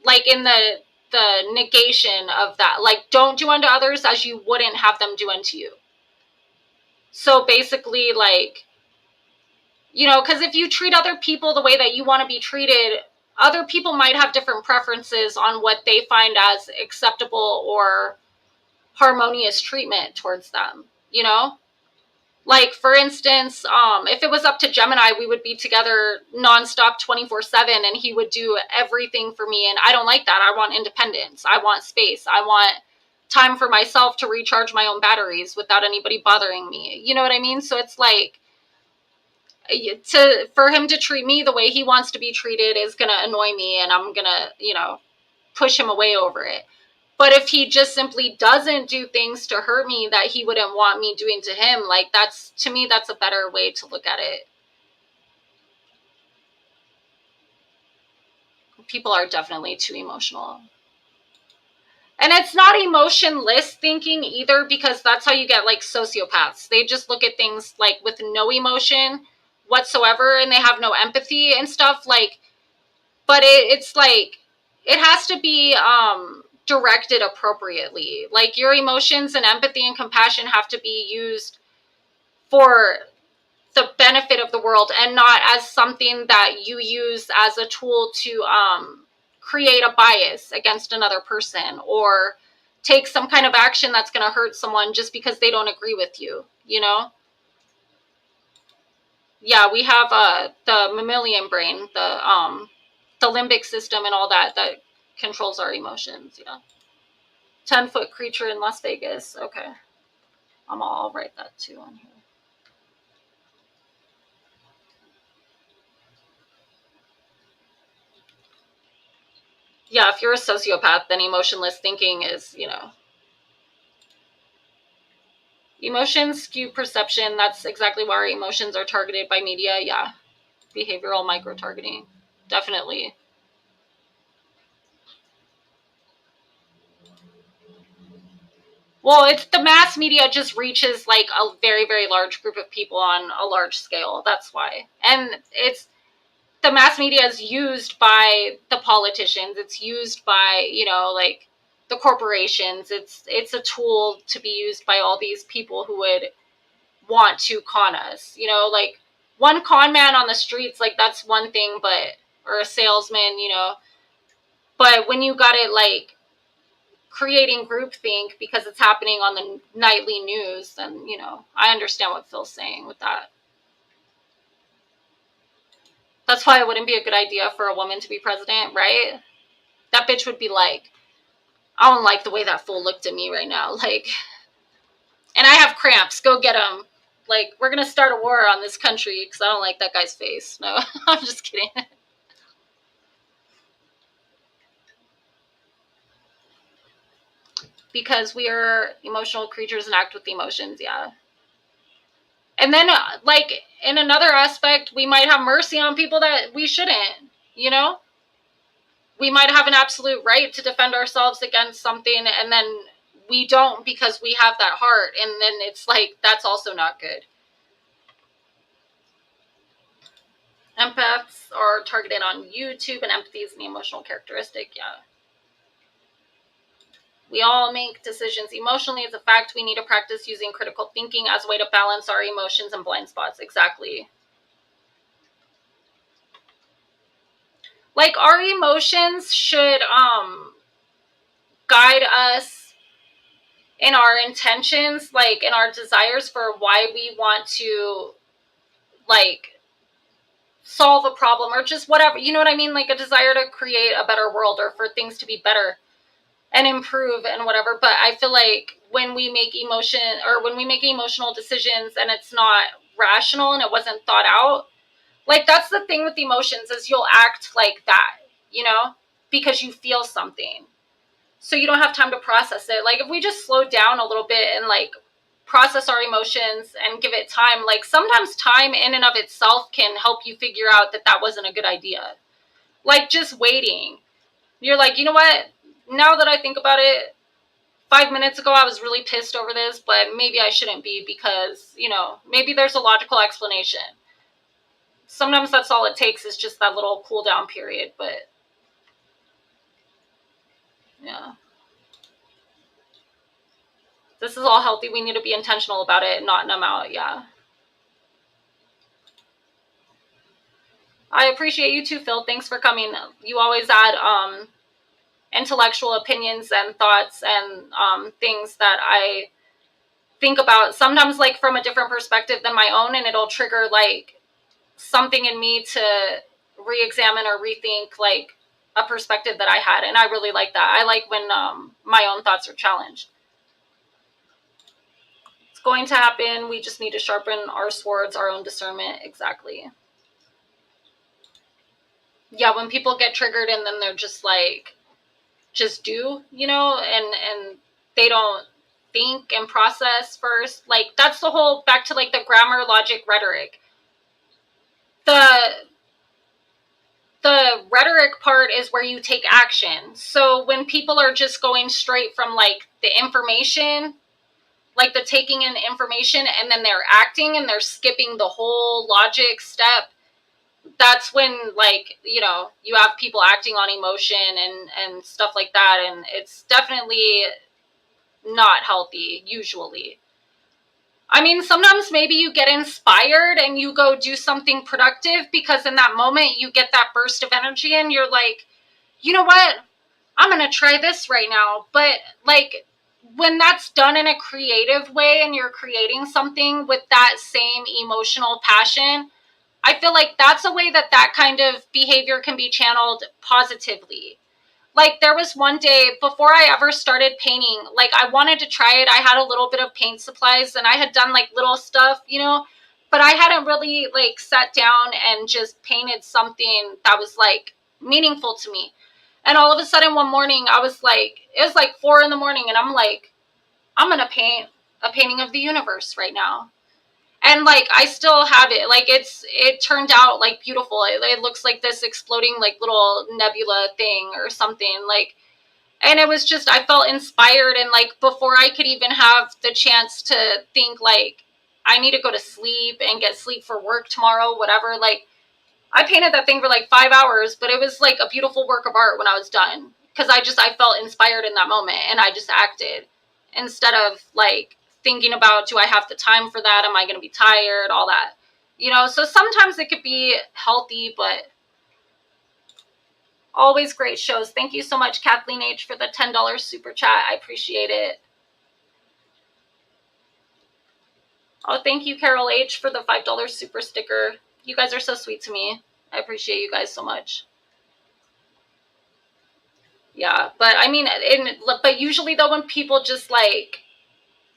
like in the negation of that, like, don't do unto others as you wouldn't have them do unto you. So basically, like, You know, because if you treat other people the way that you want to be treated, other people might have different preferences on what they find as acceptable or harmonious treatment towards them, you know? Like, for instance, if it was up to Gemini, we would be together nonstop 24/7, and he would do everything for me. And I don't like that. I want independence. I want space. I want time for myself to recharge my own batteries without anybody bothering me. You know what I mean? So it's like, for him to treat me the way he wants to be treated is going to annoy me, and I'm going to, you know, push him away over it. But if he just simply doesn't do things to hurt me that he wouldn't want me doing to him, like, that's, to me, that's a better way to look at it. People are definitely too emotional. And it's not emotionless thinking either, because that's how you get, like, sociopaths. They just look at things, like, with no emotion whatsoever, and they have no empathy and stuff, like, but it's like, it has to be directed appropriately. Like, your emotions and empathy and compassion have to be used for the benefit of the world, and not as something that you use as a tool to create a bias against another person, or take some kind of action that's going to hurt someone just because they don't agree with you, you know? Yeah, we have the mammalian brain, the limbic system and all that controls our emotions. Yeah. 10-foot creature in Las Vegas. Okay. I'll write that too on here. Yeah, if you're a sociopath, then emotionless thinking is, you know. Emotions skew perception. That's exactly why our emotions are targeted by media. Yeah. Behavioral micro-targeting. Definitely. Well, it's the mass media just reaches, like, a very, very large group of people on a large scale. That's why. And it's, the mass media is used by the politicians. It's used by, you know, like, the corporations. It's a tool to be used by all these people who would want to con us. You know, like, one con man on the streets, like, that's one thing, but, or a salesman, you know. But when you got it, like, creating groupthink because it's happening on the nightly news, then, you know, I understand what Phil's saying with that. That's why it wouldn't be a good idea for a woman to be president, right? That bitch would be like, I don't like the way that fool looked at me right now. Like, and I have cramps. Go get him. Like, we're going to start a war on this country because I don't like that guy's face. No, I'm just kidding. Because we are emotional creatures and act with emotions, yeah. And then, like, in another aspect, we might have mercy on people that we shouldn't, you know? We might have an absolute right to defend ourselves against something, and then we don't because we have that heart, and then it's like, that's also not good. Empaths are targeted on YouTube, and empathy is an emotional characteristic, yeah. We all make decisions emotionally. It's a fact. We need to practice using critical thinking as a way to balance our emotions and blind spots. Exactly. Like, our emotions should guide us in our intentions, like, in our desires for why we want to, like, solve a problem or just whatever, you know what I mean? Like, a desire to create a better world or for things to be better and improve and whatever. But I feel like when we make emotional decisions and it's not rational and it wasn't thought out, like, that's the thing with emotions, is you'll act like that, you know, because you feel something. So you don't have time to process it. Like, if we just slow down a little bit and, like, process our emotions and give it time, like, sometimes time in and of itself can help you figure out that that wasn't a good idea. Like, just waiting. You're like, you know what? Now that I think about it, 5 minutes ago I was really pissed over this, but maybe I shouldn't be because, you know, maybe there's a logical explanation. Sometimes that's all it takes, is just that little cool down period, but yeah. This is all healthy. We need to be intentional about it and not numb out, yeah. I appreciate you too, Phil. Thanks for coming. You always add intellectual opinions and thoughts and things that I think about, sometimes like from a different perspective than my own, and it'll trigger like something in me to re-examine or rethink like a perspective that I had. And I really like that. I like when my own thoughts are challenged. It's going to happen. We just need to sharpen our swords, our own discernment. Exactly. Yeah, when people get triggered and then they're just like, just do, and they don't think and process first. Like, that's the whole, back to like the grammar, logic, rhetoric. The rhetoric part is where you take action. So when people are just going straight from like the information, like the taking in information, and then they're acting and they're skipping the whole logic step, that's when like, you have people acting on emotion and stuff like that. And it's definitely not healthy, usually. I mean, sometimes maybe you get inspired and you go do something productive because in that moment you get that burst of energy and you're like, you know what? I'm going to try this right now. But like, when that's done in a creative way and you're creating something with that same emotional passion, I feel like that's a way that kind of behavior can be channeled positively. Like, there was one day before I ever started painting, like, I wanted to try it. I had a little bit of paint supplies and I had done like little stuff, but I hadn't really like sat down and just painted something that was like meaningful to me. And all of a sudden one morning it was like 4 a.m. and I'm like, I'm going to paint a painting of the universe right now. And like, I still have it. Like, it turned out like beautiful. It looks like this exploding like little nebula thing or something, like, and it was just, I felt inspired. And like, before I could even have the chance to think like, I need to go to sleep and get sleep for work tomorrow, whatever. Like, I painted that thing for like 5 hours, but it was like a beautiful work of art when I was done. Cause I felt inspired in that moment and I just acted instead of like thinking about, do I have the time for that? Am I going to be tired? All that, so sometimes it could be healthy, but always great shows. Thank you so much, Kathleen H, for the $10 super chat. I appreciate it. Oh, thank you, Carol H, for the $5 super sticker. You guys are so sweet to me. I appreciate you guys so much. Yeah, but I mean, but usually though, when people just like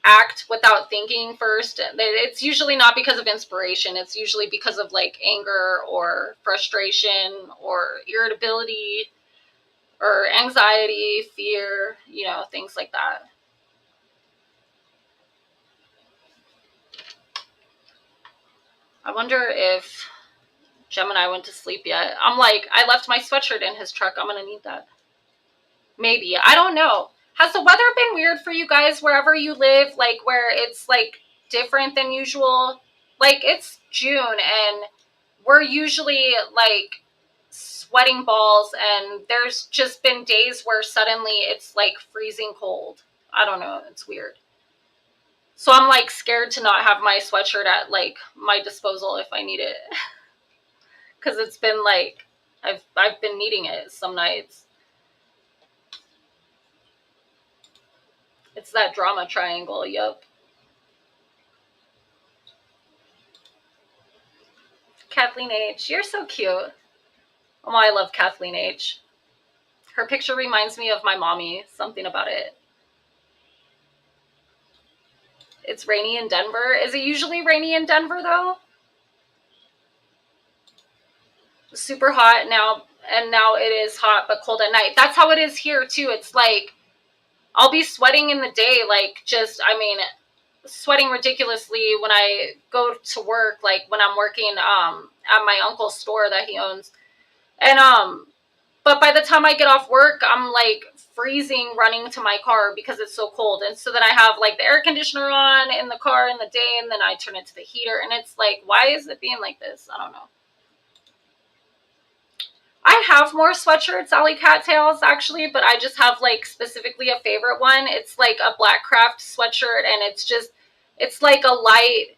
act without thinking first, it's usually not because of inspiration. It's usually because of like anger or frustration or irritability or anxiety, fear, things like that. I wonder if Gemini went to sleep yet. I'm like, I left my sweatshirt in his truck. I'm going to need that. Maybe. I don't know. Has the weather been weird for you guys wherever you live? Like, where it's like different than usual? Like, it's June and we're usually like sweating balls, and there's just been days where suddenly it's like freezing cold. I don't know. It's weird. So I'm like scared to not have my sweatshirt at like my disposal if I need it. Cause it's been like, I've been needing it some nights. It's that drama triangle. Yup. Kathleen H, you're so cute. Oh, I love Kathleen H. Her picture reminds me of my mommy. Something about it. It's rainy in Denver. Is it usually rainy in Denver though? Super hot now, and now it is hot but cold at night. That's how it is here too. It's like, I'll be sweating in the day, like sweating ridiculously when I go to work, like when I'm working at my uncle's store that he owns. And but by the time I get off work, I'm like freezing running to my car because it's so cold. And so then I have like the air conditioner on in the car in the day, and then I turn it to the heater, and it's like, why is it being like this? I don't know. I have more sweatshirts, Alley Cattails, actually, but I just have like specifically a favorite one. It's like a black craft sweatshirt, and it's like a light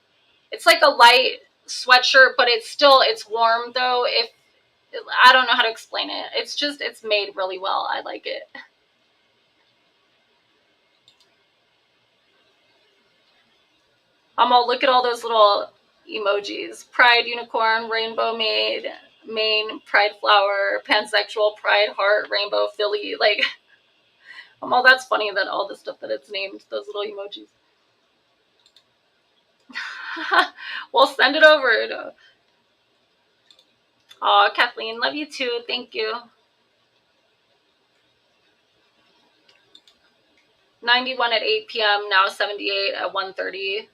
sweatshirt, but it's warm though. I don't know how to explain it. It's just, it's made really well. I like it. Look at all those little emojis. Pride, unicorn, rainbow main, pride flower, pansexual, pride heart, rainbow, Philly. Like, that's funny that all the stuff that it's named, those little emojis. We'll send it over. Oh, Kathleen, love you too. Thank you. 91 at 8 p.m., now 78 at 1:30.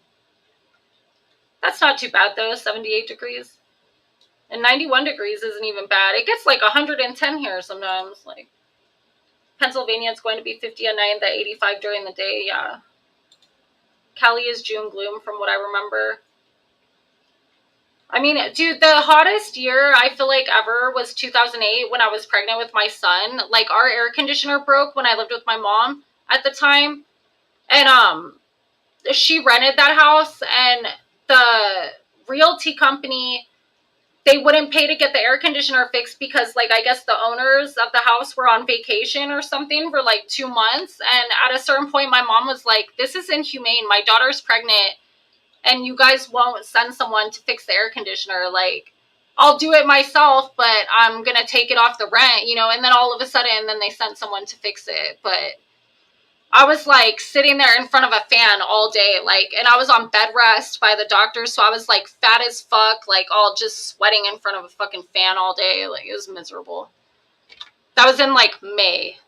That's not too bad though, 78 degrees. And 91 degrees isn't even bad. It gets like 110 here sometimes. Like, Pennsylvania, it's going to be 50 at night, at 85 during the day. Yeah. Cali is June gloom from what I remember. I mean, dude, the hottest year I feel like ever was 2008 when I was pregnant with my son. Like, our air conditioner broke when I lived with my mom at the time. And she rented that house, and the realty company, they wouldn't pay to get the air conditioner fixed because, like, I guess the owners of the house were on vacation or something for like 2 months. And at a certain point, my mom was like, this is inhumane. My daughter's pregnant and you guys won't send someone to fix the air conditioner. Like, I'll do it myself, but I'm going to take it off the rent, you know? And then all of a sudden, then they sent someone to fix it. But I was like sitting there in front of a fan all day, like, and I was on bed rest by the doctor. So I was like fat as fuck, like all just sweating in front of a fucking fan all day. Like, it was miserable. That was in like May.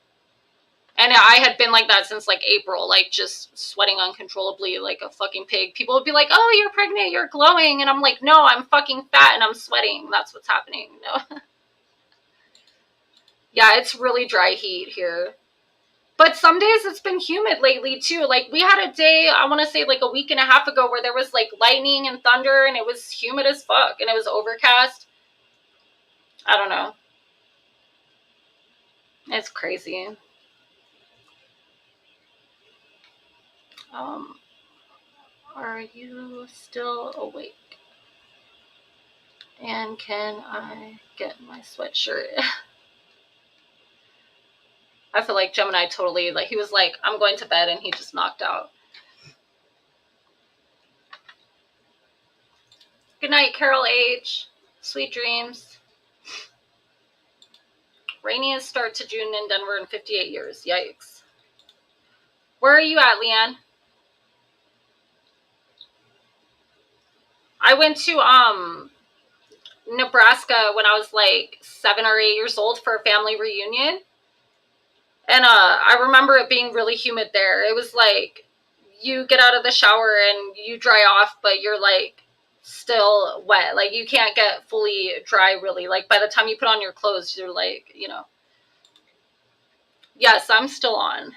And I had been like that since like April, like just sweating uncontrollably like a fucking pig. People would be like, oh, you're pregnant, you're glowing. And I'm like, no, I'm fucking fat and I'm sweating. That's what's happening. No. Yeah, it's really dry heat here. But some days it's been humid lately too. Like, we had a day, I want to say like a week and a half ago, where there was like lightning and thunder and it was humid as fuck and it was overcast. I don't know. It's crazy. Are you still awake? And can I get my sweatshirt? I feel like Gemini totally, like, he was like, I'm going to bed, and he just knocked out. Good night, Carol H. Sweet dreams. Rainiest start to June in Denver in 58 years. Yikes. Where are you at, Leanne? I went to Nebraska when I was like 7 or 8 years old for a family reunion. And I remember it being really humid there. It was like you get out of the shower and you dry off, but you're like still wet. Like, you can't get fully dry really. Like, by the time you put on your clothes, you're like, you know. Yes, I'm still on.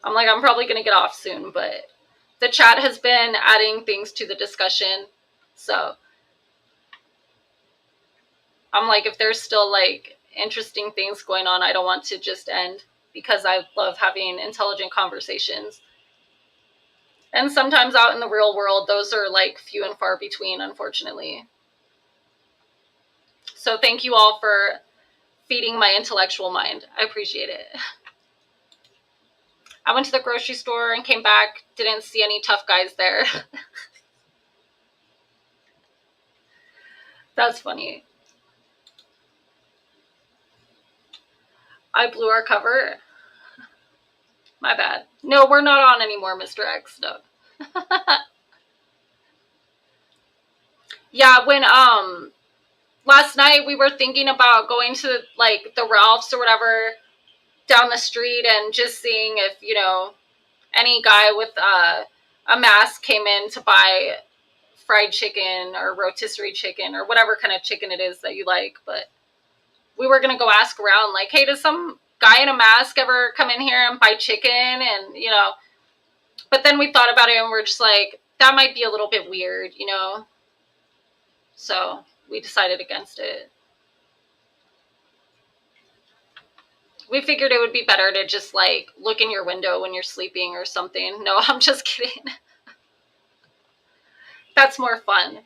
I'm like, I'm probably going to get off soon, but the chat has been adding things to the discussion. So I'm like, if there's still like interesting things going on, I don't want to just end, because I love having intelligent conversations. And sometimes out in the real world, those are like few and far between, unfortunately. So thank you all for feeding my intellectual mind. I appreciate it. I went to the grocery store and came back, didn't see any tough guys there. That's funny. I blew our cover. My bad. No, we're not on anymore, Mr. X. No. Yeah, when last night we were thinking about going to like the Ralphs or whatever down the street and just seeing if, you know, any guy with a mask came in to buy fried chicken or rotisserie chicken or whatever kind of chicken it is that you like. But we were gonna go ask around, like, hey, does some guy in a mask ever come in here and buy chicken? And, you know, but then we thought about it and we're just like, that might be a little bit weird, you know? So we decided against it. We figured it would be better to just like look in your window when you're sleeping or something. No, I'm just kidding. That's more fun.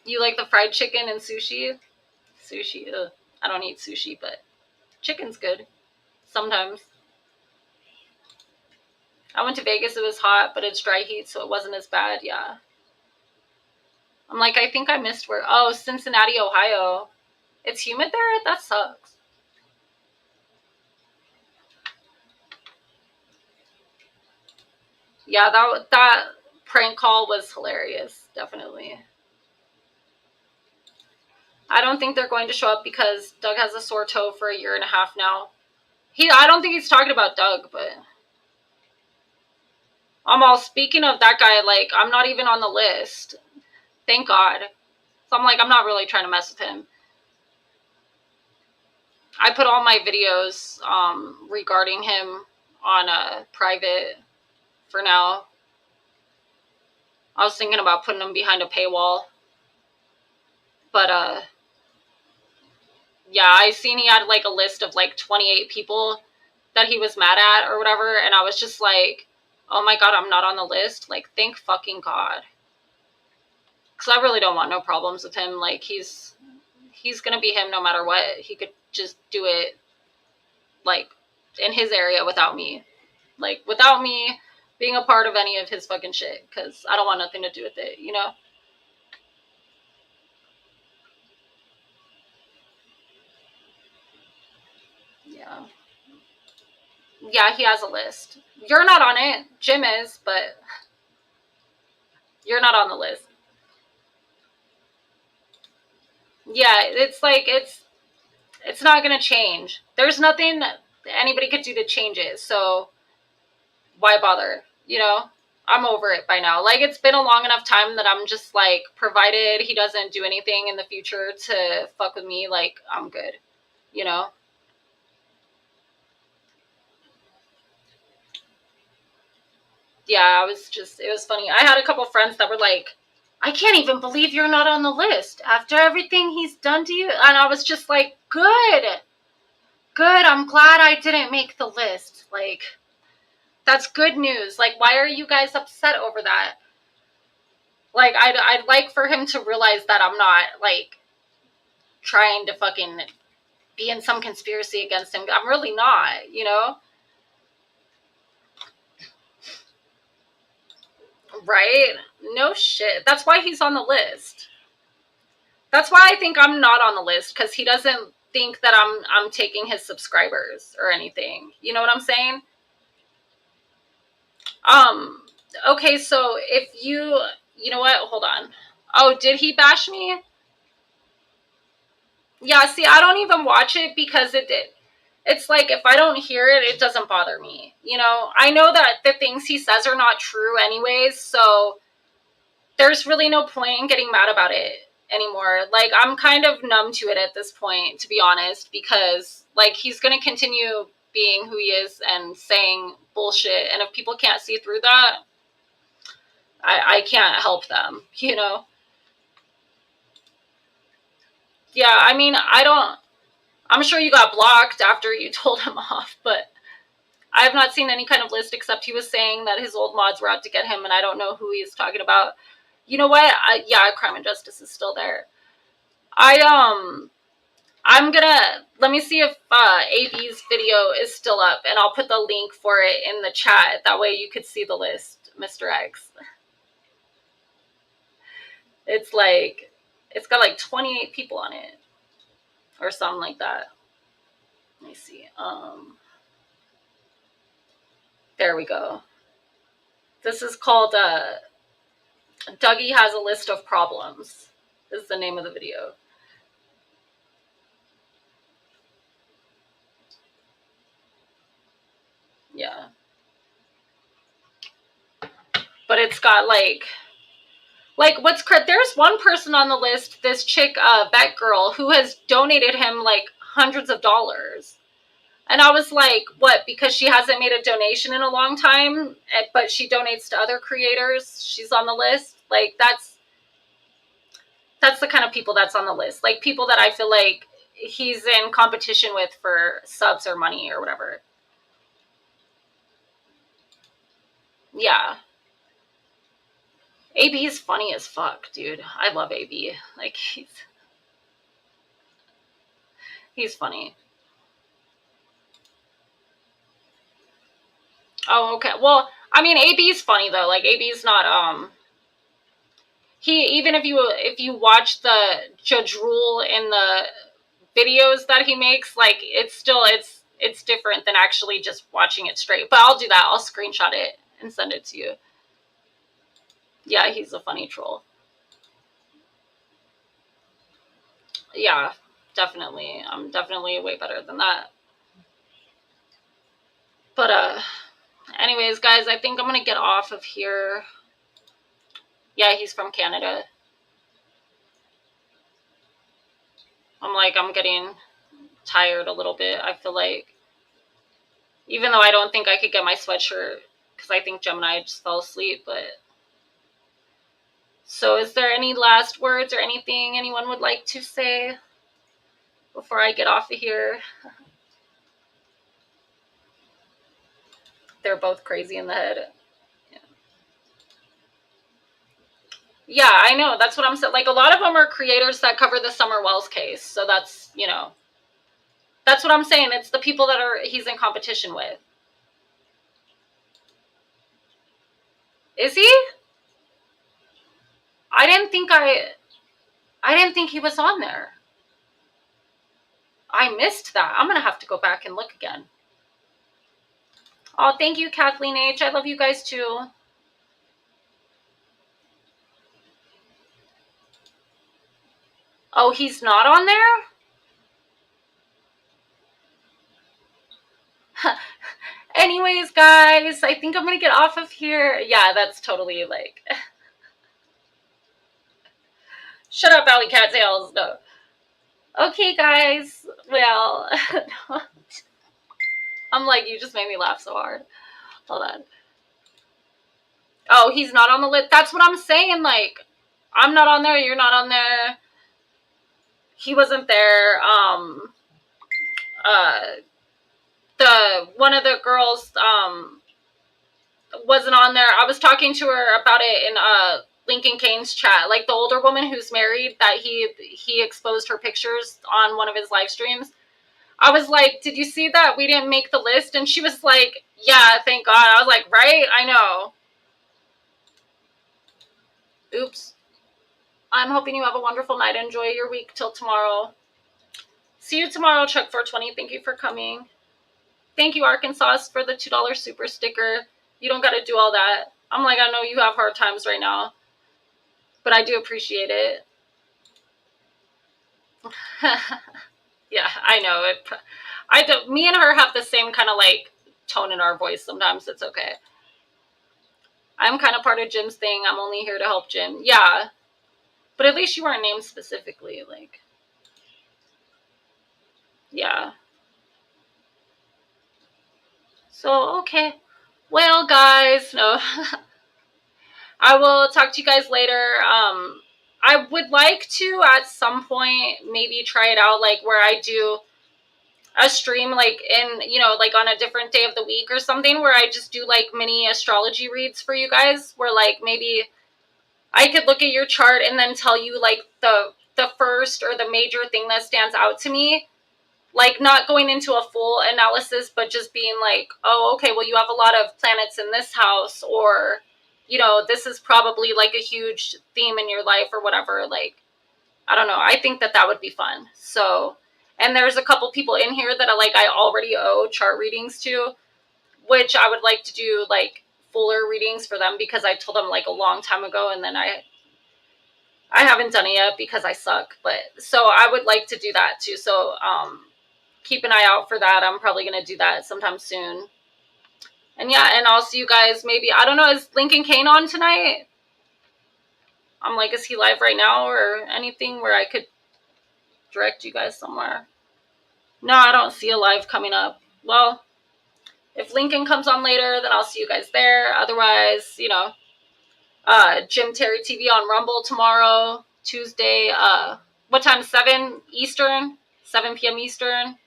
You like the fried chicken and sushi? Sushi, ugh. I don't eat sushi, but chicken's good. Sometimes. I went to Vegas, it was hot, but it's dry heat, so it wasn't as bad, yeah. I'm like, I think I missed where, oh, Cincinnati, Ohio. It's humid there? That sucks. Yeah, that prank call was hilarious, definitely. I don't think they're going to show up because Doug has a sore toe for 1.5 years now. I don't think he's talking about Doug, but I'm all, speaking of that guy, like, I'm not even on the list. Thank God. So I'm like, I'm not really trying to mess with him. I put all my videos regarding him on a private for now. I was thinking about putting them behind a paywall. But, yeah, I seen he had, like, a list of, like, 28 people that he was mad at or whatever, and I was just like, oh my God, I'm not on the list. Like, thank fucking God. Because I really don't want no problems with him. Like, he's gonna be him no matter what. He could just do it, like, in his area without me. Like, without me being a part of any of his fucking shit. Because I don't want nothing to do with it, you know? Yeah. Yeah, he has a list. You're not on it. Jim is, but you're not on the list. Yeah, it's like, it's not going to change. There's nothing anybody could do to change it. So why bother? You know, I'm over it by now. Like, it's been a long enough time that I'm just like, provided he doesn't do anything in the future to fuck with me, like, I'm good. You know? Yeah, it was funny. I had a couple friends that were like, I can't even believe you're not on the list after everything he's done to you. And I was just like, good. Good. I'm glad I didn't make the list. Like, that's good news. Like, why are you guys upset over that? Like, I'd like for him to realize that I'm not, like, trying to fucking be in some conspiracy against him. I'm really not, you know? Right? No shit. That's why he's on the list. That's why I think I'm not on the list, because he doesn't think that I'm taking his subscribers or anything. You know what I'm saying? Okay, so if you know what? Hold on. Oh, did he bash me? Yeah, see, I don't even watch it because it's like, if I don't hear it, it doesn't bother me. You know, I know that the things he says are not true anyways, so there's really no point in getting mad about it anymore. Like, I'm kind of numb to it at this point, to be honest, because, like, he's going to continue being who he is and saying bullshit, and if people can't see through that, I can't help them, you know? Yeah, I mean, I'm sure you got blocked after you told him off, but I have not seen any kind of list except he was saying that his old mods were out to get him, and I don't know who he's talking about. You know what? Yeah, Crime and Justice is still there. I'm gonna, let me see if AB's video is still up, and I'll put the link for it in the chat. That way you could see the list, Mr. X. It's like, it's got like 28 people on it, or something like that. Let me see. There we go. This is called Dougie Has a List of Problems. This is the name of the video. Yeah. But it's got like there's one person on the list, this chick, Vet Girl, who has donated him like hundreds of dollars. And I was like, what, because she hasn't made a donation in a long time, but she donates to other creators, she's on the list? Like, that's the kind of people that's on the list. Like, people that I feel like he's in competition with for subs or money or whatever. Yeah. AB is funny as fuck, dude. I love AB. Like, he's funny. Oh, okay. Well, I mean, AB's funny though. Like, AB's not even if you watch the Judge Rule in the videos that he makes, like, it's different than actually just watching it straight. But I'll do that. I'll screenshot it and send it to you. Yeah, he's a funny troll. Yeah, definitely. I'm definitely way better than that. But anyways, guys, I think I'm gonna get off of here. Yeah, he's from Canada. I'm getting tired a little bit. I feel like, even though I don't think I could get my sweatshirt because I think Gemini just fell asleep. But so, is there any last words or anything anyone would like to say before I get off of here? They're both crazy in the head. Yeah, I know. That's what I'm saying. Like, a lot of them are creators that cover the Summer Wells case. So that's, that's what I'm saying. It's the people that he's in competition with. Is he? I didn't think he was on there. I missed that. I'm going to have to go back and look again. Oh, thank you, Kathleen H. I love you guys too. Oh, he's not on there? Anyways, guys, I think I'm going to get off of here. Yeah, that's totally like... Shut up, Alley Cat Tails. No. Okay, guys. Well, I'm like, you just made me laugh so hard. Hold on. Oh, he's not on the list. That's what I'm saying. Like, I'm not on there. You're not on there. He wasn't there. One of the girls wasn't on there. I was talking to her about it in Lincoln Kane's chat. Like, the older woman who's married, that he exposed her pictures on one of his live streams. I was like, did you see that we didn't make the list? And she was like, yeah, thank God. I was like, right? I know. Oops. I'm hoping you have a wonderful night. Enjoy your week till tomorrow. See you tomorrow, Chuck 420. Thank you for coming. Thank you, Arkansas, for the $2 super sticker. You don't got to do all that. I'm like, I know you have hard times right now, but I do appreciate it. Yeah, I know it. Me and her have the same kind of like tone in our voice. Sometimes it's okay. I'm kind of part of Jim's thing. I'm only here to help Jim. Yeah, but at least you weren't named specifically. Like, yeah. So, okay. Well, guys, no. I will talk to you guys later. I would like to, at some point, maybe try it out, like, where I do a stream, like, like, on a different day of the week or something, where I just do, like, mini astrology reads for you guys, where, like, maybe I could look at your chart and then tell you, like, the first or the major thing that stands out to me. Like, not going into a full analysis, but just being like, oh, okay, well, you have a lot of planets in this house, or, this is probably, like, a huge theme in your life or whatever. Like, I don't know. I think that would be fun. So, and there's a couple people in here that I already owe chart readings to, which I would like to do, like, fuller readings for them, because I told them, like, a long time ago, and then I haven't done it yet because I suck. But, so I would like to do that too. So, keep an eye out for that. I'm probably going to do that sometime soon. And yeah, and I'll see you guys maybe, I don't know, is Lincoln Kane on tonight? I'm like, is he live right now or anything where I could direct you guys somewhere? No, I don't see a live coming up. Well, if Lincoln comes on later, then I'll see you guys there. Otherwise, Jim Terry TV on Rumble tomorrow, Tuesday. What time? 7 Eastern? 7 p.m. Eastern?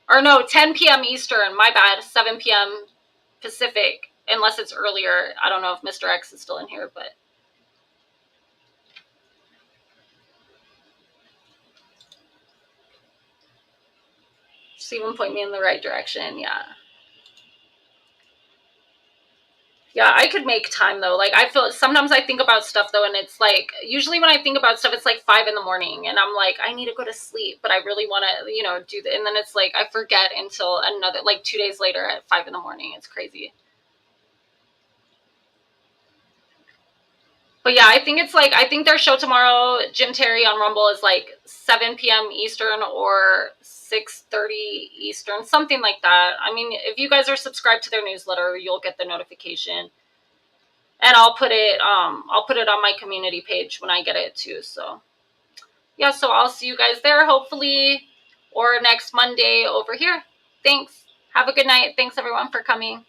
Or no, 10 p.m. Eastern. My bad. 7 p.m. Pacific. unless it's earlier. I don't know if Mr. X is still in here, but just even point me in the right direction. Yeah. Yeah, I could make time though. Like I feel sometimes I think about stuff though, and it's like usually when I think about stuff, it's like 5 in the morning, and I'm like, I need to go to sleep, but I really want to, you know, do that. And then it's like I forget until another like 2 days later at 5 in the morning. It's crazy. But yeah, I think it's like I think their show tomorrow, Jim Terry on Rumble, is like 7 p.m. Eastern or 6:30 Eastern, something like that. I mean, if you guys are subscribed to their newsletter, you'll get the notification. And I'll put it on my community page when I get it too. So yeah, so I'll see you guys there hopefully, or next Monday over here. Thanks. Have a good night. Thanks everyone for coming.